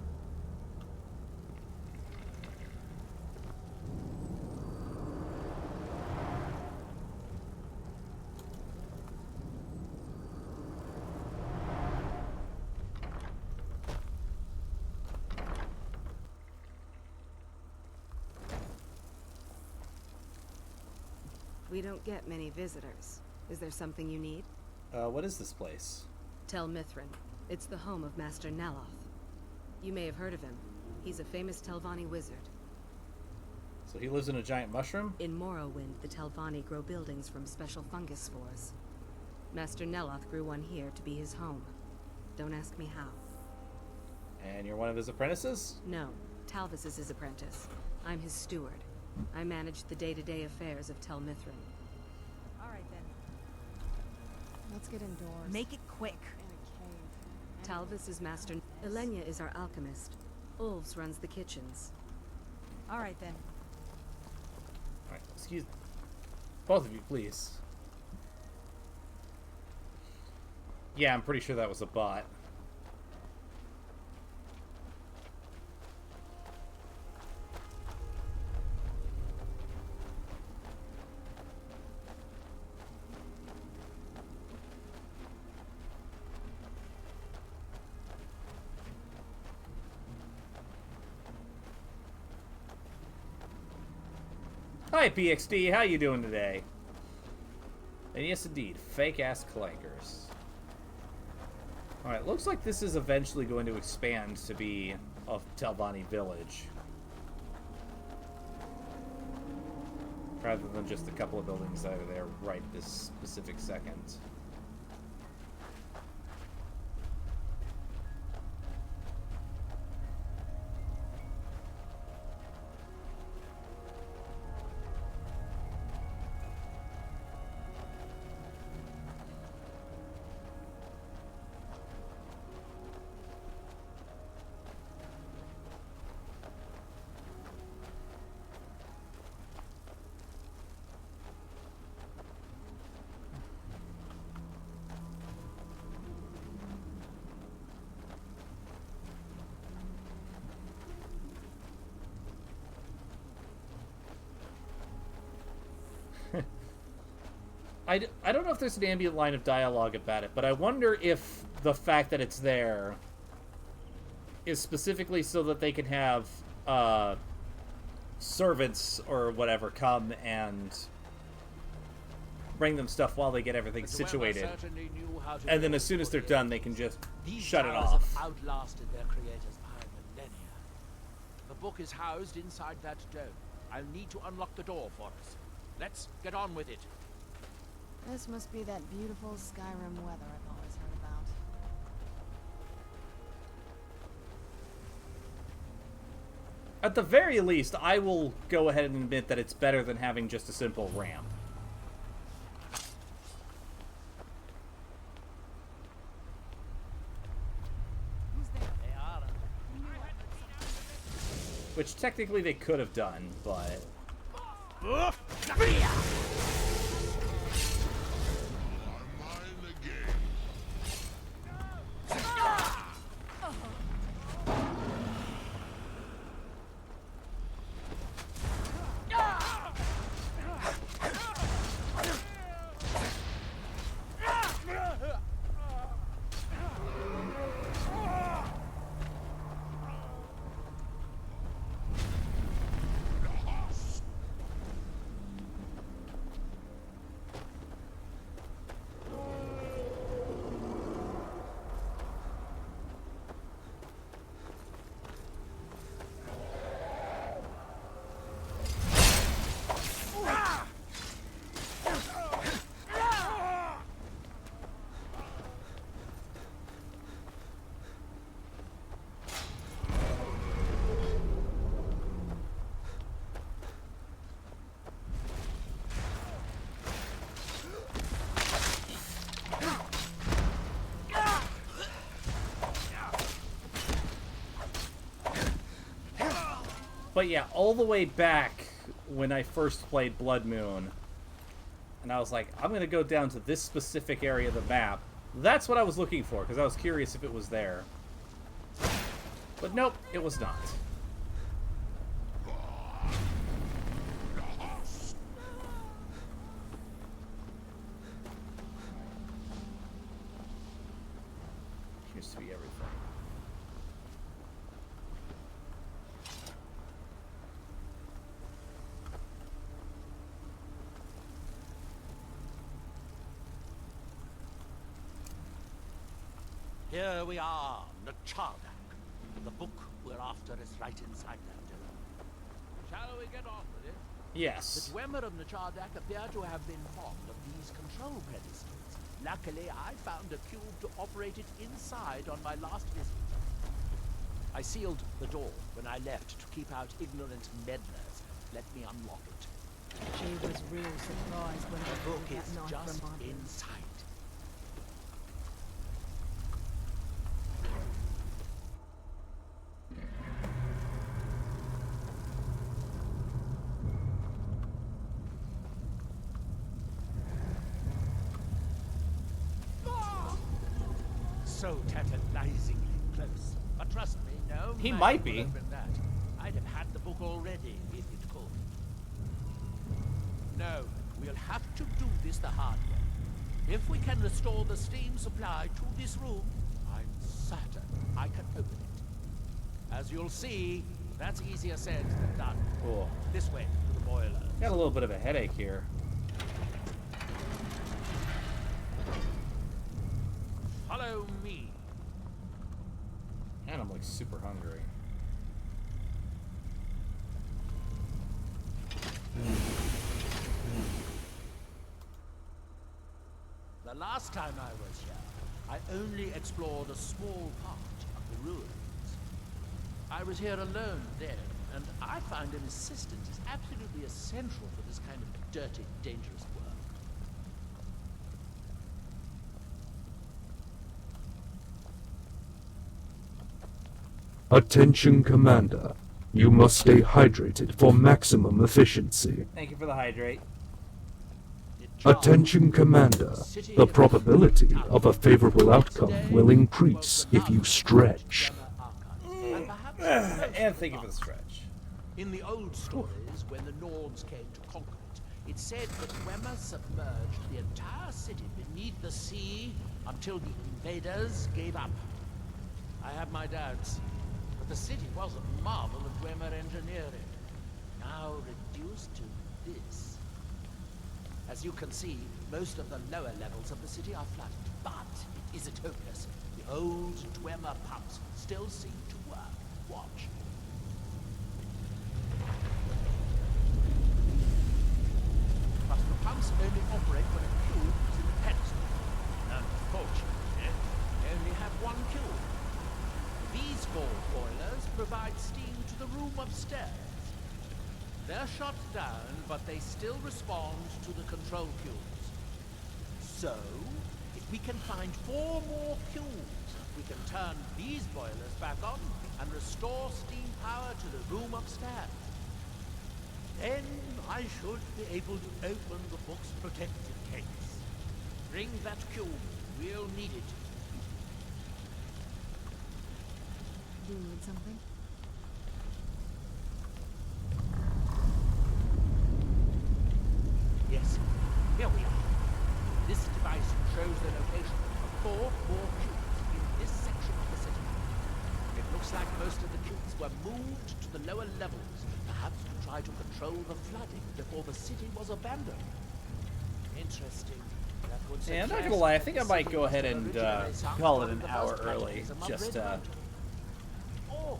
We don't get many visitors. Is there something you need? What is this place? Tel Mithrin. It's the home of Master Neloth. You may have heard of him. He's a famous Telvanni wizard. So he lives in a giant mushroom? In Morrowind, the Telvanni grow buildings from special fungus spores. Master Neloth grew one here to be his home. Don't ask me how. And you're one of his apprentices? No, Talvis is his apprentice. I'm his steward. I manage the day-to-day affairs of Tel Mithrin. All right, then. Let's get indoors. Make it quick. Talvis is Master... Elenia is our alchemist. Ulves runs the kitchens. All right, then. Alright, excuse... Both of you, please. Yeah, I'm pretty sure that was a bot. Hi, PXD. How you doing today? And yes, indeed, fake-ass clankers. Alright, looks like this is eventually going to expand to be a Telvanni village. Rather than just a couple of buildings that are there right this specific second. I don't know if there's an ambient line of dialogue about it, but I wonder if the fact that it's there is specifically so that they can have servants or whatever come and bring them stuff while they get everything situated. And then as soon as they're done, they can just shut it off. Outlasted their creators by millennia. The book is housed inside that dome. I'll need to unlock the door for us. Let's get on with it. This must be that beautiful Skyrim weather I've always heard about. At the very least, I will go ahead and admit that it's better than having just a simple ramp. Which technically they could have done, but... But yeah, all the way back when I first played Blood Moon, and I was like, I'm going to go down to this specific area of the map. That's what I was looking for, because I was curious if it was there. But nope, it was not. Appears to be everything. Here we are, Nachardak. The book we're after is right inside that dome. Shall we get on with it? Yes. The Dwemer of Nachardak appear to have been fond of these control pedestals. Luckily, I found a cube to operate it inside on my last visit. I sealed the door when I left to keep out ignorant meddlers. Let me unlock it. She was real surprised when The book got is knocked just from Martin. inside. So tantalizingly close. But trust me, no He man might could be. open that. I'd have had the book already if it could. No, we'll have to do this the hard way. If we can restore the steam supply to this room, I'm certain I can open it. As you'll see, that's easier said than done. Cool. This way to the boiler. Got a little bit of a headache here. Follow me. And I'm like super hungry. The last time I was here, I only explored a small part of the ruins. I was here alone then, and I find an assistant is absolutely essential for this kind of dirty, dangerous work. Attention, Commander. You must stay hydrated for maximum efficiency. Thank you for the hydrate. Attention, Commander. The probability of a favorable outcome will increase if you stretch. And thank you for the stretch. In the old stories, when the Nords came to conquer it, it said that Dwemer submerged the entire city beneath the sea until the invaders gave up. I have my doubts, but the city was a marvel of Dwemer engineering, now reduced to this. As you can see, most of the lower levels of the city are flooded, but it isn't hopeless. The old Dwemer pumps still seem to work. Watch. provide steam to the room upstairs. They're shut down, but they still respond to the control cubes. So, if we can find 4 more cubes, we can turn these boilers back on and restore steam power to the room upstairs. Then I should be able to open the book's protected case. Bring that cube. We'll need it. Do you need something? Yes, here we are. This device shows the location of 4 more cubes in this section of the city. It looks like most of the cubes were moved to the lower levels, perhaps to try to control the flooding before the city was abandoned. Interesting. That would Yeah, I'm not suggest gonna lie, I that think the I might city go must ahead have and originated some call it from an the hour first early. cataclysm of Just Red Or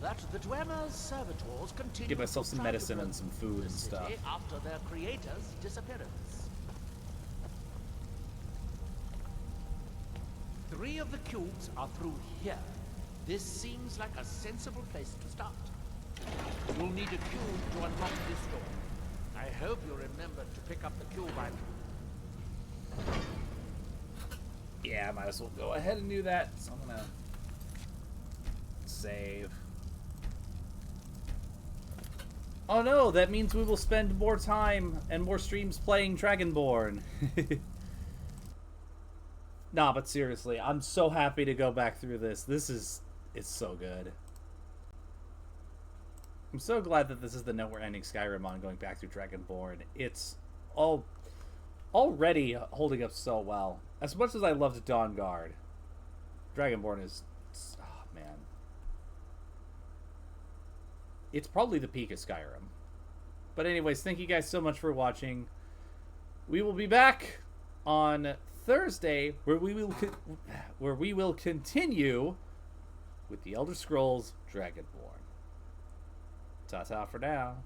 that the Dwemer's servitors continue give myself to some try to medicine build and some food the and stuff. city after their creator's disappearance. 3 of the cubes are through here. This seems like a sensible place to start. You'll need a cube to unlock this door. I hope you remember to pick up the cube item. Yeah, I might as well go ahead and do that. So I'm gonna save. Oh no, that means we will spend more time and more streams playing Dragonborn. Nah, but seriously, I'm so happy to go back through this. It's so good. I'm so glad that this is the note we're ending Skyrim on, going back through Dragonborn. It's already holding up so well. As much as I loved Dawnguard, Dragonborn is... oh, man. It's probably the peak of Skyrim. But anyways, thank you guys so much for watching. We will be back on Thursday, where we will continue with the Elder Scrolls Dragonborn. Ta-ta for now.